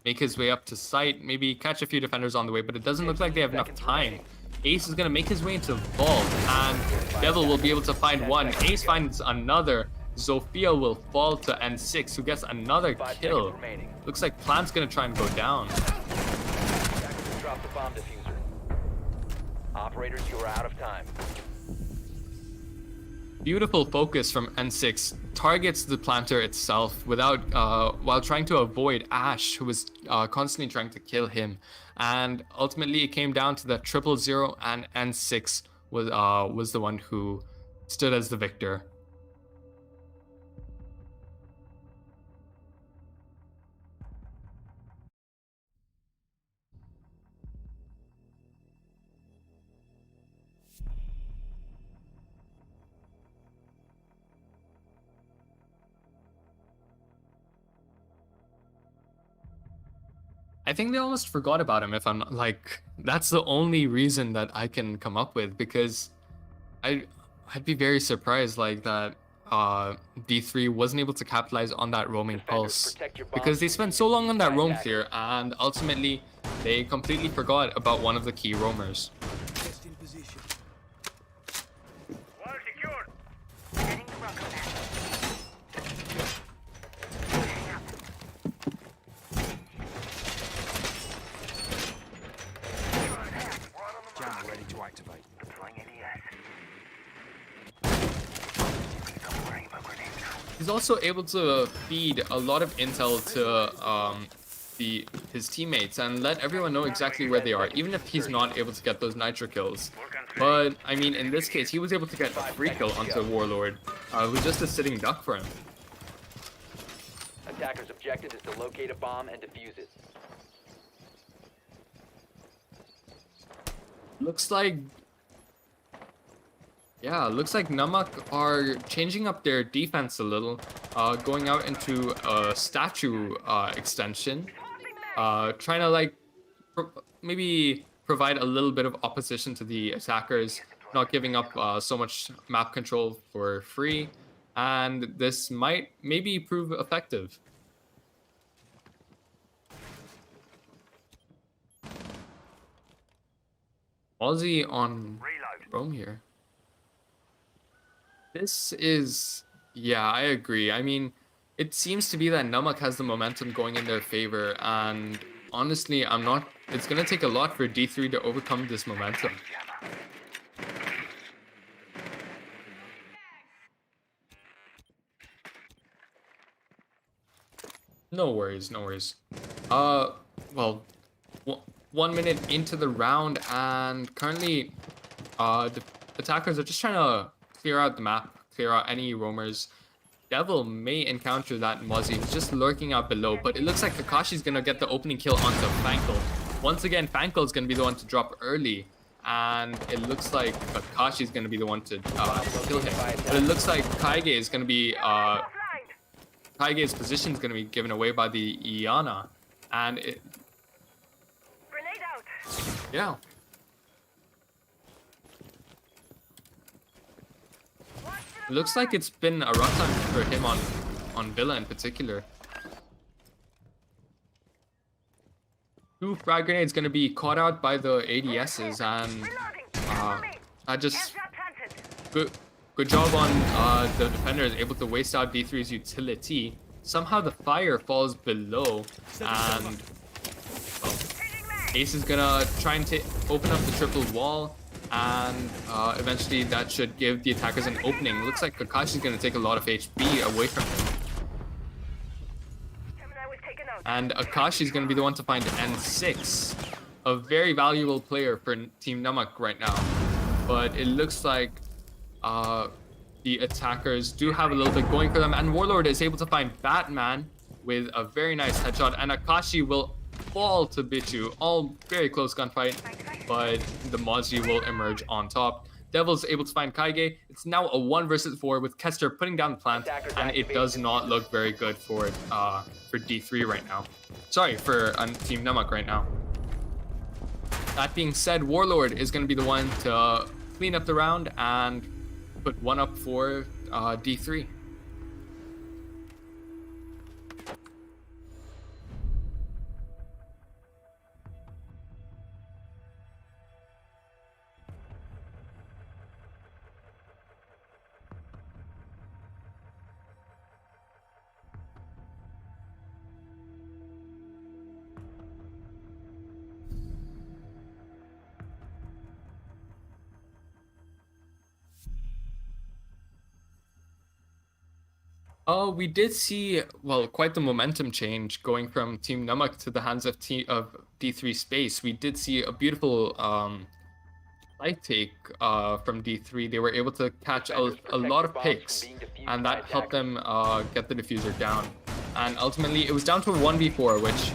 B: make his way up to site, maybe catch a few defenders on the way, but it doesn't look like they have enough time. Ace is going to make his way into Vault, and Devil will be able to find one. Ace finds another. Zofia will fall to N6, who gets another
D: 5
B: kill.
D: seconds remaining.
B: Looks like Plant's going to try and go down.
D: Attackers have dropped the bomb diffuser. Operators, you are out of time.
B: Beautiful focus from N6, targets the planter itself without while trying to avoid Ash, who was constantly trying to kill him, and ultimately it came down to the 000, and N6 was the one who stood as the victor. I think they almost forgot about him, if I'm not, like, that's the only reason that I can come up with, because I I'd be very surprised like that D3 wasn't able to capitalize on that roaming
D: Defenders,
B: pulse,
D: protect your bombs
B: because they
D: from
B: spent
D: being
B: so long on that
D: defused by
B: roam
D: attackers.
B: clear, and ultimately they completely forgot about one of the key roamers.
F: Just in position.
E: Wall secured.
C: Setting the rocket launcher.
F: Jammer ready to activate.
E: Deploying ADS.
B: He's also able to feed a lot of intel to his teammates and let everyone know exactly where they are, even if he's not able to get those nitro kills. But I mean, in this case, he was able to get a free kill onto Warlord, who's just a sitting duck for him.
D: Attacker's objective is to locate a bomb and defuse it.
B: Looks like Namak are changing up their defense a little, going out into a statue extension, trying to like maybe provide a little bit of opposition to the attackers, not giving up so much map control for free, and this might maybe prove effective. Aussie on Rome here. This is, yeah, I agree. I mean, it seems to be that Namak has the momentum going in their favor, and honestly, it's going to take a lot for D3 to overcome this momentum. No worries, no worries. Well, 1 minute into the round, and currently, the attackers are just trying to clear out the map, clear out any roamers. Devil may encounter that Mozzie who's just lurking out below, but it looks like Kakashi's gonna get the opening kill onto Fankel. Once again, Fankel's gonna be the one to drop early, and it looks like Kakashi's gonna be the one to kill him. But it looks like Kaige is gonna be Kaige's position is gonna be given away by the Iana, and it,
E: Grenade out.
B: yeah. It looks like it's been a rough time for him on Villa in particular. 2 frag grenades going to be caught out by the ADSs, and I just good job on the defenders able to waste out D3's utility. Somehow the fire falls below, and well, Ace is gonna try and open up the triple wall, and eventually that should give the attackers an opening. Looks like Kakashi's gonna take a lot of HP away from him. And Akashi's gonna be the one to find N6, a very valuable player for Team Namak right now. But it looks like the attackers do have a little bit going for them, and Warlord is able to find Batman with a very nice headshot, and Akashi will fall to Bichu. All very close gunfight, but the Mozzie will emerge on top. Devil's able to find Kaige. It's now a 1 versus 4 with Kester putting down the plant, and it does not look very good for D3 right now. Sorry, for Team Namak right now. That being said, Warlord is going to be the one to clean up the round and put one up for D3. We did see, well, quite the momentum change going from Team Namak to the hands of D3 Space. We did see a beautiful light take from D3. They were able to catch a lot of picks, and that helped them get the diffuser down. And ultimately, it was down to a 1v4, which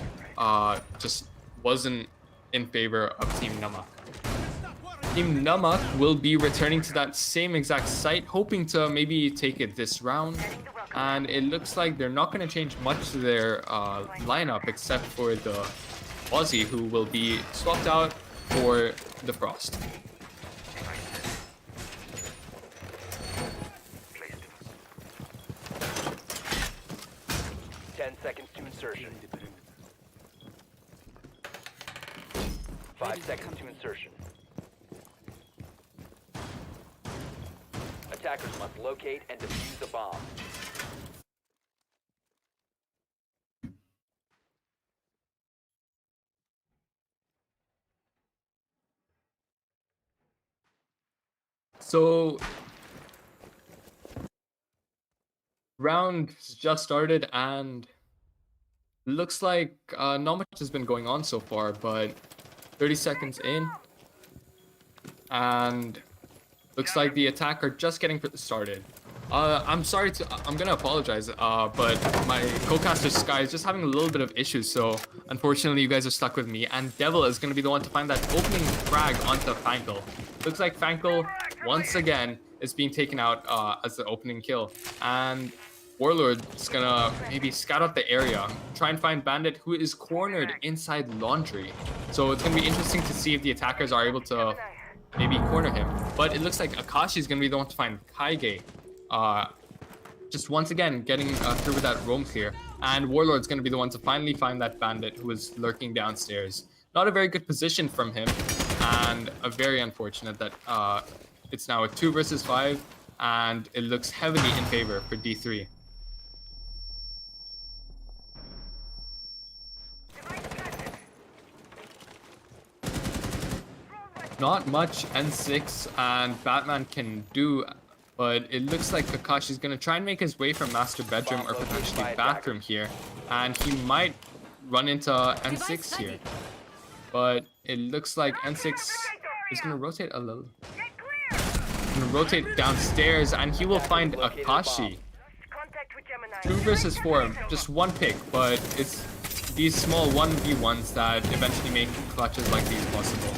B: just wasn't in favor of Team Namak. Team Namak will be returning to that same exact site, hoping to maybe take it this round. And it looks like they're not going to change much to their lineup, except for the Aussie, who will be swapped out for the Frost.
E: Placed.
D: 10 seconds to insertion. 5 seconds to insertion. Attackers must locate and defuse a bomb.
B: So, round just started, and looks like not much has been going on so far, but 30 seconds in, and looks like the attack are just getting started. I'm gonna apologize, but my co-caster Sky is just having a little bit of issues, so unfortunately you guys are stuck with me, and Devil is gonna be the one to find that opening frag onto Fankel. Looks like Fankel, once again, is being taken out as the opening kill, and Warlord's gonna maybe scout out the area, try and find Bandit, who is cornered inside Laundry. So it's gonna be interesting to see if the attackers are able to maybe corner him. But it looks like Akashi is gonna be the one to find Kaige. Just once again getting through with that roam clear, and Warlord's gonna be the one to finally find that Bandit who is lurking downstairs. Not a very good position from him, and a very unfortunate that it's now a 2 versus 5, and it looks heavily in favor for D3. Not much N6 and Batman can do, but it looks like Kakashi's gonna try and make his way from master bedroom or potentially bathroom here, and he might run into N6 here. But it looks like N6 is gonna rotate a little. Gonna rotate downstairs, and he will find Akashi.
E: Contact with Gemini.
B: 2 versus 4, just one pick, but it's these small 1v1s that eventually make clutches like these possible.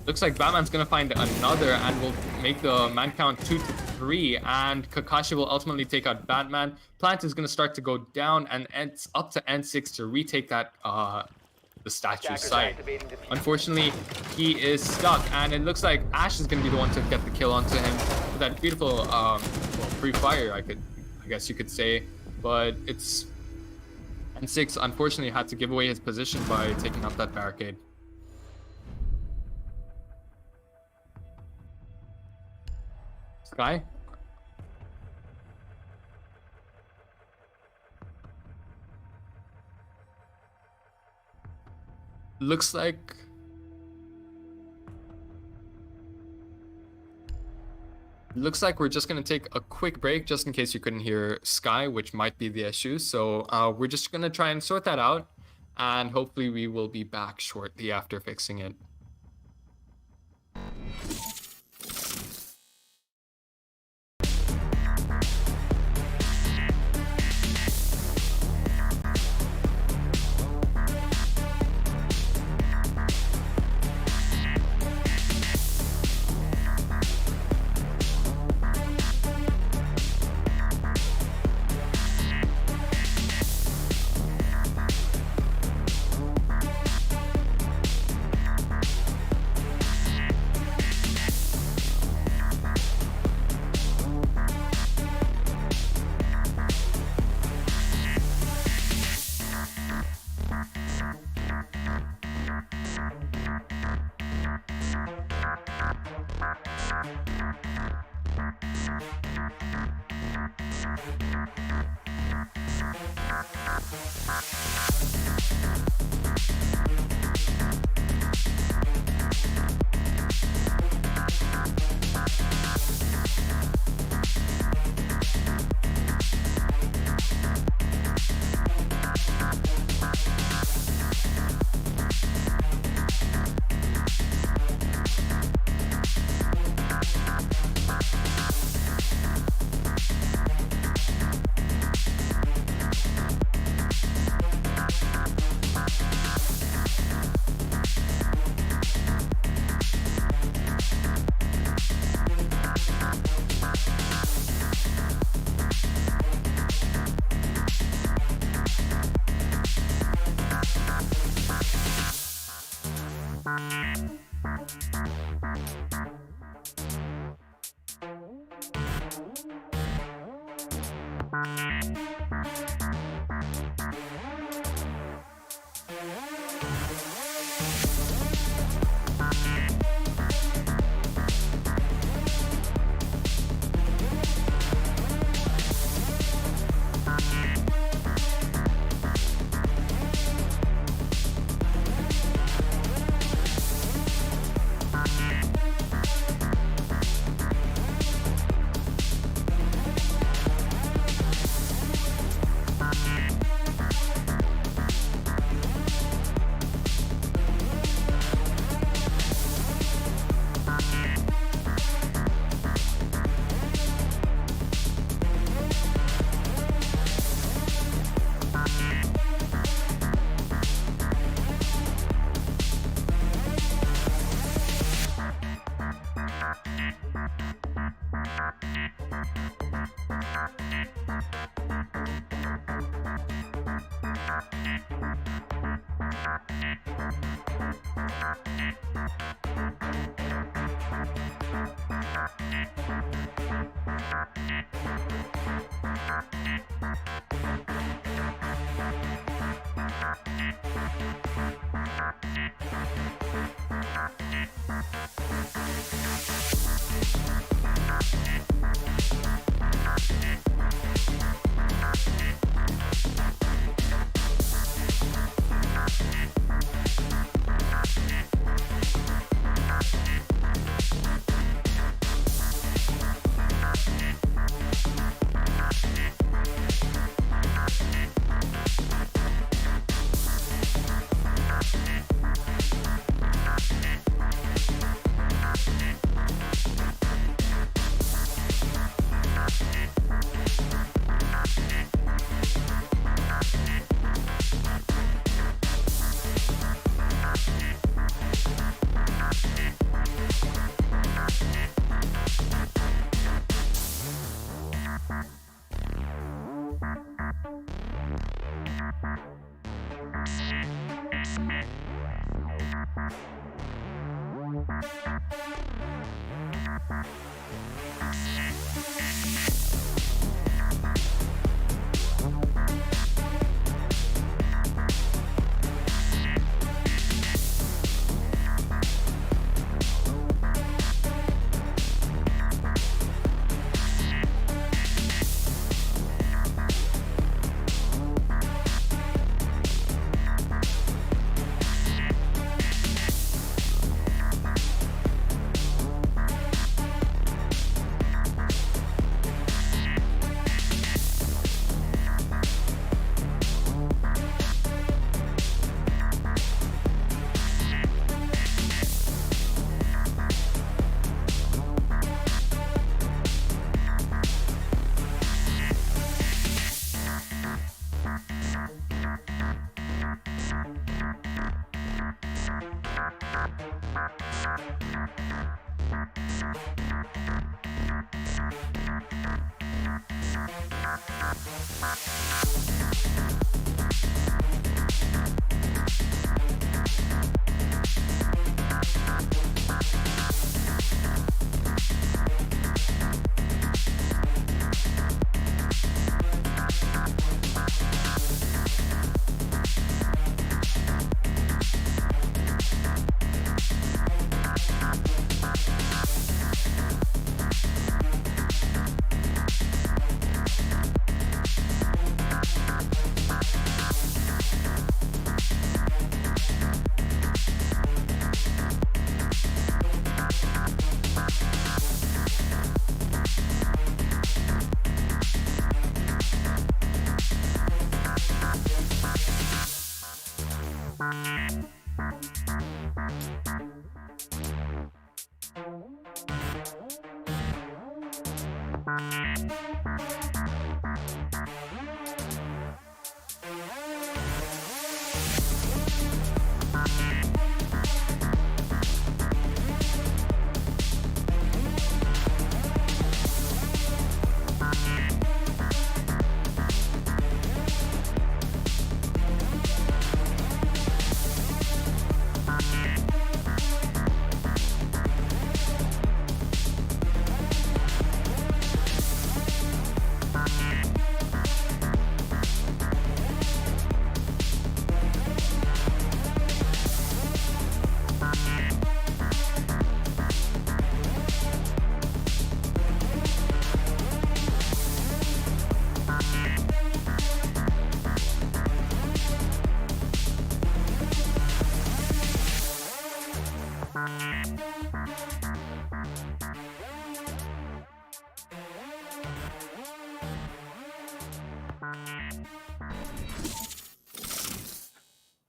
B: Looks like Batman's gonna find another and will make the man count 2 to 3, and Kakashi will ultimately take out Batman. Plant is gonna start to go down, and it's up to N6 to retake that the statue site. Unfortunately, he is stuck, and it looks like Ash is gonna be the one to get the kill onto him with that beautiful well, pre-fire, I guess you could say, but it's N6 unfortunately had to give away his position by taking out that barricade. Sky? Looks like we're just gonna take a quick break just in case you couldn't hear Sky, which might be the issue. So we're just gonna try and sort that out, and hopefully we will be back shortly after fixing it.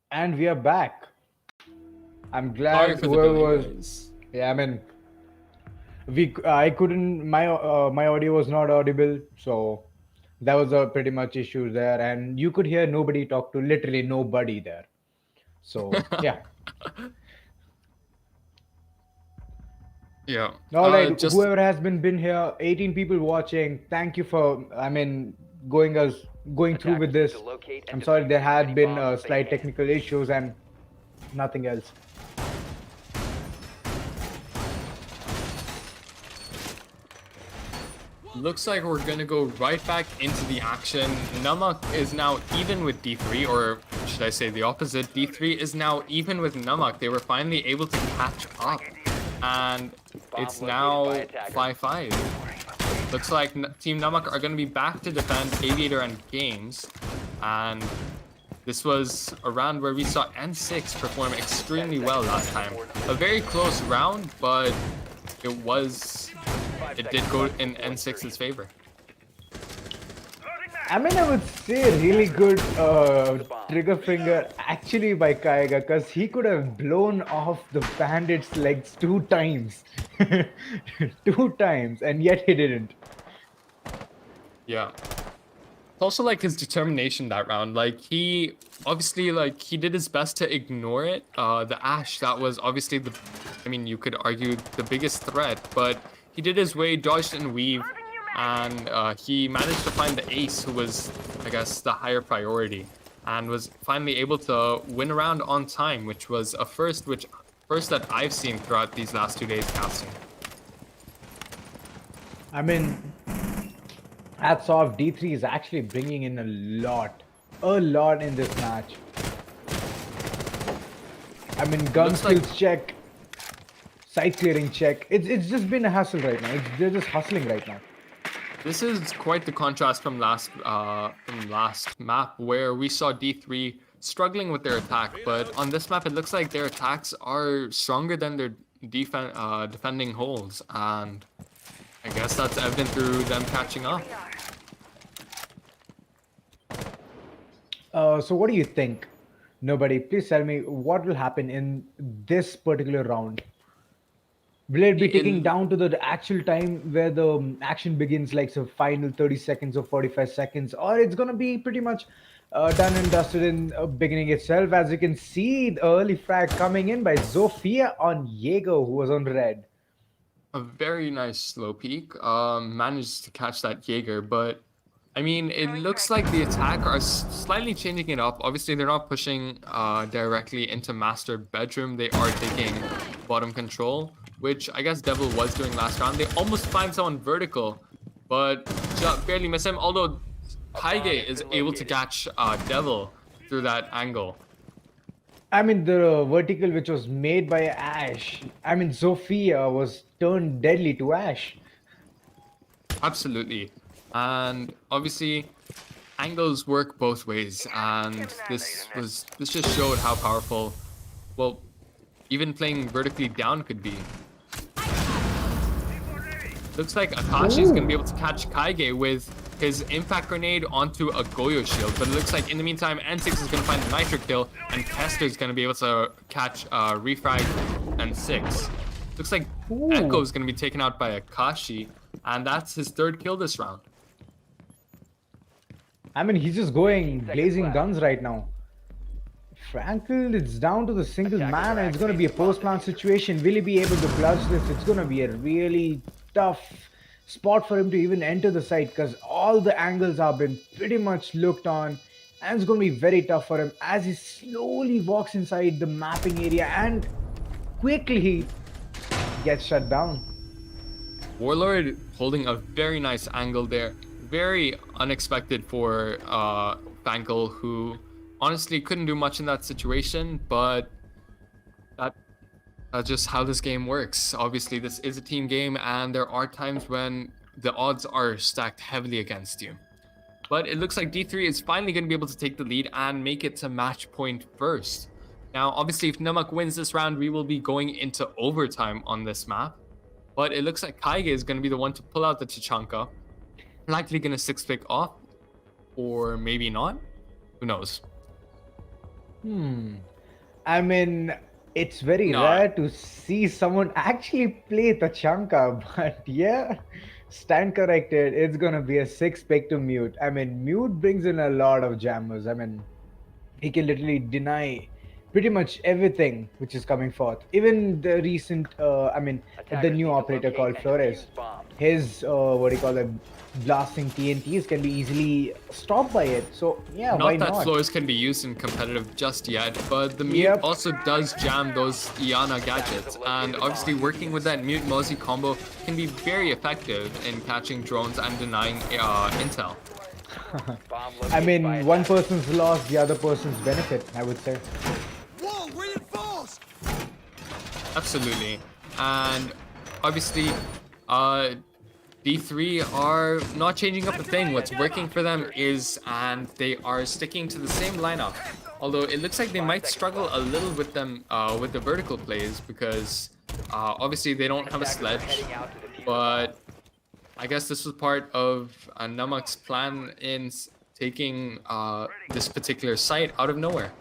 A: And we are back. I'm
B: Sorry
A: glad
B: for the
A: whoever
B: delay,
A: was.
B: guys.
A: Yeah, I mean, I couldn't. My audio was not audible, so that was a pretty much issue there, and you could hear nobody talk to literally nobody there. So yeah.
B: Yeah.
A: All right,
B: Just
A: whoever has been here, 18 people watching. Thank you for. I mean, going us going through with
D: Attackers need
A: this.
D: to locate and
A: I'm sorry
D: defuse
A: there
D: as many
A: had been
D: bombs as they
A: slight
D: can.
A: technical issues and nothing else.
B: Looks like we're gonna go right back into the action. Namak is now even with D3, or should I say the opposite? D3 is now even with Namak. They were finally able to catch up, and it's now 5-5. Looks like Team Namak are gonna be back to defend Aviator and Games, and this was a round where we saw N6 perform extremely well last time. A very close round, but it did go in N6's favor.
A: I mean, I would say really good trigger finger actually by Kaiga, because he could have blown off the bandit's legs 2 times. 2 times, and yet he didn't.
B: Yeah. It's also like his determination that round. Like he obviously he did his best to ignore it. The Ash, that was obviously you could argue the biggest threat, but he did his way, dodged and weaved, and he managed to find the ace, who was, I guess, the higher priority, and was finally able to win a round on time, which was a first that I've seen throughout these last 2 days casting.
A: I mean, hats off, D3 is actually bringing in a lot in this match. I mean, gun
B: Looks
A: skills
B: like-
A: check, site clearing check. It's just been a hustle right now. They're just hustling right now.
B: This is quite the contrast from last map, where we saw D3 struggling with their attack, but on this map it looks like their attacks are stronger than their defending holes, and I guess that's evident through them catching up.
A: So what do you think? Nobody, please tell me what will happen in this particular round. Will it be ticking down to the actual time where the action begins, like so final 30 seconds or 45 seconds, or it's gonna be pretty much done and dusted in beginning itself? As you can see, the early frag coming in by Zofia on Jaeger, who was on red.
B: A very nice slow peek. Managed to catch that Jaeger, but I mean, it looks like the attack are slightly changing it up. Obviously, they're not pushing directly into master bedroom. They are taking bottom control, which I guess Devil was doing last round. They almost find someone vertical, but just barely miss him. Although Kaige is able to catch Devil through that angle.
A: I mean, the vertical which was made by Ash. I mean, Zofia was turned deadly to Ash.
B: Absolutely. And obviously, angles work both ways, and this just showed how powerful, well, even playing vertically down could be. Looks like Akashi is going to be able to catch Kaige with his impact grenade onto a Goyo shield, but it looks like in the meantime, N6 is going to find the Nitro kill, and Kester is going to be able to catch Refrag N6. Looks like Echo is going to be taken out by Akashi, and that's his 3rd kill this round.
A: I mean, he's just going blazing guns right now. Frankel, it's down to the single man, and it's going to be a post-plant situation. Will he be able to clutch this? It's going to be a really tough spot for him to even enter the site, because all the angles have been pretty much looked on, and it's going to be very tough for him as he slowly walks inside the mapping area and quickly gets shut down.
B: Warlord holding a very nice angle there. Very unexpected for Frankel, who honestly couldn't do much in that situation, but that's just how this game works. Obviously, this is a team game, and there are times when the odds are stacked heavily against you. But it looks like D3 is finally going to be able to take the lead and make it to match point first. Now, obviously, if Namak wins this round, we will be going into overtime on this map. But it looks like Kaige is going to be the one to pull out the Tachanka. Likely going to 6-pick off, or maybe not. Who knows?
A: I mean, it's very rare to see someone actually play Tachanka, but yeah, stand corrected. It's gonna be a 6-pick to Mute. I mean, Mute brings in a lot of jammers. I mean, he can literally deny pretty much everything which is coming forth. Even the recent, the
D: Attackers
A: new
D: need to
A: operator
D: locate
A: called
D: and
A: Flores,
D: defuse bombs.
A: his what do you call it, blasting TNTs can be easily stopped by it. So yeah, why
B: Not that
A: not?
B: floors can be used in competitive just yet, but the mute
A: Yep.
B: also does jam those Iana gadgets, and obviously working with that mute Mosey combo can be very effective in catching drones and denying intel.
D: Bomb
A: I
D: located by
A: mean, one
D: attackers.
A: person's loss, the other person's benefit, I would say.
F: Wall reinforced!
B: Absolutely. And obviously, uh, D3 are not changing up a thing. What's working for them is, and they are sticking to the same lineup. Although it looks like they might struggle a little with them, with the vertical plays because obviously they don't have a
D: Attackers are
B: sledge.
D: heading out to defuse the
B: But I guess this was part of Namak's plan in taking this particular site out of nowhere.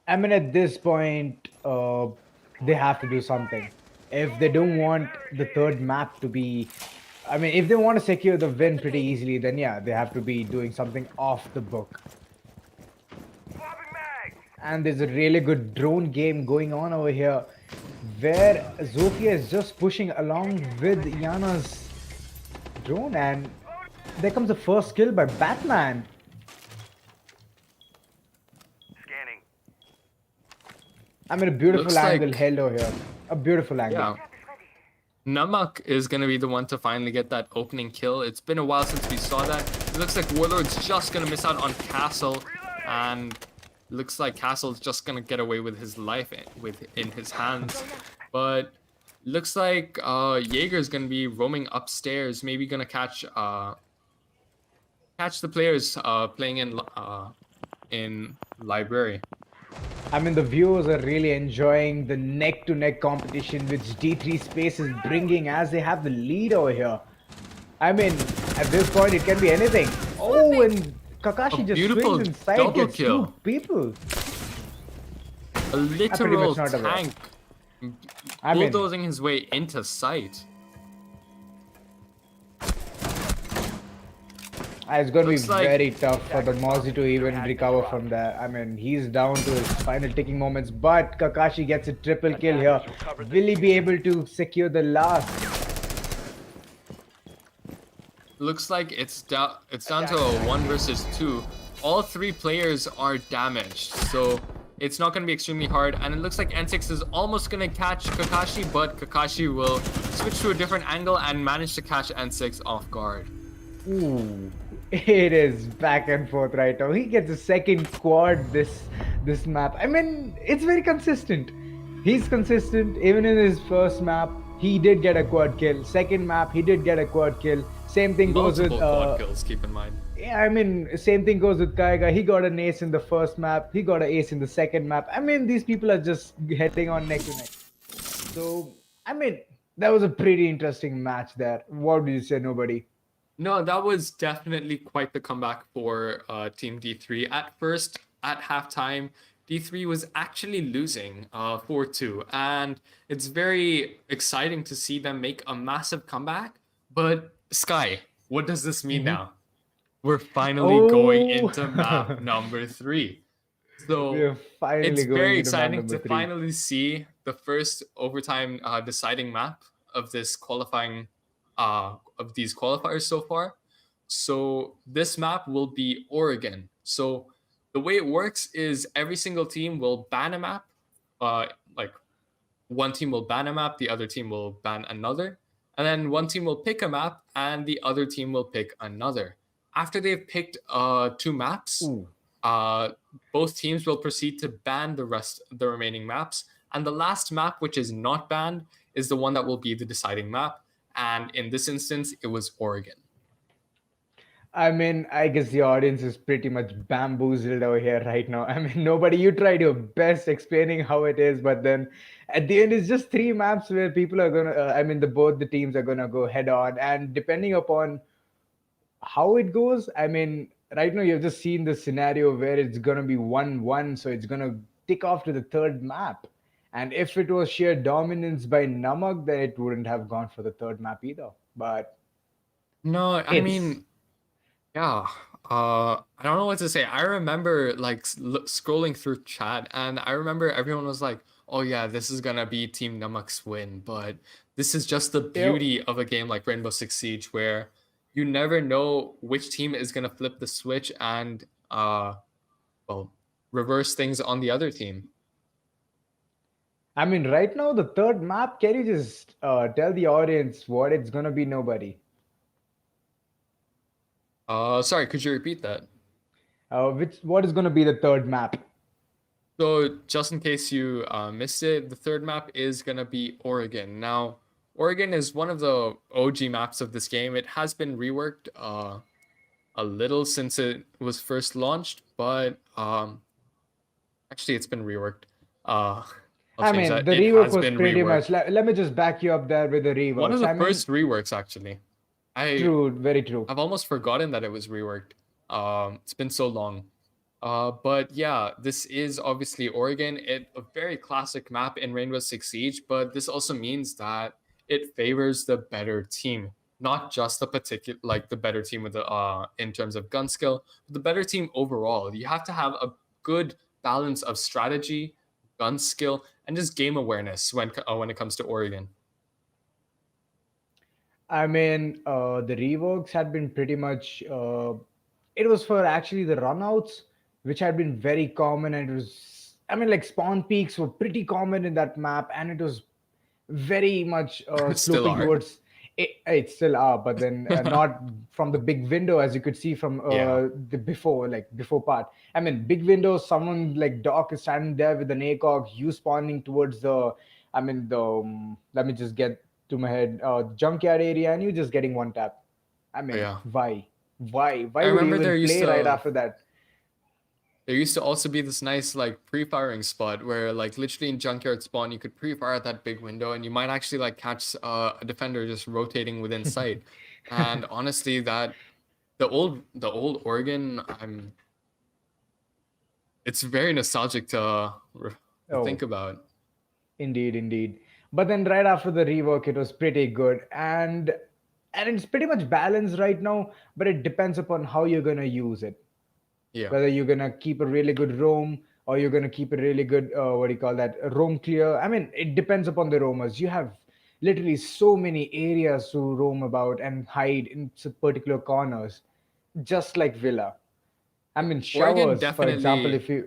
A: I mean, at this point, they have to do something. If they don't want the third map to be, I mean, if they want to secure the win pretty easily, then yeah, they have to be doing something off the book.
E: Swapping mag.
A: And there's a really good drone game going on over here, where Zofia is just pushing along with Yana's drone, and there comes the first kill by Batman.
E: Scanning.
A: I mean, a beautiful
B: Looks
A: angle
B: like-
A: held over here. A beautiful angle.
B: Yeah. Namak is going to be the one to finally get that opening kill. It's been a while since we saw that. It looks like Warlord's just going to miss out on Castle. And looks like Castle's just going to get away with his life in his hands. But looks like Jaeger's going to be roaming upstairs. Maybe going to catch the players playing in library.
A: I mean, the viewers are really enjoying the neck-to-neck competition which D3 Space is bringing as they have the lead over here. I mean, at this point, it can be anything. Oh, and Kakashi
B: A
A: just
B: beautiful
A: swings inside,
B: double
A: gets
B: kill.
A: two people.
B: A literal
A: not aware.
B: tank
A: I mean,
B: bulldozing his way into sight.
A: it's going to be
B: looks like-
A: very tough for the Mozzie to even recover from that. I mean, he's down to his final ticking moments, but Kakashi gets a triple kill here. Will he be able to secure the last?
B: Looks like it's down to a 1 versus 2. All 3 players are damaged, so it's not going to be extremely hard. And it looks like N6 is almost going to catch Kakashi, but Kakashi will switch to a different angle and manage to catch N6 off guard.
A: Ooh, it is back and forth right now. He gets a second quad this map. I mean, it's very consistent. He's consistent. Even in his first map, he did get a quad kill. Second map, he did get a quad kill. Same thing goes with
B: Multiple quad kills, keep in mind.
A: yeah, I mean, same thing goes with Kaiga. He got an ace in the first map. He got an ace in the second map. I mean, these people are just heading on neck to neck. So, I mean, that was a pretty interesting match there. What do you say, nobody?
B: No, that was definitely quite the comeback for Team D3. At first, at halftime, D3 was actually losing 4-2. And it's very exciting to see them make a massive comeback. But Sky, what does this mean now? We're finally going
A: Oh.
B: into map number 3. So
A: We're finally
B: it's
A: going
B: very
A: into map
B: exciting
A: number
B: to
A: 3.
B: finally see the first overtime deciding map of this qualifying of these qualifiers so far. So this map will be Oregon. So the way it works is every single team will ban a map. Like one team will ban a map, the other team will ban another, and then one team will pick a map and the other team will pick another. After they've picked 2 maps,
A: Ooh.
B: both teams will proceed to ban the remaining maps, and the last map, which is not banned, is the one that will be the deciding map. And in this instance, it was Oregon.
A: I mean, I guess the audience is pretty much bamboozled over here right now. I mean, nobody, you tried your best explaining how it is, but then at the end, it's just 3 maps where people are gonna. Both the teams are gonna go head on, and depending upon how it goes, I mean, right now you've just seen the scenario where it's gonna be 1-1, so it's gonna tick off to the third map. And if it was sheer dominance by Namak, then it wouldn't have gone for the third map either. But
B: No, I
A: It's-
B: mean, yeah. I don't know what to say. I remember like scrolling through chat, and I remember everyone was like, "Oh yeah, this is gonna be Team Namak's win." But this is just the
A: Ew.
B: beauty of a game like Rainbow Six Siege, where you never know which team is gonna flip the switch and well, reverse things on the other team.
A: I mean, right now, the third map, can you just tell the audience what it's gonna be? Nobody.
B: Sorry, could you repeat that?
A: What is gonna be the third map?
B: So just in case you missed it, the third map is gonna be Oregon. Now, Oregon is one of the OG maps of this game. It has been reworked a little since it was first launched, but actually it's been reworked. Uh, I'll
A: I
B: change
A: mean,
B: that.
A: the
B: It
A: rework
B: has
A: was
B: been
A: pretty much.
B: reworked.
A: Let me just back you up there with the
B: One of
A: reworks.
B: the
A: I mean,
B: first reworks, actually.
A: true, very true.
B: I've almost forgotten that it was reworked. It's been so long. But yeah, this is obviously Oregon. A very classic map in Rainbow Six Siege, but this also means that it favors the better team, not just the particular like the better team with the in terms of gun skill, but the better team overall. You have to have a good balance of strategy, gun skill, and just game awareness when it comes to Oregon.
A: I mean, the reworks had been pretty much. It was for actually the runouts, which had been very common, and it was. I mean, like spawn peaks were pretty common in that map, and it was very much
B: Still
A: sloping
B: are.
A: towards. It still are, but then not from the big window as you could see from
B: Yeah.
A: the before part. I mean, big window. Someone like Doc is standing there with an ACOG. You spawning towards the. I mean, the. Let me just get to my head. Junkyard area, and you just getting one tap. I
B: Oh,
A: mean,
B: yeah.
A: why? Why
B: I
A: would you
B: remember
A: even play right after that?
B: there used to also be this nice like pre-firing spot where like literally in junkyard spawn you could pre-fire at that big window and you might actually like catch a defender just rotating within sight. And honestly, that the old Oregon, it's very nostalgic to
A: Oh,
B: think about.
A: indeed, indeed. But then right after the rework, it was pretty good, and it's pretty much balanced right now. But it depends upon how you're gonna use it.
B: Yeah.
A: Whether you're gonna keep a really good roam or you're gonna keep a really good what do you call that, a roam clear. I mean, it depends upon the roamers. You have literally so many areas to roam about and hide in particular corners, just like Villa. I mean,
B: Oregon
A: showers, for example,
B: definitely.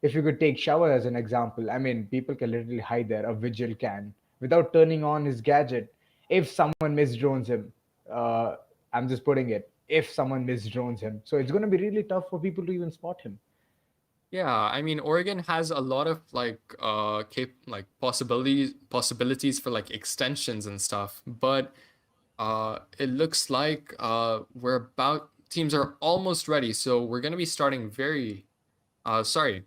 A: if you could take shower as an example, I mean, people can literally hide there. A vigil can without turning on his gadget. If someone misdrones him, uh, I'm just putting it. If someone misdrones him, so it's going to be really tough for people to even spot him.
B: Yeah, I mean Oregon has a lot of like like possibilities for like extensions and stuff, but it looks like teams are almost ready, so we're gonna be starting very sorry.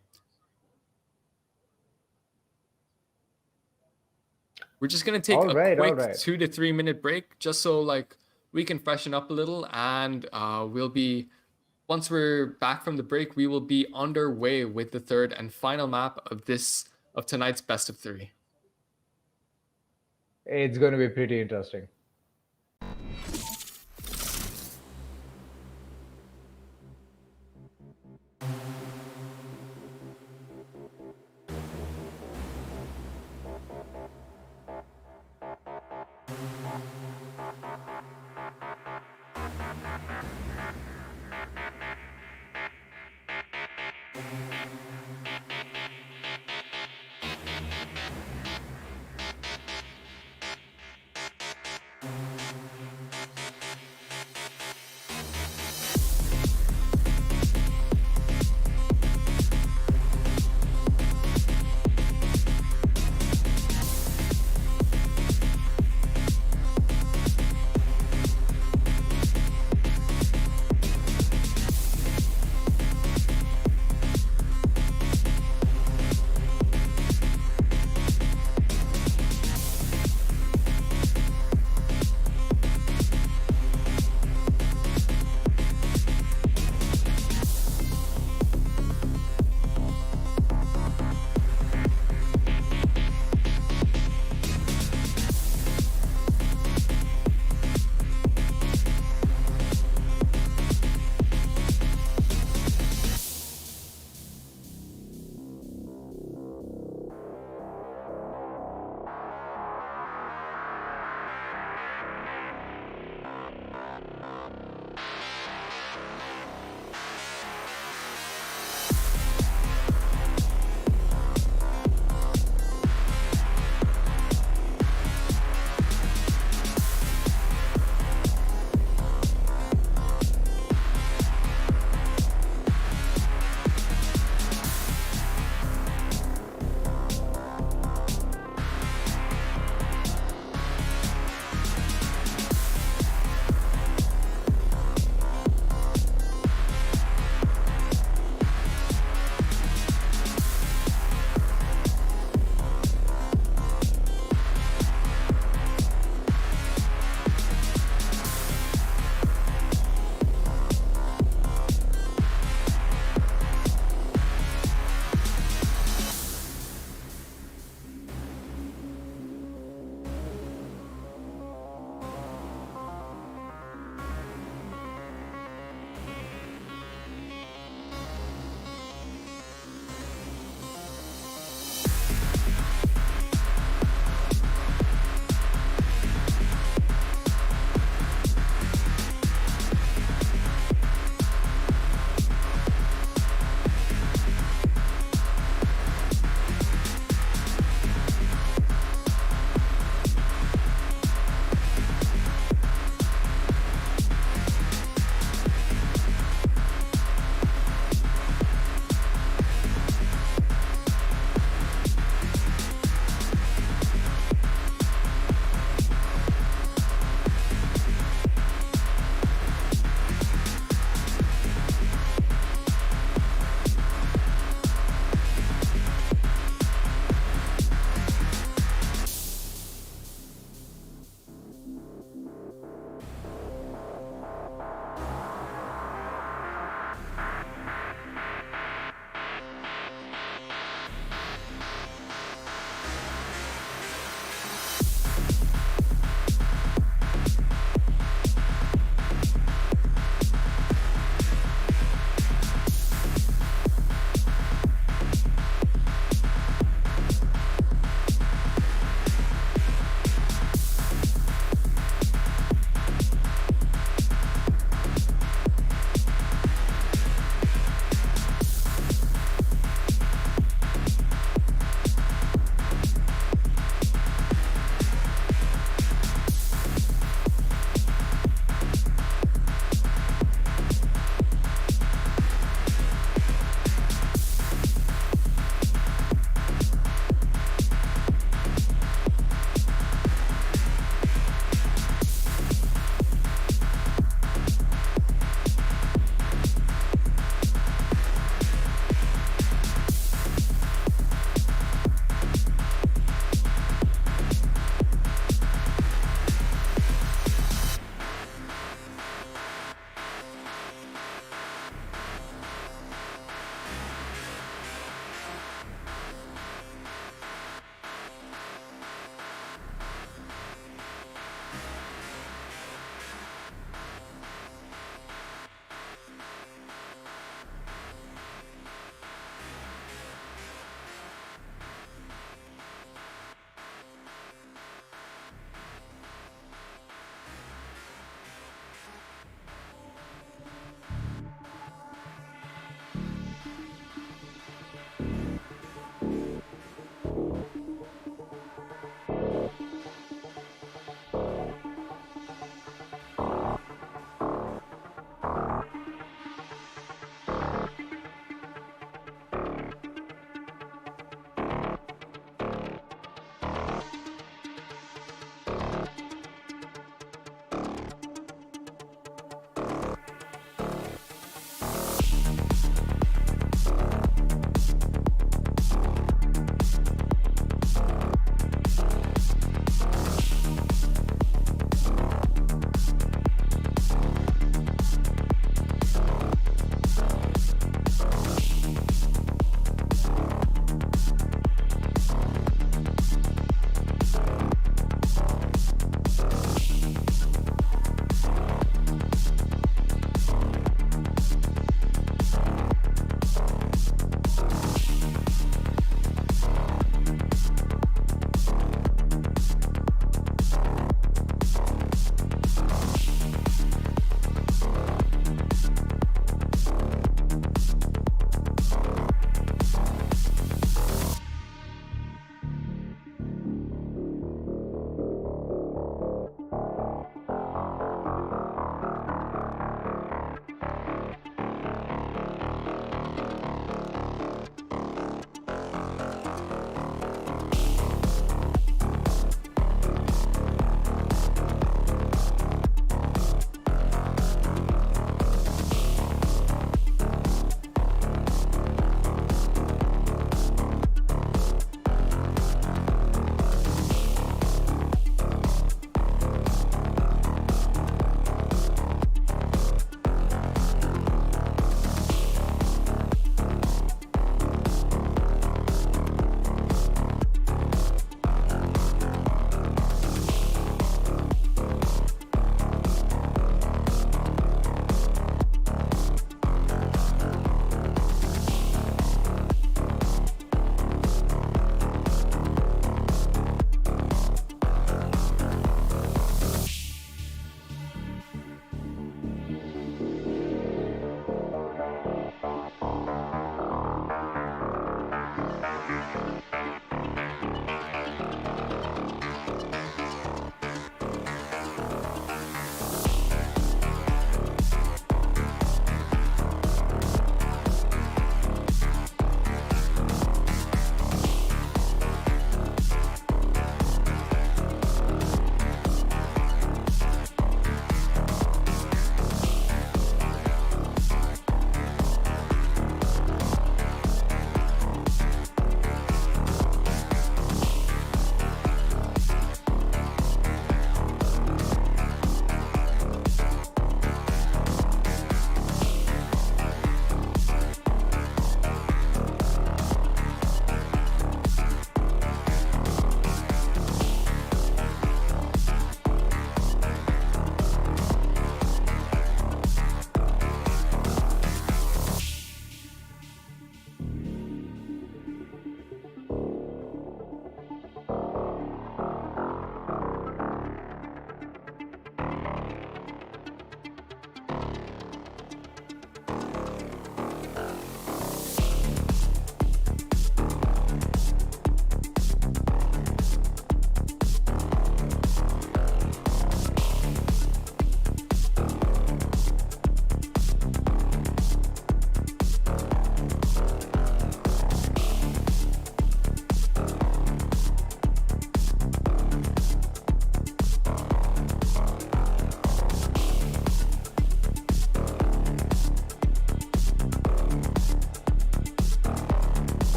B: We're just gonna take
A: All
B: a
A: right, all
B: quick
A: right.
B: 2 to 3 minute break just so like we can freshen up a little, and we'll be once we're back from the break, we will be underway with the third and final map of tonight's best of three.
A: It's going to be pretty interesting.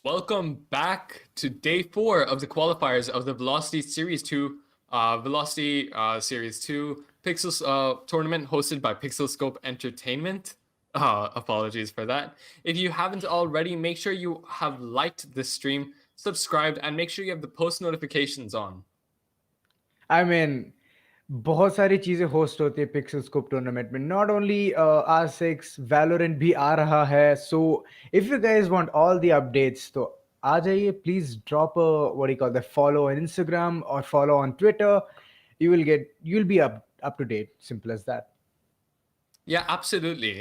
B: Welcome back to day 4 of the qualifiers of the Velocity Series 2, Series 2 Pixels tournament hosted by PixelScope Entertainment. Apologies for that. If you haven't already, make sure you have liked this stream, subscribed, and make sure you have the post notifications on.
A: I mean, बहुत सारी चीजें host होती है pixel scope tournament में not only R6 Valorant भी आ रहा है so if you guys want all the updates तो आ जाइए please drop what you call the follow on Instagram or follow on Twitter. You'll be up to date, simple as that.
B: Yeah, absolutely.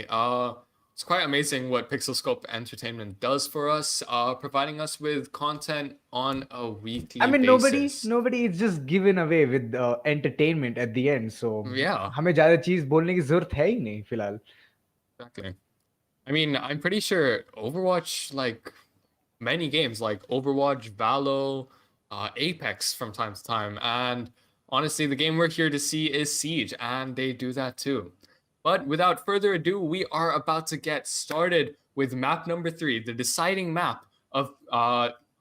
B: It's quite amazing what PixelScope Entertainment does for us, providing us with content on a weekly
A: I mean,
B: basis.
A: nobody is just given away with entertainment at the end. So
B: Yeah.
A: हमें ज़्यादा चीज़ बोलने की ज़रूरत है ही नहीं फिलहाल.
B: Exactly. I mean, I'm pretty sure Overwatch, like many games like Overwatch, Valo, Apex from time to time, and honestly, the game we're here to see is Siege, and they do that too. But without further ado, we are about to get started with map number 3, the deciding map of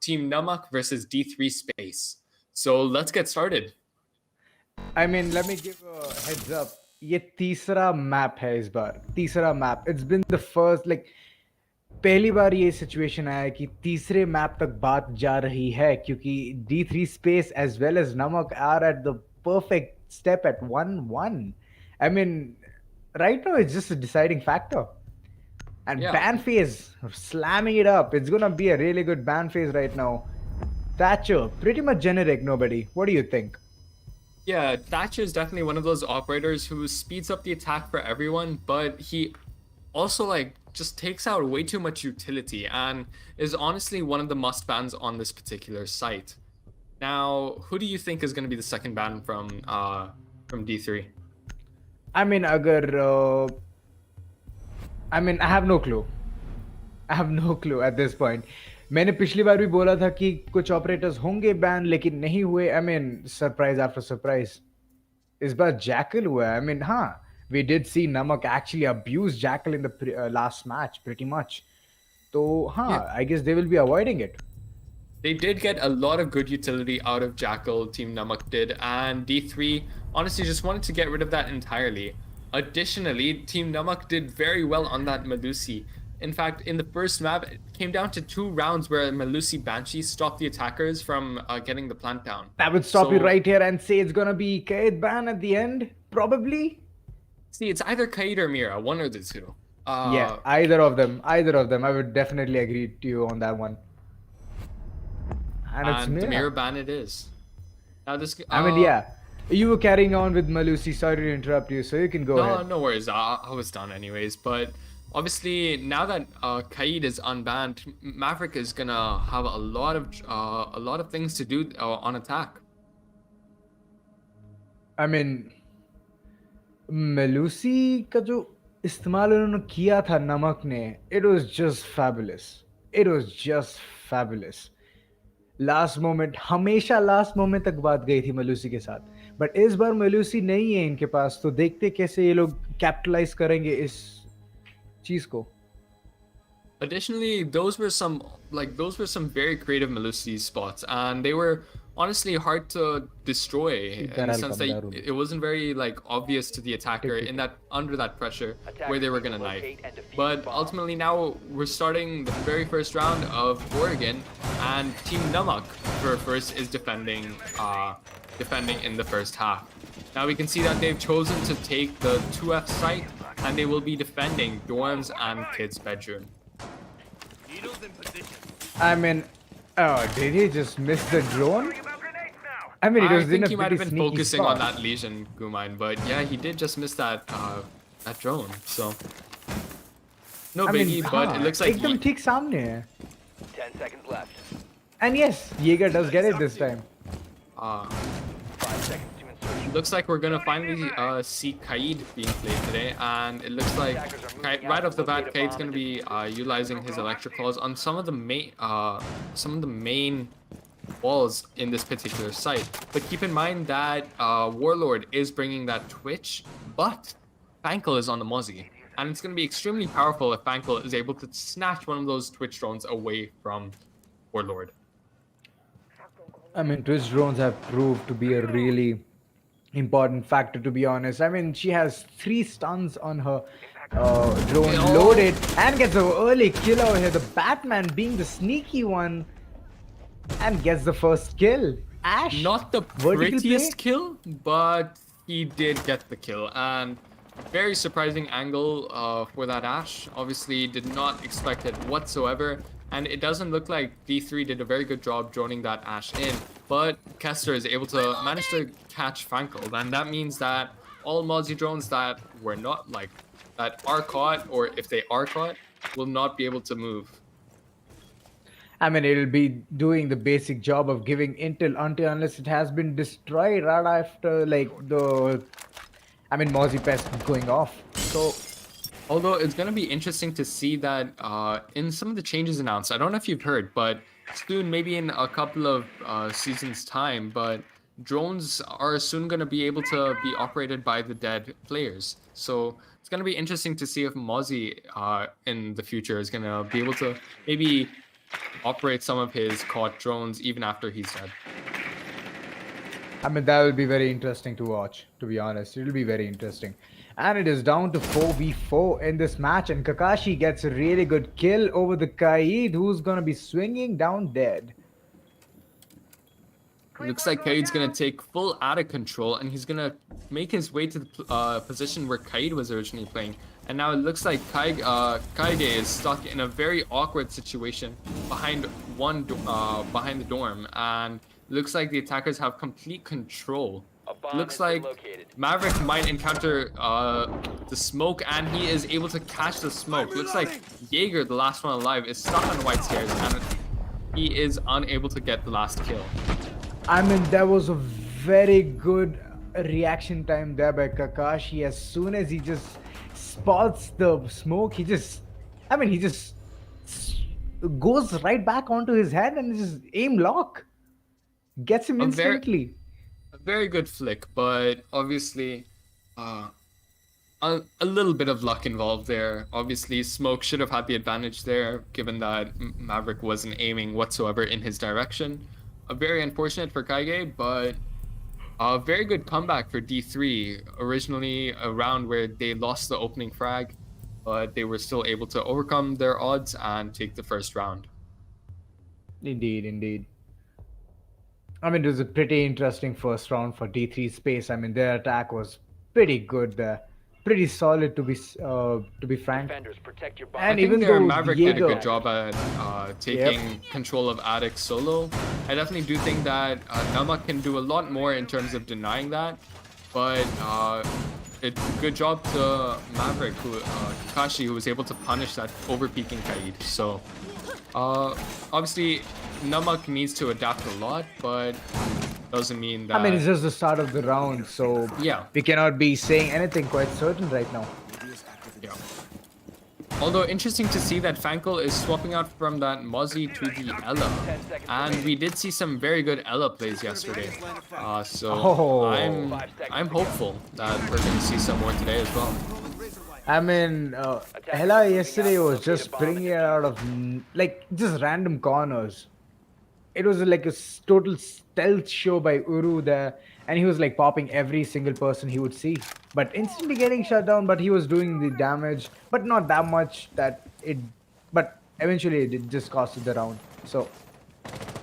B: Team Namak versus D3 Space. So let's get started.
A: I mean, let me give a heads up. ये तीसरा map है इस बार. तीसरा map. It's been the first, like, पहली बार ये situation आया कि तीसरे मैप तक बात जा रही है क्योंकि D3 Space as well as Namak are at the perfect step at 1-1. I mean, right now it's just a deciding factor. And
B: Yeah.
A: ban phase, slamming it up. It's gonna be a really good ban phase right now. Thatcher, pretty much generic, nobody. What do you think?
B: Yeah, Thatcher is definitely one of those operators who speeds up the attack for everyone, but he also like just takes out way too much utility and is honestly one of the must bans on this particular site. Now, who do you think is going to be the second ban from D3?
A: I mean, I have no clue. I have no clue at this point. मैंने पिछली बार भी बोला था कि कुछ operators होंगे ban लेकिन नहीं हुए. I mean, surprise after surprise. इस बार Jackal हुआ. I mean, हाँ, we did see Namak actually abuse Jackal in the last match pretty much. तो हाँ,
B: Yeah.
A: I guess they will be avoiding it.
B: They did get a lot of good utility out of Jackal, Team Namak did, and D3 honestly just wanted to get rid of that entirely. Additionally, Team Namak did very well on that Melusi. In fact, in the first map, it came down to 2 rounds where Melusi Banshee stopped the attackers from getting the plant down.
A: That would stop you
B: So-
A: right here and say it's gonna be Kaid ban at the end, probably.
B: See, it's either Kaid or Mira, one or the two.
A: Yeah, either of them. Either of them. I would definitely agree to you on that one. And it's
B: And the
A: Mira.
B: Mira ban it is. Now this.
A: I mean, yeah. You were carrying on with Malusi. Sorry to interrupt you, so you can go
B: No,
A: ahead.
B: no worries. I was done anyways. But obviously, now that Kaid is unbanned, Maverick is gonna have a lot of things to do on attack.
A: I mean, Malusi का जो इस्तेमाल उन्होंने किया था नमक ने, it was just fabulous. It was just fabulous. Last moment हमेशा last moment तक बात गई थी मलूसी के साथ बट इस बार मलूसी नहीं है इनके पास तो देखते कैसे ये लोग कैपिटलाइज करेंगे इस चीज को.
B: Additionally, those were some very creative Melusi spots, and they were honestly hard to destroy in the sense that it wasn't very like obvious to the attacker in that under that pressure where they were gonna knife. But ultimately now we're starting the very first round of Oregon, and Team Namak for first is defending in the first half. Now we can see that they've chosen to take the 2F site, and they will be defending dorms and kids' bedroom.
F: Needles in position.
A: I mean, did he just miss the drone?
E: Worrying about grenades now.
A: I mean, it
B: I
A: was in
B: think
A: a
B: he might
A: pretty
B: have been
A: sneaky
B: focusing
A: spot.
B: on that lesion, Gumain, but yeah, he did just miss that drone. So no
A: I
B: biggie,
A: mean,
B: but it looks like
A: एकदम ठीक सामने है.
D: 10 seconds left.
A: And yes, Jaeger does get it this time.
D: 5 seconds to insertion.
B: looks like we're gonna finally see Kaid being played today, and it looks like right off the bat, Kaid's gonna be utilizing his electric claws on some of the main walls in this particular site. But keep in mind that Warlord is bringing that Twitch, but Fankel is on the Mozzie, and it's gonna be extremely powerful if Fankel is able to snatch one of those Twitch drones away from Warlord.
A: I mean, Twitch drones have proved to be a really important factor, to be honest. I mean, she has 3 stuns on her drone
B: Oh.
A: loaded and gets an early kill over here. The Batman being the sneaky one and gets the first kill. Ash,
B: Not the
A: vertical
B: prettiest
A: play.
B: kill, but he did get the kill. And very surprising angle for that Ash. Obviously, did not expect it whatsoever. And it doesn't look like D3 did a very good job droning that Ash in. But Kester is able to manage to catch Frankel. And that means that all Mozzie drones that were not like, that are caught, or if they are caught, will not be able to move.
A: I mean, it'll be doing the basic job of giving intel until unless it has been destroyed right after, like, Mozzie Pest going off. So,
B: Although it's going to be interesting to see that in some of the changes announced, I don't know if you've heard, but soon, maybe in a couple of seasons' time, but drones are soon going to be able to be operated by the dead players. So it's going to be interesting to see if Mozzie in the future is going to be able to maybe operate some of his caught drones even after he's dead.
A: I mean, that will be very interesting to watch, to be honest. It'll be very interesting. And it is down to 4v4 in this match, and Kakashi gets a really good kill over the Kaid, who's gonna be swinging down dead.
B: Looks like Kaid's gonna take full out of control, and he's gonna make his way to the position where Kaid was originally playing. And now it looks like Kaide is stuck in a very awkward situation behind behind the dorm, and looks like the attackers have complete control.
D: A bomb
B: Looks
D: has been
B: like
D: located.
B: Maverick might encounter the smoke, and he is able to catch the smoke. Looks like Jaeger, the last one alive, is stuck on white stairs, and he is unable to get the last kill.
A: I mean, there was a very good reaction time there by Kakashi. As soon as he just spots the smoke, he just goes right back onto his head and just aim lock. Gets him
B: A very-
A: instantly.
B: A very good flick, but obviously a little bit of luck involved there. Obviously, Smoke should have had the advantage there, given that Maverick wasn't aiming whatsoever in his direction. Very unfortunate for Kaige, but a very good comeback for D3. Originally a round where they lost the opening frag, but they were still able to overcome their odds and take the first round.
A: Indeed, indeed. I mean, it was a pretty interesting first round for D3 Space. I mean, their attack was pretty good there. Pretty solid, to be frank.
D: Defenders, protect your bomb.
A: And
B: I think
A: even
B: their
A: though
B: Maverick did a
A: Jaeger-
B: good job at taking control of Addicts solo. I definitely do think that Namak can do a lot more in terms of denying that, but it's good job to Maverick, Kakashi, who was able to punish that overpeaking Kaid. So obviously Namak needs to adapt a lot, but doesn't mean that.
A: I mean, it's just the start of the round, so
B: Yeah.
A: we cannot be saying anything quite certain right now.
B: Yeah. Although interesting to see that Fankel is swapping out from that Mozzie to the Ella, and we did see some very good Ella plays yesterday. So
A: Oh.
B: I'm hopeful that we're going to see some more today as well.
A: I mean, Hela yesterday was just bringing it out of just random corners. It was like a total stealth show by Uru there, and he was like popping every single person he would see, but instantly getting shut down. But he was doing the damage, but not that much that it. But eventually, it just costed the round. So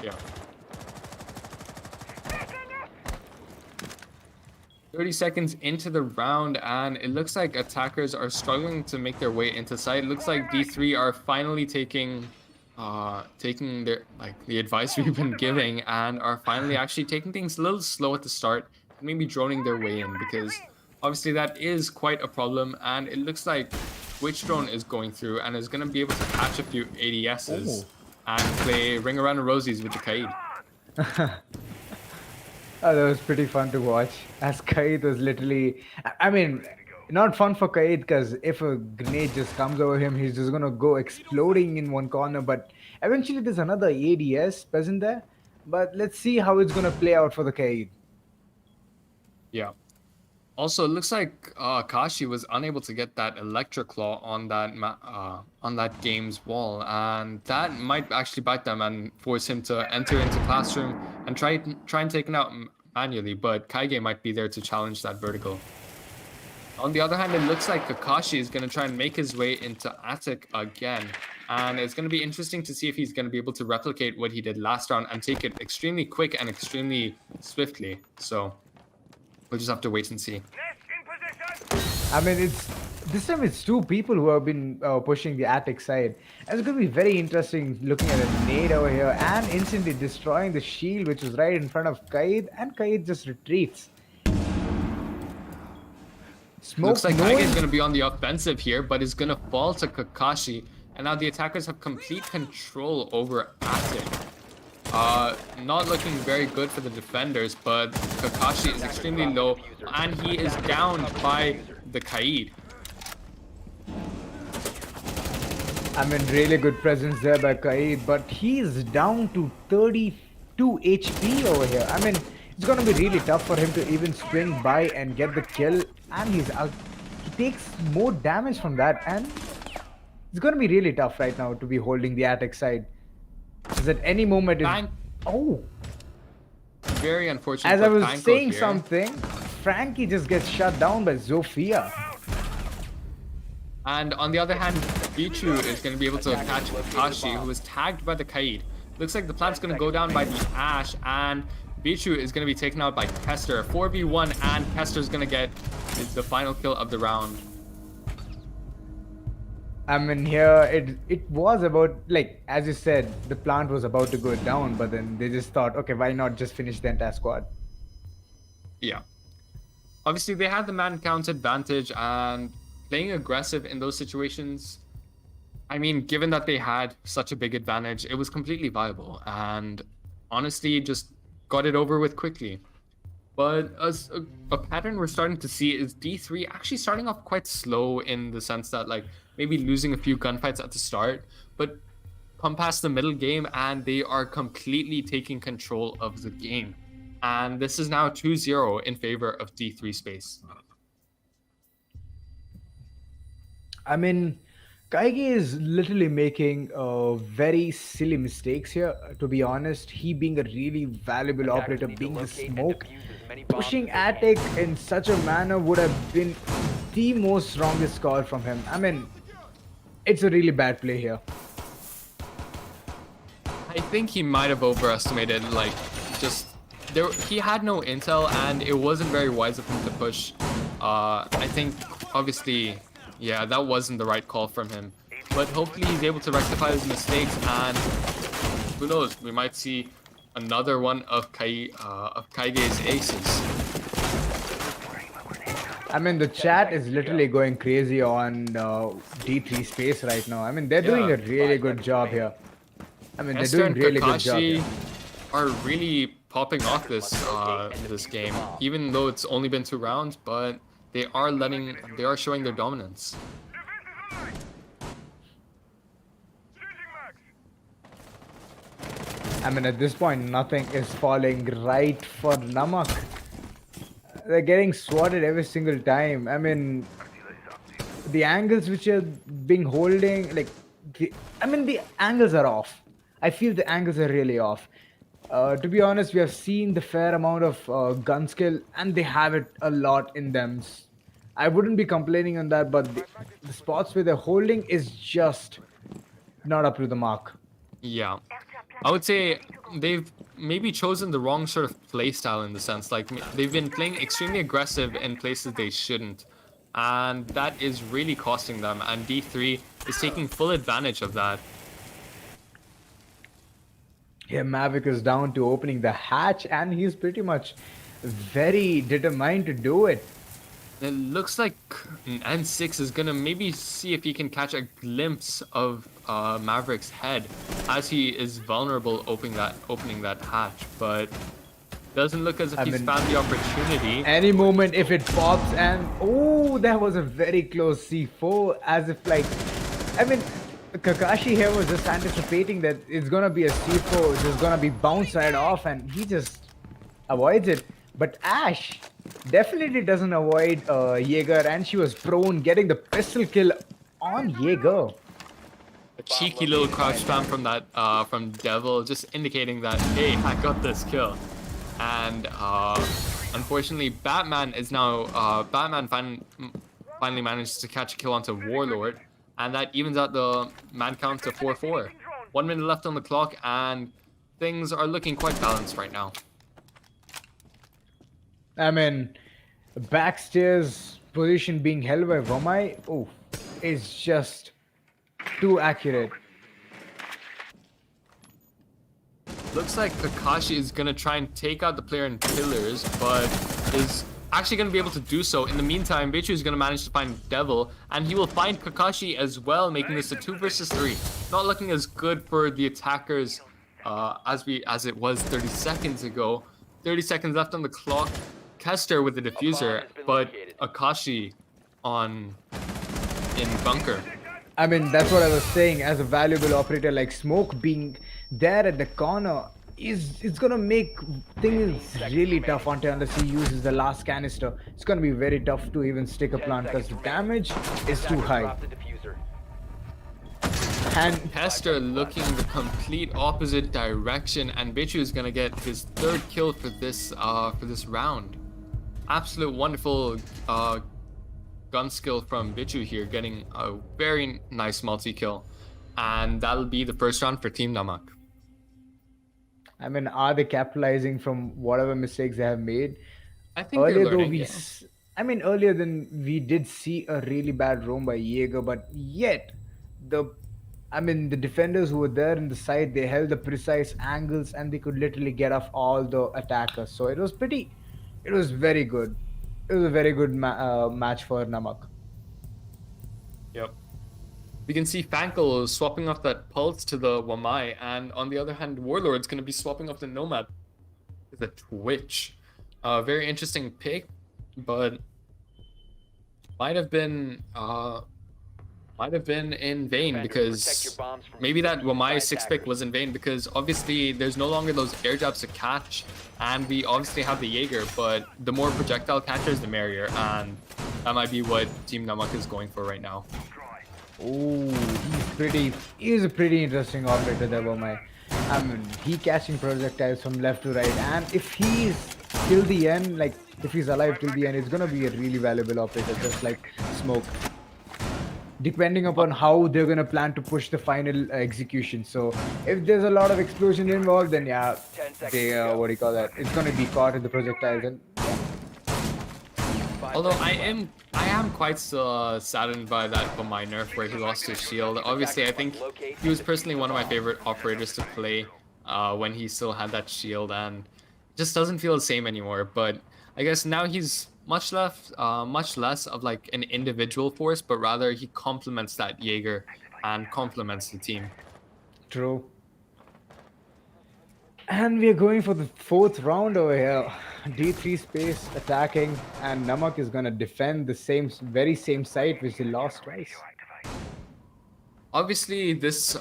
B: Yeah. 30 seconds into the round, and it looks like attackers are struggling to make their way into sight. It looks like D3 are finally taking their the advice we've been giving, and are finally actually taking things a little slow at the start, and maybe droning their way in, because obviously that is quite a problem. And it looks like Witch Drone is going through and is going to be able to catch a few ADSs and play Ring Around the Rosies with the Kaid.
A: that was pretty fun to watch. As Kaid was literally, I mean, not fun for Kaid because if a grenade just comes over him, he's just gonna go exploding in one corner. But eventually, there's another ADS present there. But let's see how it's gonna play out for the Kaid.
B: Yeah. Also, it looks like Kashi was unable to get that electric claw on that game's wall, and that might actually bite them and force him to enter into classroom and try and take it out manually. But Kaige might be there to challenge that vertical. On the other hand, it looks like Kakashi is going to try and make his way into Attic again. And it's going to be interesting to see if he's going to be able to replicate what he did last round and take it extremely quick and extremely swiftly. So we'll just have to wait and see.
E: Nest in position.
A: I mean, this time it's two people who have been pushing the attic side. And it's going to be very interesting looking at a nade over here and instantly destroying the shield which was right in front of Kaid, and Kaid just retreats. Smoke
B: Looks like
A: knowing-
B: Kaige is going to be on the offensive here, but is going to fall to Kakashi. And now the attackers have complete control over Attic. Not looking very good for the defenders, but Kakashi is extremely low, and he is down by the Kaid.
A: I mean, really good presence there by Kaid, but he's down to 32 HP over here. I mean, it's gonna be really tough for him to even swing by and get the kill, and he takes more damage from that, and it's gonna be really tough right now to be holding the attic side. Because at any moment, oh,
B: Very unfortunate.
A: as I
B: for
A: was
B: Panko
A: saying
B: here.
A: something, Frankie just gets shut down by Zofia.
B: And on the other hand, Bichu is going to be able to catch Kakashi, who is tagged by the Kaid. Looks like the plant's going to go down by the Ash, and Bichu is going to be taken out by Kester. 4v1, and Kester's going to get the final kill of the round.
A: I mean, here it was about, like, as you said, the plant was about to go down, but then they just thought, okay, why not just finish the entire squad?
B: Yeah. Obviously, they had the man count advantage, and playing aggressive in those situations, I mean, given that they had such a big advantage, it was completely viable, and honestly, just got it over with quickly. But as a pattern we're starting to see is D3 actually starting off quite slow, in the sense that, like, maybe losing a few gunfights at the start, but come past the middle game and they are completely taking control of the game. And this is now 2-0 in favor of D3 Space.
A: I mean, Kaige is literally making very silly mistakes here, to be honest. He being a really valuable operator, being the smoke, pushing attic in such a manner would have been the most strongest call from him. I mean, it's a really bad play here.
B: I think he might have overestimated, like, just there. He had no intel, and it wasn't very wise of him to push. I think, obviously, yeah, that wasn't the right call from him. But hopefully he's able to rectify his mistakes, and who knows, we might see another one of Kaige's aces.
A: I mean, the chat is literally going crazy on D3 Space right now. I mean, they're doing a really good job here. I mean, they're
B: Esther
A: doing
B: and
A: really good job
B: Kakashi
A: here.
B: are really popping off this game, even though it's only been 2 rounds, but they are showing their dominance.
E: Defense is high. Changing max.
A: I mean, at this point, nothing is falling right for Namak. They're getting swatted every single time. I mean, the angles which are being holding, like, I mean, the angles are off. I feel the angles are really off. To be honest, we have seen the fair amount of gun skill, and they have it a lot in them. I wouldn't be complaining on that, but the spots where they're holding is just not up to the mark.
B: Yeah, I would say they've maybe chosen the wrong sort of play style, in the sense, like, they've been playing extremely aggressive in places they shouldn't, and that is really costing them, and D3 is taking full advantage of that.
A: Yeah, Mavic is down to opening the hatch, and he's pretty much very determined to do it.
B: It looks like N6 is gonna maybe see if he can catch a glimpse of Maverick's head as he is vulnerable opening that hatch, but doesn't look as if he's found the opportunity.
A: Any moment if it pops, and oh, that was a very close C4, as if, like, I mean, Kakashi here was just anticipating that it's gonna be a C4, just gonna be bounced right off, and he just avoids it. But Ash definitely doesn't avoid Jaeger, and she was prone, getting the pistol kill on Jaeger.
B: A cheeky little crouch spam from that from Devil, just indicating that, hey, I got this kill. And unfortunately, Batman is now finally managed to catch a kill onto Warlord, and that evens out the man count to 4-4. 1 minute left on the clock, and things are looking quite balanced right now.
A: I mean, backstairs position being held by Vamai, oh, is just too accurate.
B: Looks like Kakashi is going to try and take out the player in pillars, but is actually going to be able to do so. In the meantime, Bichu is going to manage to find Devil, and he will find Kakashi as well, making this a 2 versus 3. Not looking as good for the attackers as it was 30 seconds ago. 30 seconds left on the clock. Kester with the diffuser, but Akashi in bunker.
A: I mean, that's what I was saying. As a valuable operator, like Smoke being there at the corner it's gonna make things really tough unless he uses the last canister. It's gonna be very tough to even stick a plant because the damage is too high. And
B: Hester looking the complete opposite direction, and Bichu is gonna get his 3rd kill for this round. Absolute wonderful gun skill from Bichu here, getting a very nice multi-kill. And that'll be the first round for Team Namak.
A: I mean, are they capitalizing from whatever mistakes they have made?
B: I think they're learning, yeah.
A: Earlier than we did see a really bad roam by Jaeger, but yet the defenders who were there in the side, they held the precise angles and they could literally get off all the attackers. So it was very good. It was a very good match for Namak.
B: Yep. We can see Fankel swapping off that Pulse to the Wamai, and on the other hand, Warlord's going to be swapping off the Nomad with a Twitch. Very interesting pick, but might have been in vain, because maybe that Wamai 6 pick was in vain, because obviously there's no longer those air jabs to catch, and we obviously have the Jaeger, but the more projectile catchers the merrier, and that might be what Team Namak is going for right now.
A: Oh, he's a pretty interesting operator there, Wamai. I mean, he catching projectiles from left to right, and if he's till the end, like if he's alive till the end, it's gonna be a really valuable operator, just like Smoke. Depending upon how they're gonna plan to push the final execution. So if there's a lot of explosion involved, then yeah, they it's gonna be caught in the projectiles. And
B: although I am quite saddened by that Wamai nerf where he lost his shield. Obviously, I think he was personally one of my favorite operators to play when he still had that shield, and just doesn't feel the same anymore. But I guess now he's much less of like an individual force, but rather he complements that Jaeger and complements the team.
A: True. And we are going for the 4th round over here. D3 space attacking, and Namak is gonna defend the very same site which they lost twice.
B: Obviously, this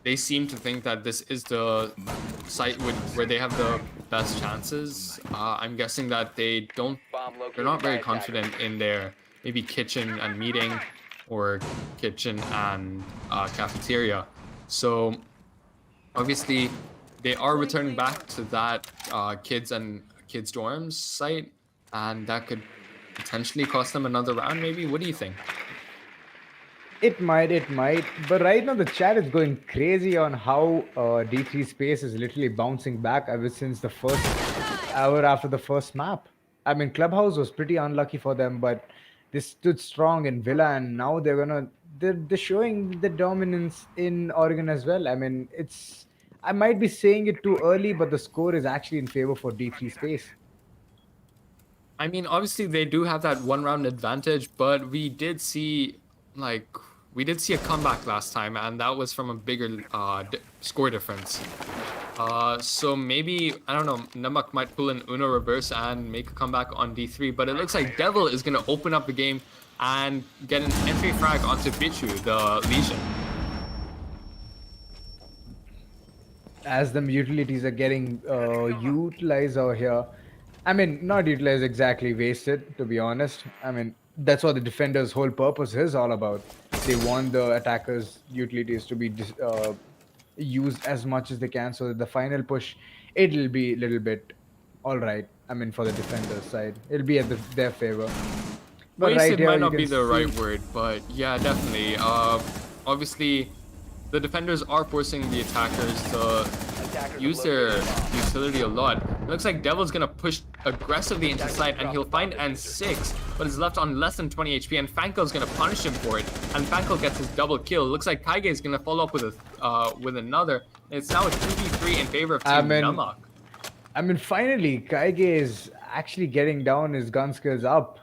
B: they seem to think that this is the site where they have the best chances. I'm guessing that they're not very confident in their maybe kitchen and meeting, or kitchen and cafeteria. So obviously they are returning back to that kids dorms site, and that could potentially cost them another round maybe. What do you think?
A: It might. But right now the chat is going crazy on how D3 space is literally bouncing back ever since the first hour after the first map. I mean, Clubhouse was pretty unlucky for them, but they stood strong in Villa, and now they're showing the dominance in Oregon as well. I mean, I might be saying it too early, but the score is actually in favor for D3 space.
B: I mean, obviously they do have that 1 round advantage, but we did see a comeback last time, and that was from a bigger score difference. So maybe, I don't know, Namak might pull an Uno reverse and make a comeback on D3, but it looks like Devil is going to open up the game and get an entry frag onto Bichu, the Legion.
A: As the utilities are getting utilized over here, I mean, not utilized exactly wasted, to be honest. I mean, that's what the defender's whole purpose is all about. They want the attackers' utilities to be used as much as they can, so that the final push, it'll be a little bit all right. I mean, for the defender's side, it'll be at their favor. But right
B: Wasted
A: here,
B: might
A: you
B: not be
A: can
B: the right
A: see.
B: word, but yeah, definitely. Obviously, the defenders are forcing the attackers to
D: Attackers
B: use
D: have
B: their
D: located a bomb.
B: utility a lot. It looks like Devil's gonna push aggressively into sight, and he'll find N6, but is left on less than 20 HP, and Fankel's gonna punish him for it, and Fankel gets his double kill. Looks like Kaige is gonna follow up with another. It's now a 2v3 in favor of
A: I
B: Team
A: mean,
B: Namak.
A: finally, Kaige is actually getting down his gun skills up.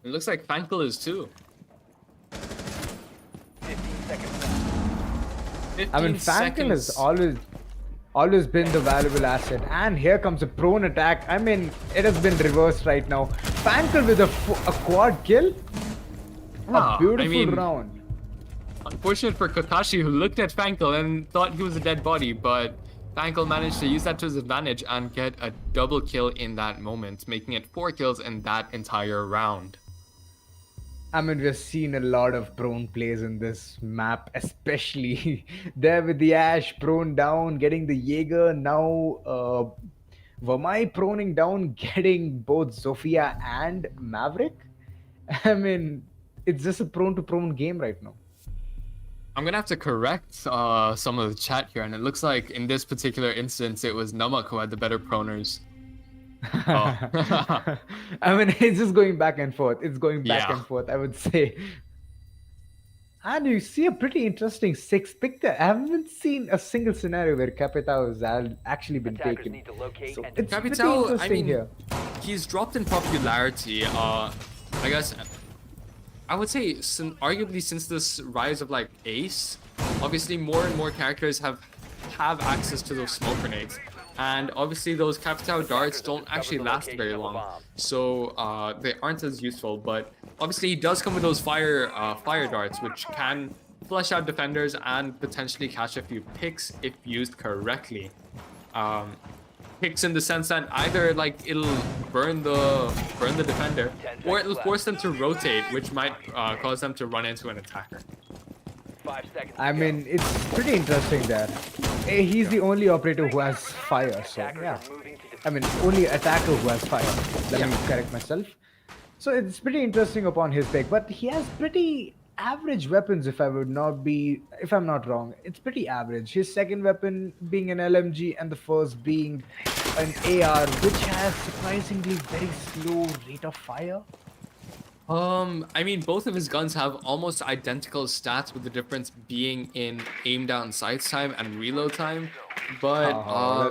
B: It looks like Fankel is too.
D: 15 seconds left.
B: 15
A: Fankel has
B: seconds.
A: always been the valuable asset, and here comes a prone attack. I mean, it has been reversed right now. Fankel with a quad kill.
B: Ah,
A: A beautiful
B: I mean,
A: round.
B: Unfortunate for Kakashi, who looked at Fankel and thought he was a dead body, but Fankel managed to use that to his advantage and get a double kill in that moment, making it 4 kills in that entire round.
A: I mean, we've seen a lot of prone plays in this map, especially there with the Ash prone down, getting the Jaeger. Now, Vamai proning down, getting both Zofia and Maverick. I mean, it's just a prone to prone game right now.
B: I'm gonna have to correct some of the chat here, and it looks like in this particular instance, it was Namak who had the better proners. Oh.
A: I mean, it's just going back and forth. It's going back
B: Yeah.
A: and forth, I would say. And you see a pretty interesting six pick there. I haven't seen a single scenario where Capitao has actually been
D: Attackers
A: taken.
D: need to locate
A: So
D: and
A: it's pretty
B: Capitao, I
A: interesting
B: mean,
A: here.
B: he's dropped in popularity. I guess I would say arguably since this rise of like Ace, obviously more and more characters have access to those smoke grenades, and obviously those Capitao darts don't actually last very long, so they aren't as useful. But obviously he does come with those fire darts, which can flush out defenders and potentially catch a few picks if used correctly. Picks in the sense that either like it'll burn the defender, or it'll force them to rotate, which might cause them to run into an attacker.
D: 5 seconds.
A: I
D: to
A: mean, it's pretty interesting there. He's the only operator who has fire, so
D: Attackers
A: yeah.
D: are moving to
A: I mean, only attacker who has fire. Let me correct myself. So it's pretty interesting upon his pick, but he has pretty average weapons. If I'm not wrong, it's pretty average. His second weapon being an LMG, and the first being an AR, which has surprisingly very slow rate of fire.
B: I mean, both of his guns have almost identical stats, with the difference being in aim down sights time and reload time. But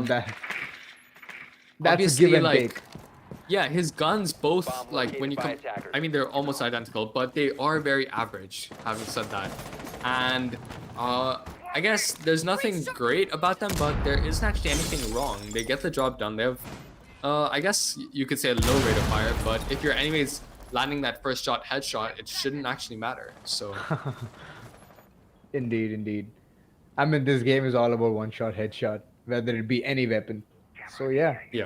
A: That's a
B: obviously,
A: give and
B: like,
A: take.
B: yeah, his guns both,
D: Bomb
B: like, when you
D: located
B: come,
D: by attackers.
B: I mean, they're almost identical, but they are very average, having said that. And I guess there's nothing great about them, but there isn't actually anything wrong. They get the job done. They have, I guess you could say, a low rate of fire, but if your enemy's landing that first shot headshot, it shouldn't actually matter. So
A: Indeed. I mean, this game is all about one shot headshot, whether it be any weapon. So yeah.
B: yeah.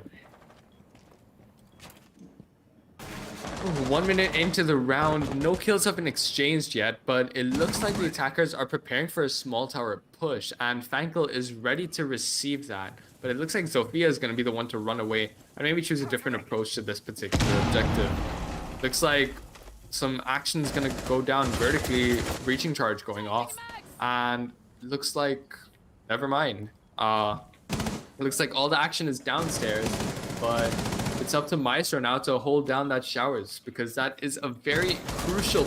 B: 1 minute into the round, no kills have been exchanged yet, but it looks like the attackers are preparing for a small tower push, and Fankel is ready to receive that. But it looks like Zofia is going to be the one to run away and maybe choose a different approach to this particular objective. Looks like some action is going to go down vertically, breaching charge going off, and looks like, never mind. It looks like all the action is downstairs, but it's up to Maestro now to hold down that showers, because that is a very crucial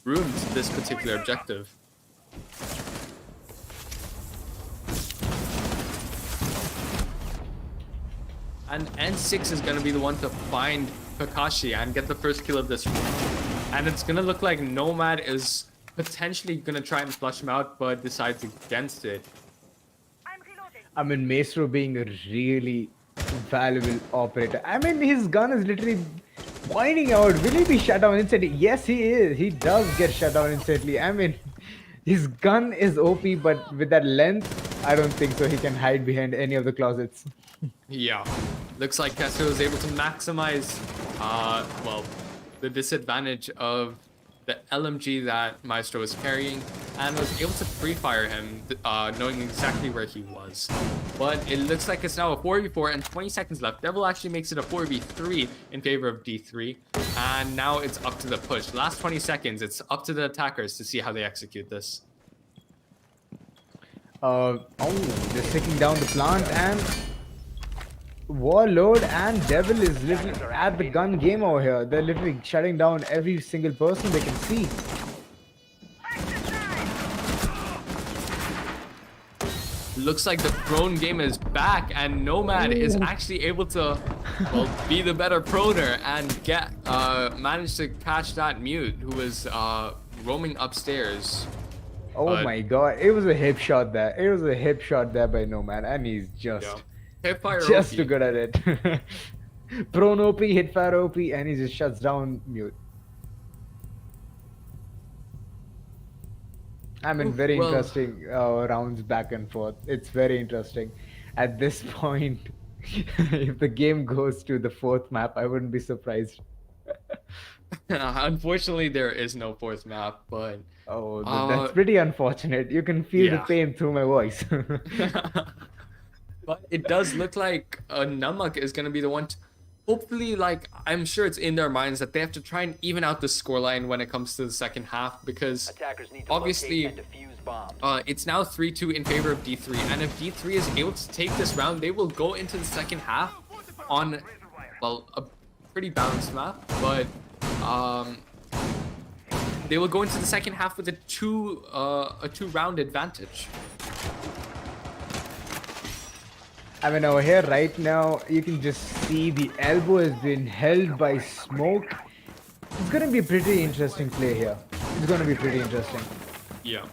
B: room to this particular objective. And N6 is going to be the one to find Kakashi and get the first kill of this round. And it's going to look like Nomad is potentially going to try and flush him out, but decides against it.
E: I'm reloading.
A: I mean, Maestro being a really valuable operator. I mean, his gun is literally pointing out. Will he be shut down instantly? Yes, he is. He does get shut down instantly. I mean, his gun is OP, but with that length, I don't think so. He can hide behind any of the closets.
B: Yeah, looks like Kester was able to maximize, well, the disadvantage of the LMG that Maestro was carrying and was able to pre-fire him, knowing exactly where he was. But it looks like it's now a 4v4 and 20 seconds left. Devil actually makes it a 4v3 in favor of D3, and now it's up to the push. Last 20 seconds, it's up to the attackers to see how they execute this.
A: They're taking down the plant, and Warlord and Devil is literally at the gun game over here. They're literally shutting down every single person they can see.
B: Looks like the prone game is back, and Nomad is actually able to, well, be the better proner and get manage to catch that mute who was roaming upstairs.
A: Oh my god, it was a hip shot there. It was a hip shot there by Nomad, and he's just
B: Hipfire
A: too good at it. Prone OP, hitfire OP, and he just shuts down mute. I mean, very interesting rounds back and forth. It's very interesting. At this point, if the game goes to the fourth map, I wouldn't be surprised.
B: Unfortunately, there is no fourth map, but
A: that's pretty unfortunate. You can feel the pain through my voice.
B: But it does look like Namak is going to be the one to, hopefully, like, I'm sure it's in their minds that they have to try and even out the scoreline when it comes to the second half, because
D: Attackers need to
B: obviously
D: locate and defuse bombs.
B: it's now 3-2 in favor of D3, and if D3 is able to take this round, they will go into the second half on, well, a pretty balanced map, but they will go into the second half with a two-round advantage.
A: I mean, over here right now, you can just see the elbow has been held by Smoke. It's gonna be a pretty interesting play here. It's gonna be pretty interesting.
B: Yeah.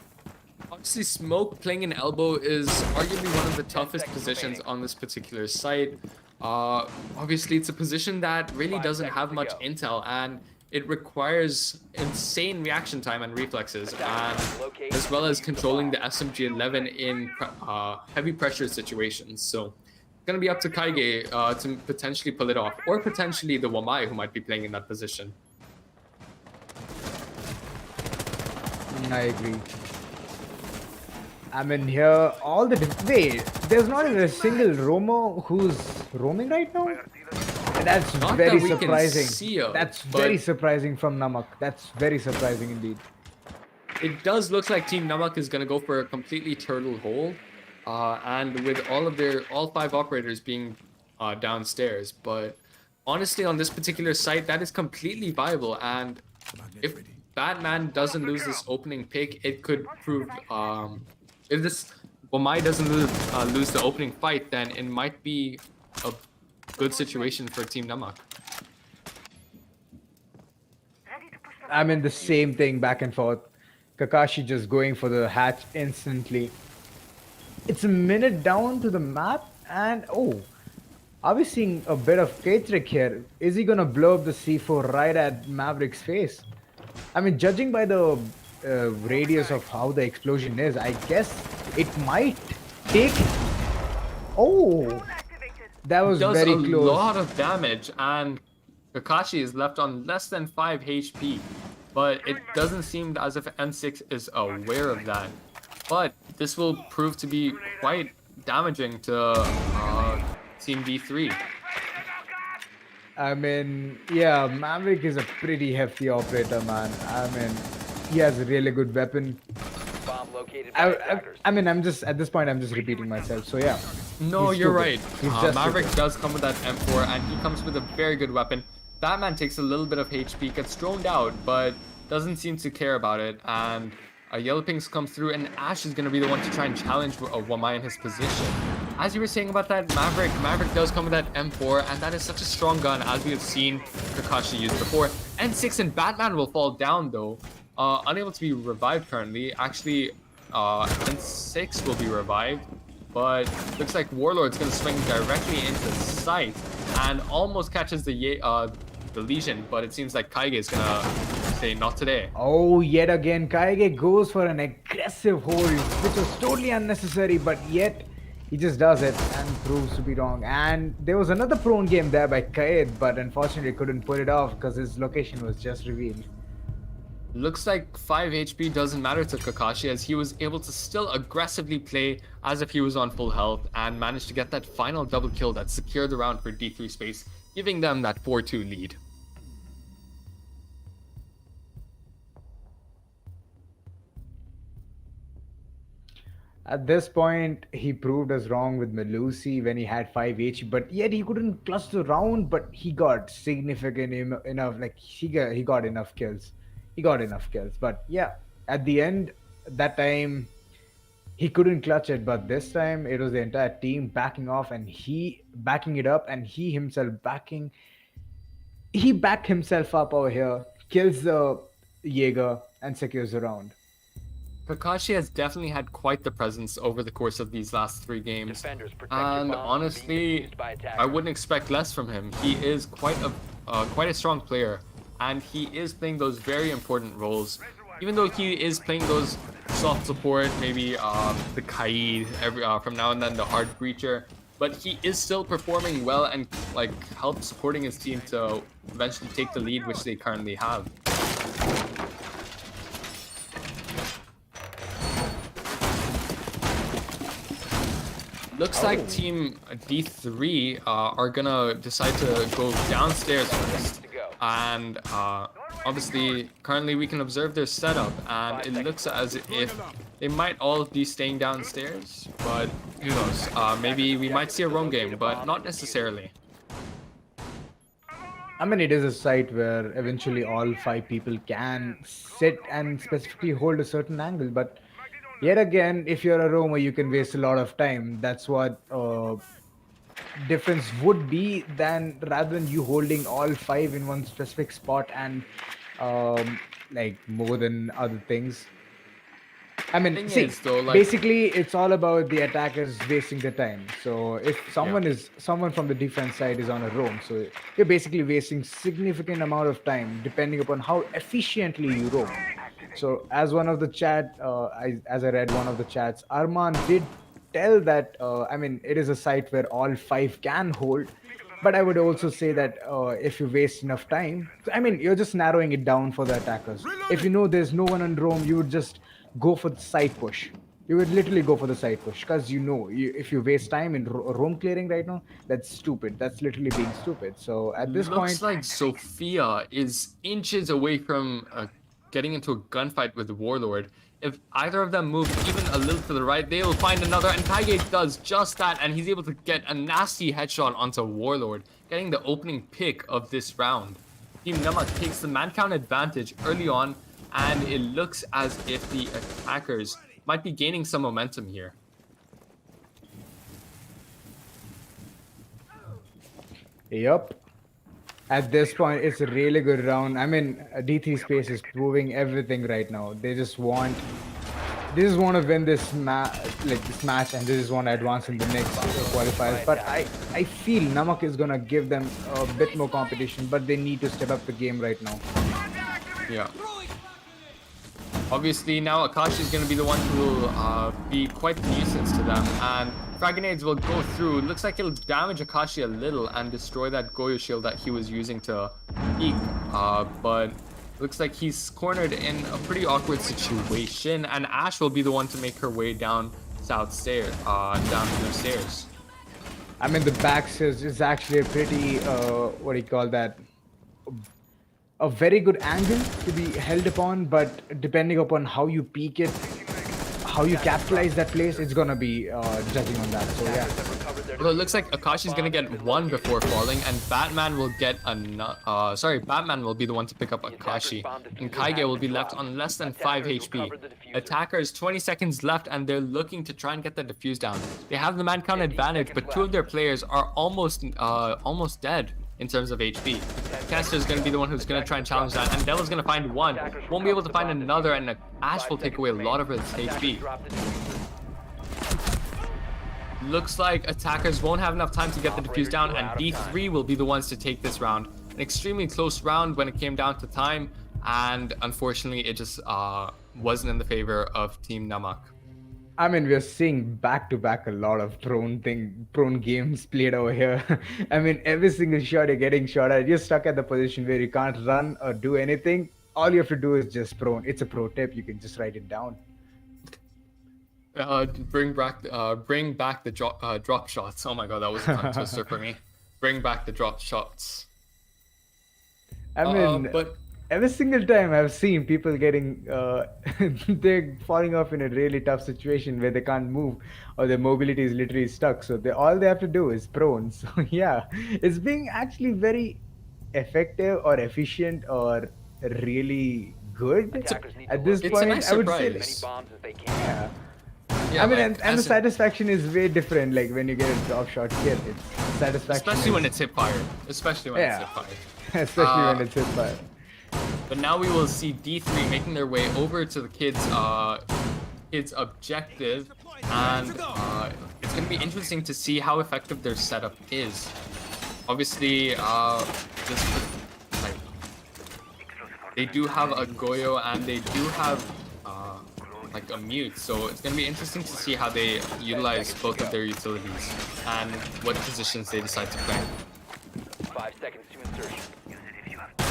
B: Obviously, Smoke playing an elbow is arguably one of the toughest positions on this particular site. Obviously, it's a position that really doesn't have much intel, and it requires insane reaction time and reflexes, and as well as controlling the SMG-11 in heavy pressure situations. So it's going to be up to Kaige to potentially pull it off, or potentially the Wamai who might be playing in that position.
A: I agree. I mean, here, all the... Wait, there's not even a single roamer who's roaming right now? That's
B: Not
A: very
B: that we can
A: surprising.
B: see her,
A: That's
B: but
A: very surprising from Namak. That's very surprising indeed.
B: it does look like Team Namak is going to go for a completely turtle hold, and with all 5 operators being downstairs. But honestly, on this particular site, that is completely viable, and if Batman doesn't lose this opening pick, it could prove, if this Wamai doesn't lose the opening fight, then it might be a good situation for Team Namak.
A: I mean, the same thing back and forth. Kakashi just going for the hatch instantly. It's a minute down to the map, and are we seeing a bit of K-Trick here? Is he gonna blow up the C4 right at Maverick's face? I mean, judging by the radius of how the explosion is, I guess it might take... That was
B: Does
A: very
B: a
A: close.
B: lot of damage, and Kakashi is left on less than 5 HP. But it doesn't seem as if N6 is aware of that. But this will prove to be quite damaging to Team D3.
A: I mean, yeah, Maverick is a pretty hefty operator, man. I mean, he has a really good weapon.
D: Bomb located by attackers.
A: I mean, I'm just, at this point, I'm just repeating myself. So yeah.
B: No,
A: He's
B: you're
A: stupid.
B: right.
A: He's just
B: Maverick
A: stupid.
B: does come with that M4, and he comes with a very good weapon. Batman takes a little bit of HP, gets droned out, but doesn't seem to care about it. And Yellow Pinks comes through, and Ash is going to be the one to try and challenge Wamai in his position. As you were saying about that Maverick does come with that M4, and that is such a strong gun, as we have seen Kakashi use before. N6 and Batman will fall down, though. Unable to be revived currently. Actually, N6 will be revived, but looks like Warlord's going to swing directly into sight and almost catches the Legion, but it seems like Kaige is going to say not today.
A: Oh, yet again, Kaige goes for an aggressive hold, which was totally unnecessary, but yet He just does it and proves to be wrong. And there was another prone game there by Kaid, but unfortunately couldn't pull it off because his location was just revealed.
B: Looks like 5 HP doesn't matter to Kakashi, as he was able to still aggressively play as if he was on full health and managed to get that final double kill that secured the round for D3 Space, giving them that 4-2 lead.
A: At this point, he proved us wrong with Melusi when he had 5 HP, but yet he couldn't clutch the round, but he got significant enough, like he got enough kills. He got enough kills. But yeah, at the end, that time, he couldn't clutch it, but this time it was the entire team backing off and he backing it up and he backed himself up over here, kills the Jaeger and secures the round.
B: Kakashi has definitely had quite the presence over the course of these last 3 games,
D: Defenders, protect your
B: and
D: bombs from being
B: honestly,
D: defused by attackers.
B: I wouldn't expect less from him. He is quite a strong player, and he is playing those very important roles. Even though he is playing those soft support, maybe the Kaid from now and then, the hard breacher, but he is still performing well and like help supporting his team to eventually take the lead, which they currently have. Looks like Team D3 are gonna decide to go downstairs first, and obviously currently we can observe their setup, and it looks as if they might all be staying downstairs, but who knows, maybe we might see a roam game, but not necessarily.
A: I mean, it is a site where eventually all 5 people can sit and specifically hold a certain angle, but yet again, if you're a roamer, you can waste a lot of time. That's what difference would be than rather than you holding all 5 in one specific spot and like more than other things. I mean,
B: Thing
A: see,
B: is, though, like-
A: basically, it's all about the attackers wasting their time. So if someone from the defense side is on a roam, so you're basically wasting significant amount of time depending upon how efficiently you roam. So as one of the chat, as I read one of the chats, Arman did tell that I mean it is a site where all 5 can hold, but I would also say that if you waste enough time, I mean you're just narrowing it down for the attackers. If you know there's no one on roam, you would just go for the side push. You would literally go for the side push because if you waste time in roam clearing right now, that's stupid. That's literally being stupid. So at this
B: Looks
A: point,
B: like Sophia is inches away from getting into a gunfight with the Warlord. If either of them move even a little to the right, they will find another, and Kaige does just that, and he's able to get a nasty headshot onto Warlord, getting the opening pick of this round. Team Namak takes the man count advantage early on, and it looks as if the attackers might be gaining some momentum here.
A: Yup. At this point, it's a really good round. I mean, D3 Space is proving everything right now. They just want to win this match, and they just want to advance in the next qualifiers. But I feel Namak is gonna give them a bit more competition, but they need to step up the game right now.
B: Yeah. Obviously, now Akashi is going to be the one who will be quite a nuisance to them, and frag grenades will go through. Looks like it'll damage Akashi a little and destroy that Goyo shield that he was using to peek, but looks like he's cornered in a pretty awkward situation, and Ash will be the one to make her way down south stairs, down the stairs.
A: I mean, the back stairs is actually a pretty, what do you call that? A very good angle to be held upon, but depending upon how you peek it, how you capitalize that place, it's gonna be judging on that. So yeah.
B: Well, it looks like Akashi's gonna get 1 before falling, and Batman will get Batman will be the one to pick up Akashi, and Kaige will be left on less than 5 HP. Attackers 20 seconds left, and they're looking to try and get the defuse down. They have the man count advantage, but 2 of their players are almost dead in terms of HP. Caster's gonna be the one who's gonna try and challenge that, and Devil's gonna find 1. Won't be able to find another, and Ash will take away a lot of his HP. Looks like attackers won't have enough time to get the defuse down, and D3 will be the ones to take this round. An extremely close round when it came down to time, and unfortunately it just wasn't in the favor of Team Namak.
A: I mean, we're seeing back to back a lot of prone games played over here. I mean, every single shot you're getting shot at, you're stuck at the position where you can't run or do anything. All you have to do is just prone. It's a pro tip. You can just write it down.
B: Bring back the drop shots. Oh my god, that was a tongue twister for me. Bring back the drop shots.
A: I mean,
B: But
A: every single time I've seen people getting, they're falling off in a really tough situation where they can't move or their mobility is literally stuck. So all they have to do is prone. So yeah, it's being actually very effective or efficient or really good
D: Attackers need to
A: at this
D: locate
B: It's a
A: point.
B: nice
A: I would
B: surprise.
A: say,
D: as many bombs as they can.
A: yeah.
B: yeah,
A: I mean,
B: like,
A: and the
B: as a-
A: satisfaction is way different. Like when you get a drop shot kill, it's satisfaction.
B: especially when
A: is-
B: it's hip fire. Especially when it's
A: Yeah.
B: hip fire.
A: especially when
B: Uh,
A: it's hit fire.
B: But now we will see D3 making their way over to the kids' objective, and it's going to be interesting to see how effective their setup is. Obviously, this like they do have a Goyo and they do have like a mute, so it's going to be interesting to see how they utilize both of their utilities and what positions they decide to play.
D: 5 seconds to insertion.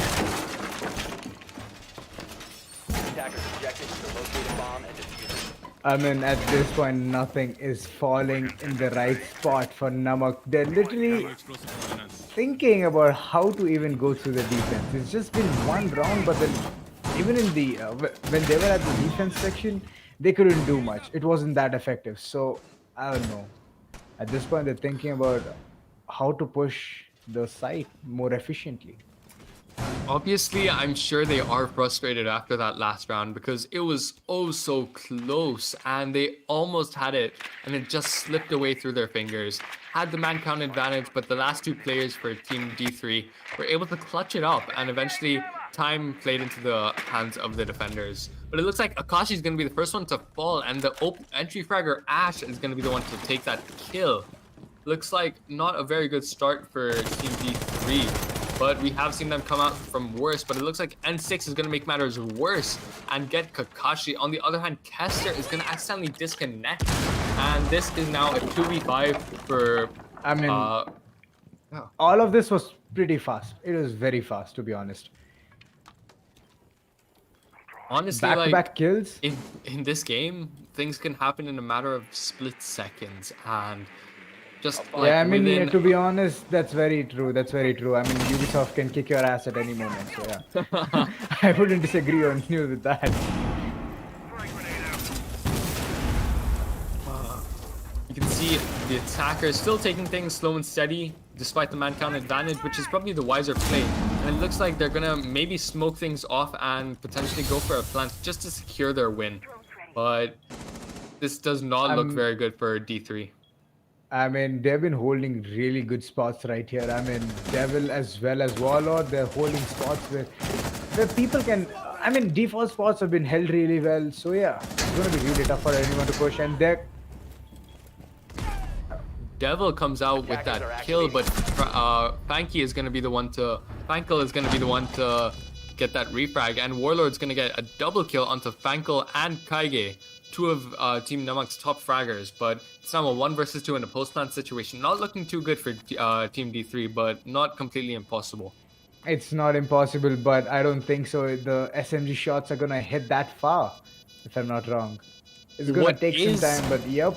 D: Attackers' objective is to locate a bomb and defuse it.
A: I mean, at this point, nothing is falling in the right spot for Namak. They're literally thinking about how to even go through the defense. It's just been one round, but then even in the when they were at the defense section, they couldn't do much. It wasn't that effective. So I don't know. At this point, they're thinking about how to push the site more efficiently.
B: Obviously, I'm sure they are frustrated after that last round because it was oh so close and they almost had it and it just slipped away through their fingers. Had the man count advantage, but the last two players for Team D3 were able to clutch it up and eventually time played into the hands of the defenders. But it looks like Akashi is going to be the first one to fall and the entry fragger Ash is going to be the one to take that kill. Looks like not a very good start for Team D3. But we have seen them come out from worse. But it looks like N6 is going to make matters worse and get Kakashi. On the other hand, Kester is going to accidentally disconnect. And this is now a 2v5 for...
A: I mean, all of this was pretty fast. It was very fast, to be honest.
B: honestly,
A: Back-to-back kills.
B: in this game, things can happen in a matter of split seconds. And just like
A: Yeah, I mean,
B: within...
A: to be honest, that's very true. That's very true. I mean, Ubisoft can kick your ass at any moment. So yeah, I wouldn't disagree on you with that.
E: Throwing grenade out.
B: You can see the attacker is still taking things slow and steady despite the man count advantage, which is probably the wiser play. And it looks like they're gonna maybe smoke things off and potentially go for a plant just to secure their win. But this does not look very good for D3.
A: I mean, they've been holding really good spots right here. I mean, Devil as well as Warlord, they're holding spots where people can. I mean, default spots have been held really well. So yeah, it's gonna be really tough for anyone to push. And they're
B: Devil comes out with
D: Attackers
B: that
D: are
B: kill, but Fanky is gonna be the one to get that refrag, and Warlord's gonna get a double kill onto Fankel and Kaige, two of Team Namak's top fraggers. But it's now a 1 versus 2 in a post-plant situation. Not looking too good for Team D3, but not completely impossible.
A: It's not impossible, but I don't think so. The SMG shots are gonna hit that far, if I'm not wrong. It's gonna
B: What
A: take
B: is-
A: some time, but yep.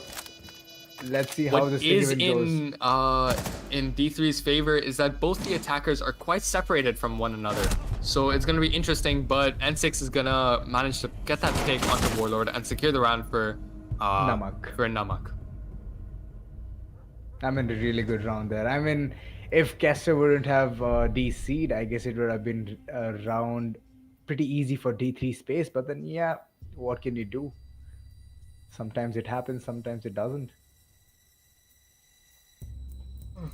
A: Let's see how
B: What
A: this
B: is
A: thing even goes.
B: in D3's favor is that both the attackers are quite separated from one another. So it's going to be interesting, but N6 is going to manage to get that pick onto Warlord and secure the round for
A: Namak.
B: Namak.
A: I mean, a really good round there. I mean, if Kester wouldn't have DC'd, I guess it would have been a round pretty easy for D3 space. But then, yeah, what can you do? Sometimes it happens, sometimes it doesn't.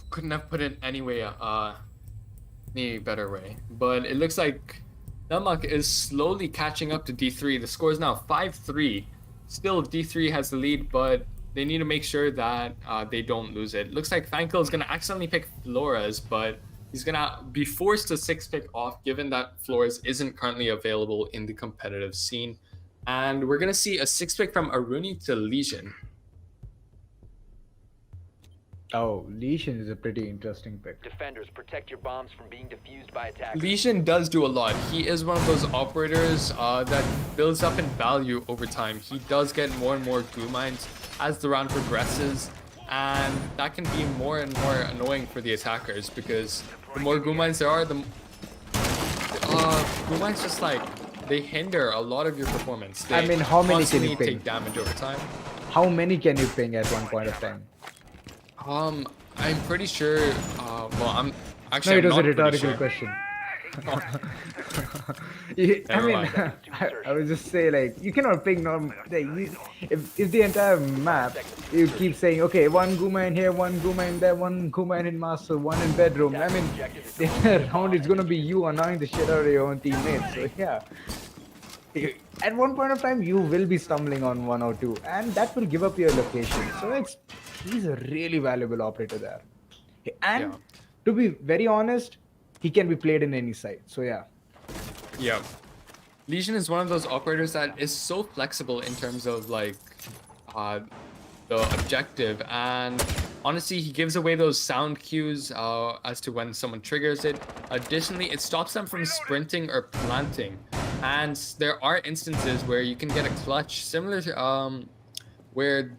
B: Couldn't have put it any better way. But it looks like Namak is slowly catching up to D3. The score is now 5-3. Still, D3 has the lead, but they need to make sure that they don't lose it. Looks like Fankel is going to accidentally pick Flores, but he's going to be forced to 6-pick off given that Flores isn't currently available in the competitive scene. And we're going to see a 6-pick from Aruni to Legion.
A: Oh, Lesion is a pretty interesting pick.
D: Defenders, protect your bombs from being defused by attackers.
B: Legion does do a lot. He is one of those operators that builds up in value over time. He does get more and more goo mines as the round progresses, and that can be more and more annoying for the attackers because the more goo mines there are, the goo mines just like they hinder a lot of your performance. They
A: I mean, how many can
B: constantly
A: you ping?
B: take damage over time.
A: How many can you ping at one point of time?
B: I'm pretty sure. Well, I'm
A: No,
B: actually
A: it was a
B: I'm not pretty
A: rhetorical
B: sure.
A: question. I
B: Never
A: mean,
B: mind.
A: I would just say like you cannot ping normal. Like, if the entire map you keep saying okay, one Guma in here, one Guma in there, one Guma in master, one in bedroom. I mean, the entire round it's gonna be you annoying the shit out of your own teammates. So yeah, at one point of time you will be stumbling on one or two, and that will give up your location. So he's a really valuable operator there. And
B: Yeah.
A: to be very honest, he can be played in any side. So yeah.
B: Yeah. Legion is one of those operators that is so flexible in terms of like uh, the objective, and honestly he gives away those sound cues as to when someone triggers it. Additionally, it stops them from sprinting or planting, and there are instances where you can get a clutch similar to where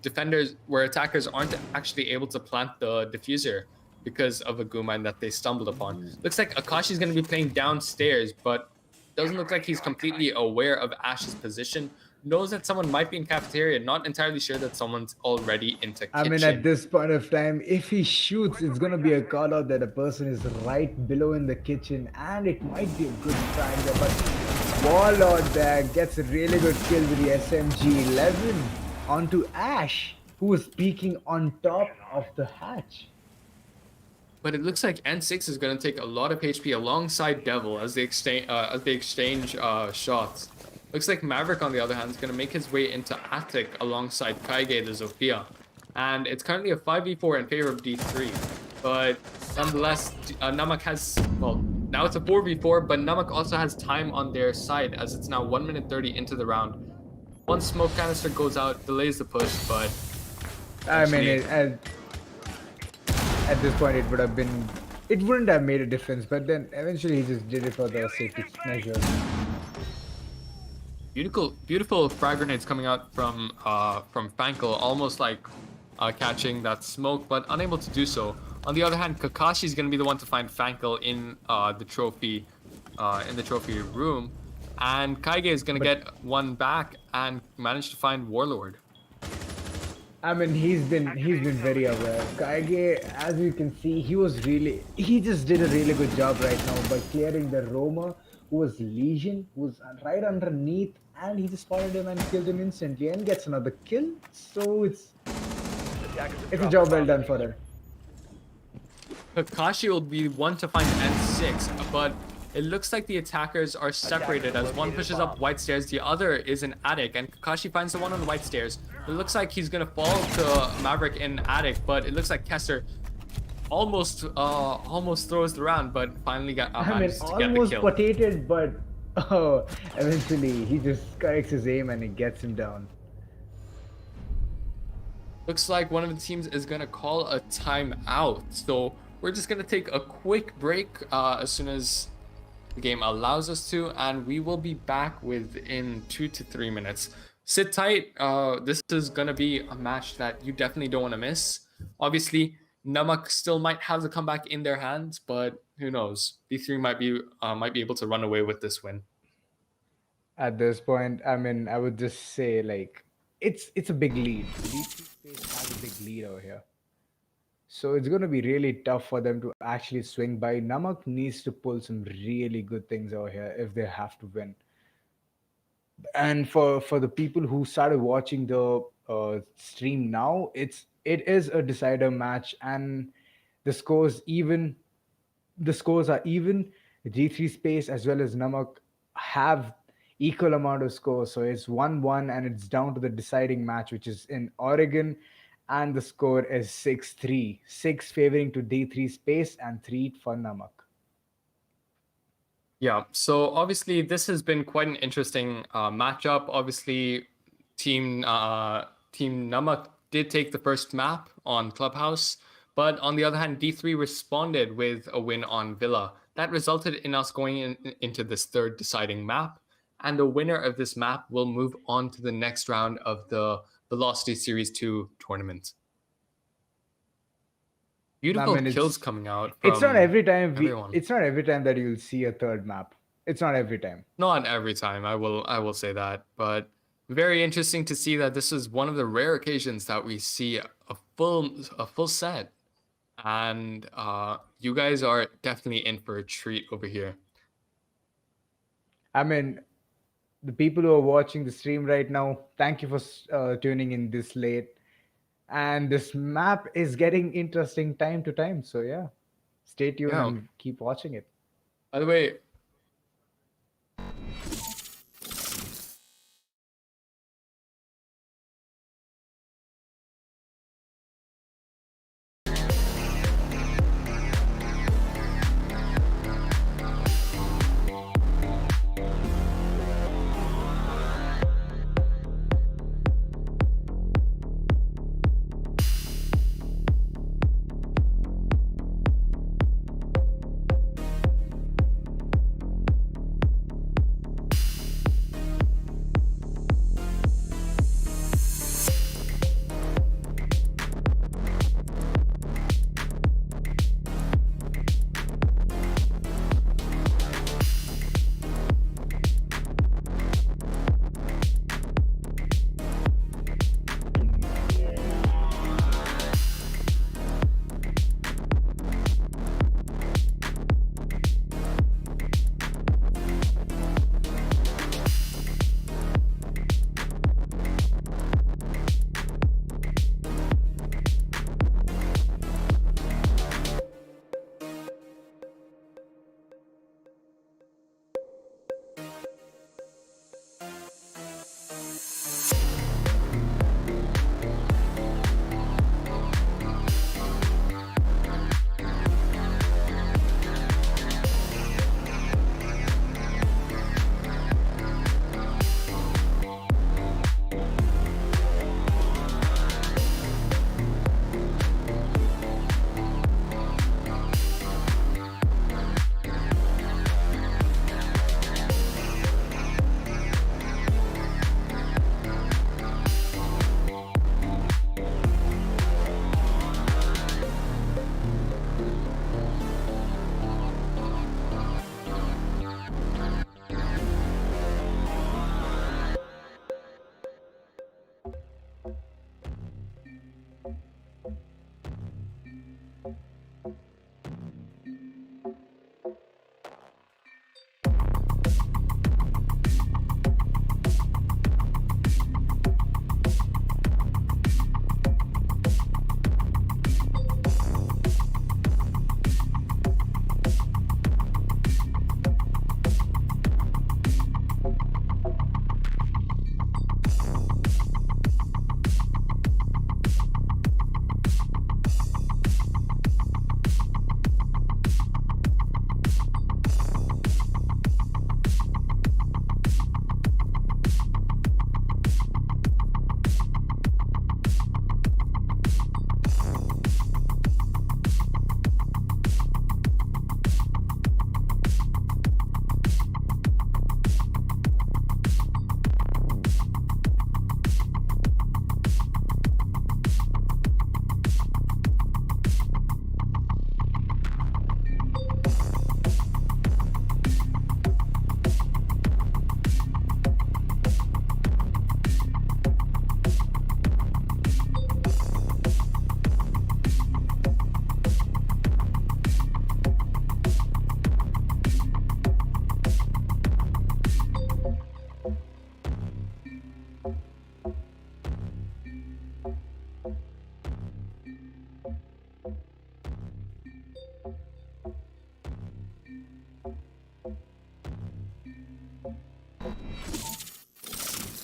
B: attackers aren't actually able to plant the diffuser because of a goo mine that they stumbled upon. Looks like Akashi's going to be playing downstairs, but doesn't look like he's completely aware of Ash's position. Knows that someone might be in cafeteria, not entirely sure that someone's already into kitchen.
A: I mean, at this point of time, if he shoots, it's gonna be a call out that a person is right below in the kitchen, and it might be a good try there. But Warlord there gets a really good kill with the SMG-11 onto Ash, who was peeking on top of the hatch.
B: But it looks like N6 is going to take a lot of HP alongside Devil as they exchange shots. Looks like Maverick, on the other hand, is going to make his way into Attic alongside Kaige the Zofia. And it's currently a 5v4 in favor of D3. But nonetheless, Namak has, well, now it's a 4v4, but Namak also has time on their side as it's now 1 minute 30 into the round. One smoke canister goes out, delays the push, but
A: I mean,
B: actually-
A: at this point, it wouldn't have made a difference. But then eventually, he just did it for the safety measure.
B: Beautiful frag grenades coming out from Fankel, almost like catching that smoke, but unable to do so. On the other hand, Kakashi is going to be the one to find Fankel in the trophy room, and Kaige is going to get one back and manage to find Warlord.
A: I mean, he's been very aware. Kaige, as you can see, he just did a really good job right now by clearing the Roma, who was Legion, who was right underneath, and he just spotted him and killed him instantly and gets another kill. So it's a job well done for her.
B: Kakashi will be one to find N6, but it looks like the attackers are separated as one pushes up white stairs, the other is in attic, and Kakashi finds the one on the white stairs. It looks like he's gonna fall to Maverick in attic, but it looks like Kessler almost throws the round, but finally managed to get the
A: almost
B: kill.
A: potated, but eventually he just corrects his aim and he gets him down.
B: Looks like one of the teams is gonna call a timeout, so we're just gonna take a quick break as soon as the game allows us to, and we will be back within 2 to 3 minutes. Sit tight. This is gonna be a match that you definitely don't want to miss. Obviously, Namak still might have the comeback in their hands, but who knows? D3 might be able to run away with this win.
A: At this point, I mean, I would just say like it's a big lead. D3 Space has a big lead over here. So it's going to be really tough for them to actually swing by. Namak needs to pull some really good things over here if they have to win. And for the people who started watching the stream now, it is a decider match, and the scores even. The scores are even. G3 Space as well as Namak have equal amount of scores, so it's 1-1, and it's down to the deciding match, which is in Oregon, and the score is 6-3, 6 favoring to D3 Space and 3 for Namak.
B: Yeah, so obviously this has been quite an interesting matchup. Obviously, Team Namak did take the first map on Clubhouse, but on the other hand, D3 responded with a win on Villa. That resulted in us going into this third deciding map, and the winner of this map will move on to the next round of the Velocity Series 2 tournament.
A: I
B: Beautiful
A: mean,
B: kills coming out
A: it's not
B: from
A: every time
B: everyone.
A: it's not every time that you'll see a third map. It's not every time.
B: Not every time, I will say that, but very interesting to see that this is one of the rare occasions that we see a full set, and you guys are definitely in for a treat over here.
A: I mean, the people who are watching the stream right now, thank you for tuning in this late. And this map is getting interesting time to time. So yeah, stay tuned
B: Yeah.
A: and keep watching it.
B: By the way,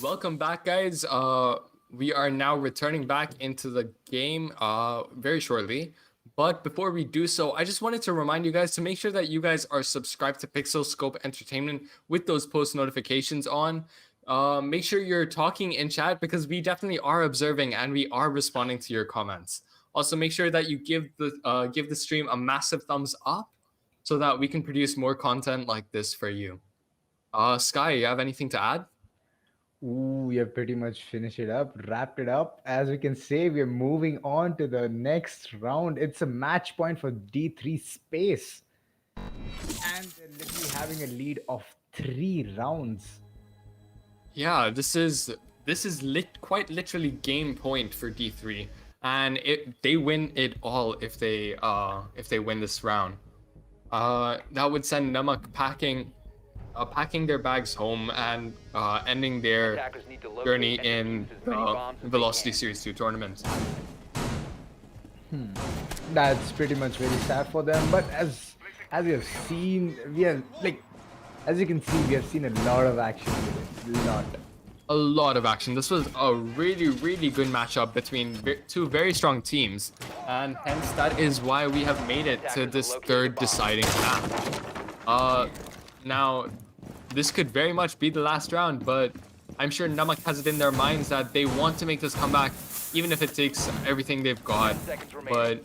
B: welcome back, guys. We are now returning back into the game very shortly, But before we do so, I just wanted to remind you guys to make sure that you guys are subscribed to PixelScope Entertainment with those post notifications on. Make sure you're talking in chat because we definitely are observing and we are responding to your comments. Also, make sure that you give the stream a massive thumbs up so that we can produce more content like this for you. Sky, you have anything to add?
A: Ooh, we have pretty much finished it up, wrapped it up. As we can say, we're moving on to the next round. It's a match point for D3 Space. And they're literally having a lead of 3 rounds.
B: Yeah, this is quite literally game point for D3, and they win it all if they win this round. That would send Namak packing their bags home and ending their
D: Attackers need to locate
B: journey
D: and
B: in
D: defuse as many bombs as they
B: Velocity
D: can.
B: Series 2 tournament.
A: That's pretty much very sad for them. But as we have seen, as you can see, we have seen a lot of action today.
B: A lot of action. This was a really, really good matchup between two very strong teams, and hence that is why we have made it to this third deciding match. Now, this could very much be the last round, but I'm sure Namak has it in their minds that they want to make this comeback, even if it takes everything they've got. But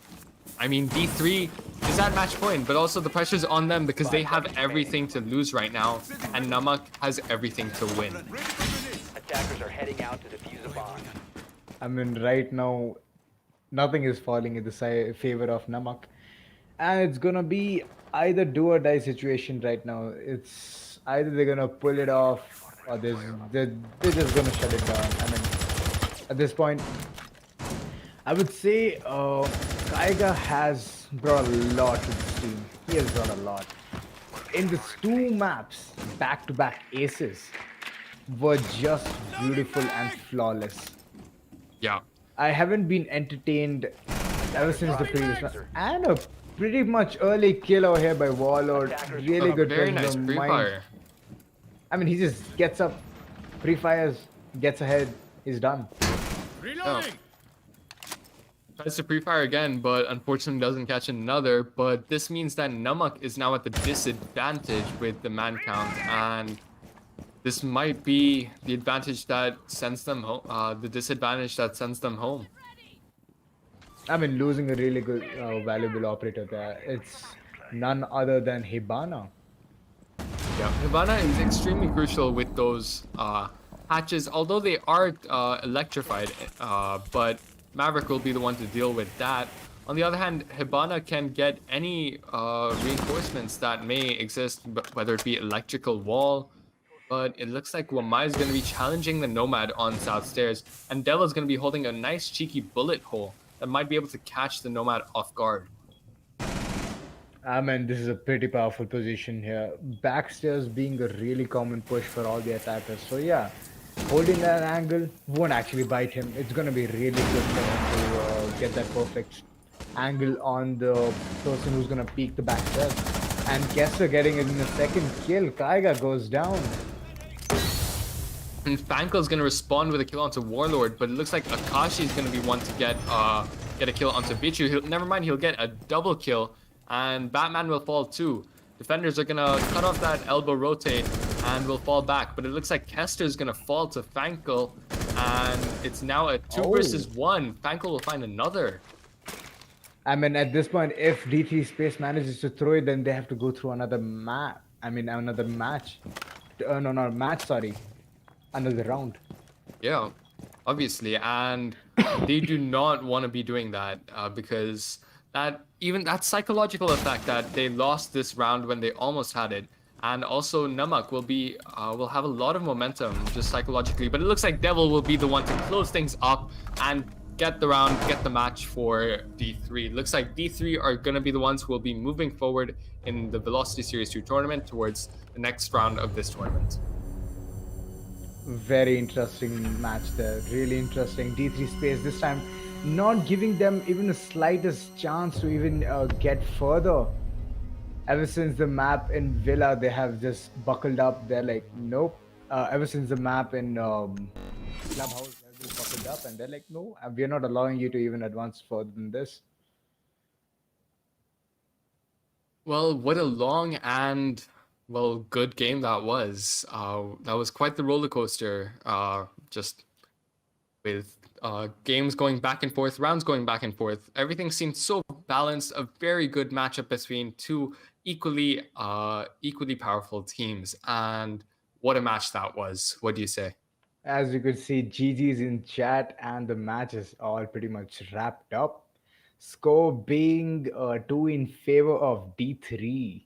B: I mean, D3 is at match point, but also the pressure's on them because they have everything to lose right now, and Namak has everything to win.
D: Attackers are heading out to defuse a bomb.
A: I mean, right now, nothing is falling in the favor of Namak. And it's gonna be either do or die situation right now. It's either they're gonna pull it off or they're just gonna shut it down. I mean, at this point, I would say Kaiga has brought a lot to this team. He has brought a lot. In these 2 maps, back-to-back aces were just beautiful and flawless.
B: Yeah.
A: I haven't been entertained ever since the previous one. And a pretty much early kill over here by Warlord. Really good
B: Very
A: presence
B: nice
A: of
B: pre-fire.
A: mind. I mean, he just gets up, pre-fires, gets ahead, he's done.
F: Reloading.
B: Tries to pre-fire again, but unfortunately doesn't catch another. But this means that Namak is now at the disadvantage with the man count, and this might be the advantage that sends them home. The disadvantage that sends them home.
A: I mean, losing a really good, valuable operator there. It's none other than Hibana.
B: Yeah, Hibana is extremely crucial with those hatches, although they are electrified. But Maverick will be the one to deal with that. On the other hand, Hibana can get any reinforcements that may exist, whether it be electrical wall. But it looks like Wamai is going to be challenging the Nomad on South Stairs, and Della's going to be holding a nice cheeky bullet hole that might be able to catch the Nomad off guard.
A: I mean, this is a pretty powerful position here. Backstairs being a really common push for all the attackers. So yeah, holding that angle won't actually bite him. It's going to be really good for him to get that perfect angle on the person who's going to peek the backstairs. And Kessler getting it in the second kill. Kaiga goes down.
B: And Fankel's going to respond with a kill onto Warlord, but it looks like Akashi is going to be one to get a kill onto Bichu. Never mind, he'll get a double kill, and Batman will fall too. Defenders are going to cut off that elbow rotate and will fall back, but it looks like Kester is going to fall to Fankel, and it's now a 2 versus 1. Fankel will find another.
A: I mean, at this point, if D3 Space manages to throw it, then they have to go through another map. I mean, another match. Another round.
B: Yeah, obviously, and they do not want to be doing that because that psychological effect that they lost this round when they almost had it, and also Namak will have a lot of momentum just psychologically. But it looks like Devil will be the one to close things up and get the match for D3. Looks like D3 are gonna be the ones who will be moving forward in the Velocity Series 2 tournament towards the next round of this tournament.
A: Very interesting match there. Really interesting. D3 Space this time not giving them even the slightest chance to even get further. Ever since the map in Villa, they have just buckled up. They're like, nope. Ever since the map in Clubhouse, they're just buckled up and they're like, no, we're not allowing you to even advance further than this.
B: Well, what a long and well good game that was. That was quite the roller coaster. Just with games going back and forth, rounds going back and forth. Everything seemed so balanced. A very good matchup between two equally powerful teams. And what a match that was. What do you say?
A: As you could see, GG's in chat, and the match is all pretty much wrapped up. Score being 2 in favor of D3.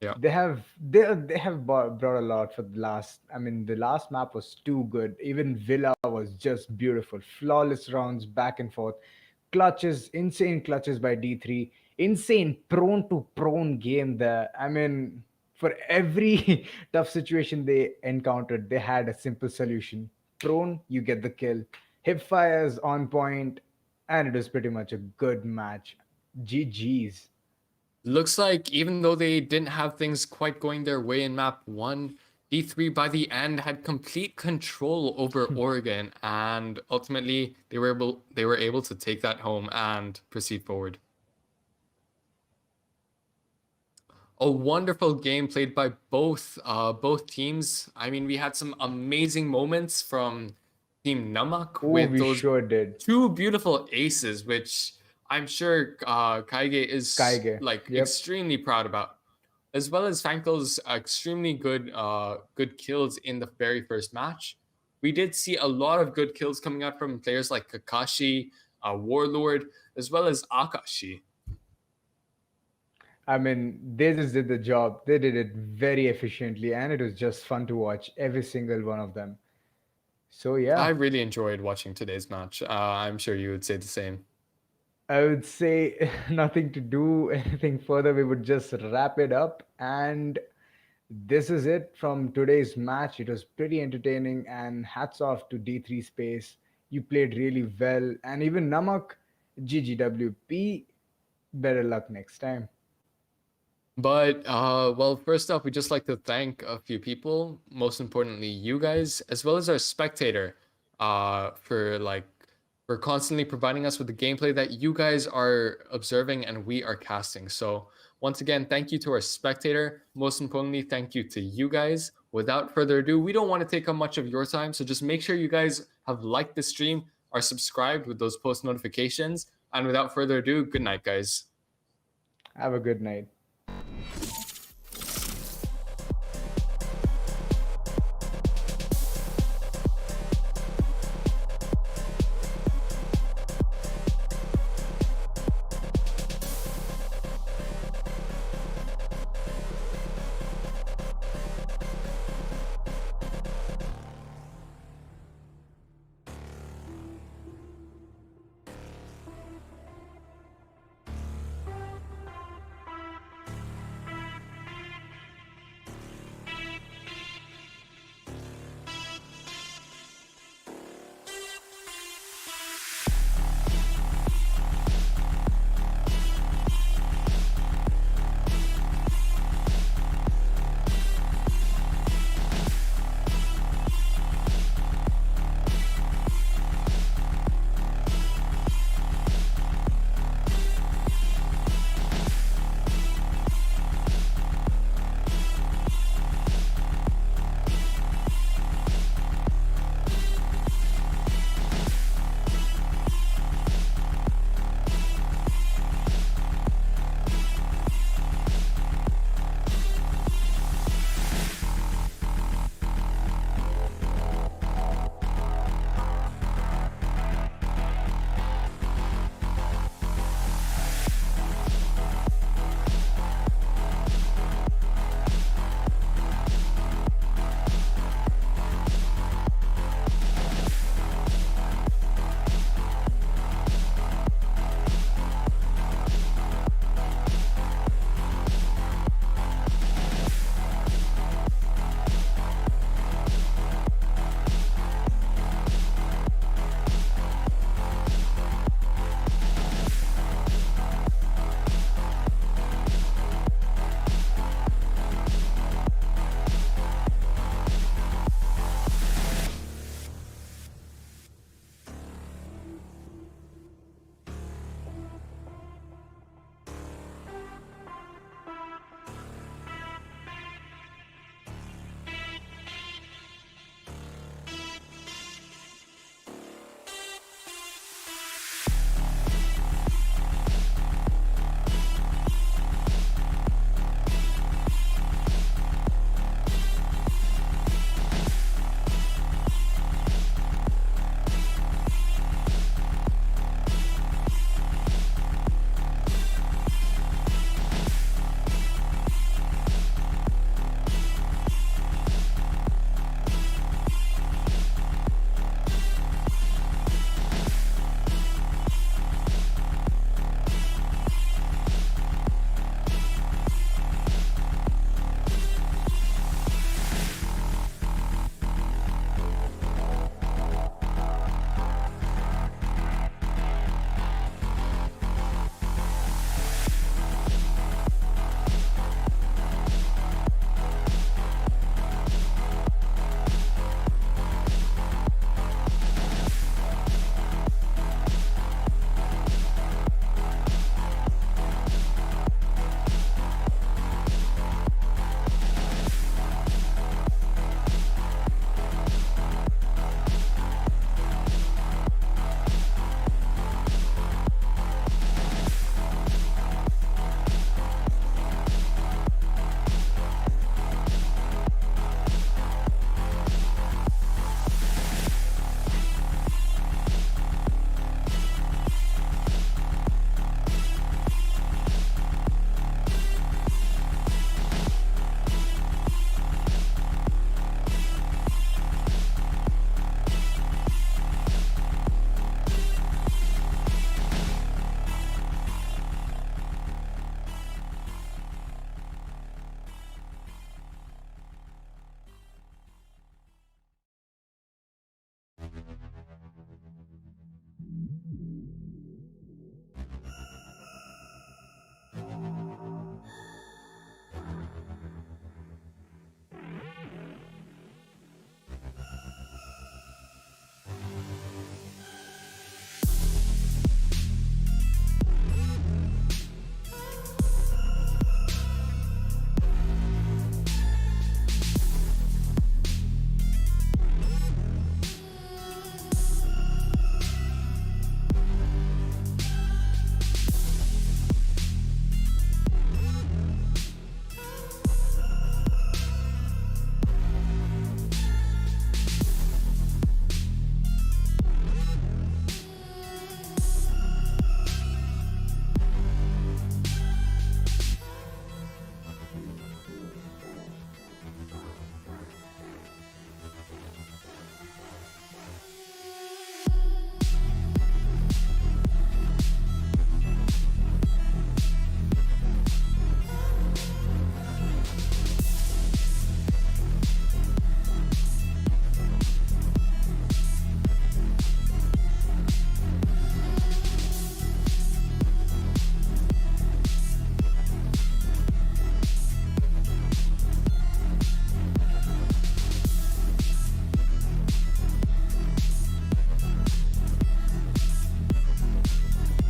B: Yeah.
A: They have brought a lot for the last. I mean, the last map was too good. Even Villa was just beautiful, flawless rounds back and forth, clutches, insane clutches by D3, insane prone to prone game there. I mean, for every tough situation they encountered, they had a simple solution. Prone, you get the kill. Hip fires on point, and it was pretty much a good match. GG's.
B: Looks like even though they didn't have things quite going their way in map 1, D3 by the end had complete control over Oregon, and ultimately they were able to take that home and proceed forward. A wonderful game played by both teams. I mean, we had some amazing moments from Team Namak
A: Oh,
B: with
A: we
B: those
A: sure did.
B: two beautiful aces, which I'm sure Kaige is
A: Kaige.
B: like
A: Yep.
B: extremely proud about, as well as Fankel's extremely good kills in the very first match. We did see a lot of good kills coming out from players like Kakashi, Warlord, as well as Akashi.
A: I mean, they just did the job. They did it very efficiently, and it was just fun to watch every single one of them. So,
B: I
A: yeah,
B: really enjoyed watching today's match. I'm sure you would say the same.
A: I would say nothing to do, anything further. We would just wrap it up. And this is it from today's match. It was pretty entertaining, and hats off to D3 Space. You played really well. And even Namak, GGWP, better luck next time.
B: But well, first off, we'd just like to thank a few people, most importantly, you guys, as well as our spectator, for constantly providing us with the gameplay that you guys are observing and we are casting. So once again, thank you to our spectator. Most importantly, thank you to you guys. Without further ado, we don't want to take up much of your time, so just make sure you guys have liked the stream, are subscribed with those post notifications, and without further ado, good night, guys.
A: Have a good night.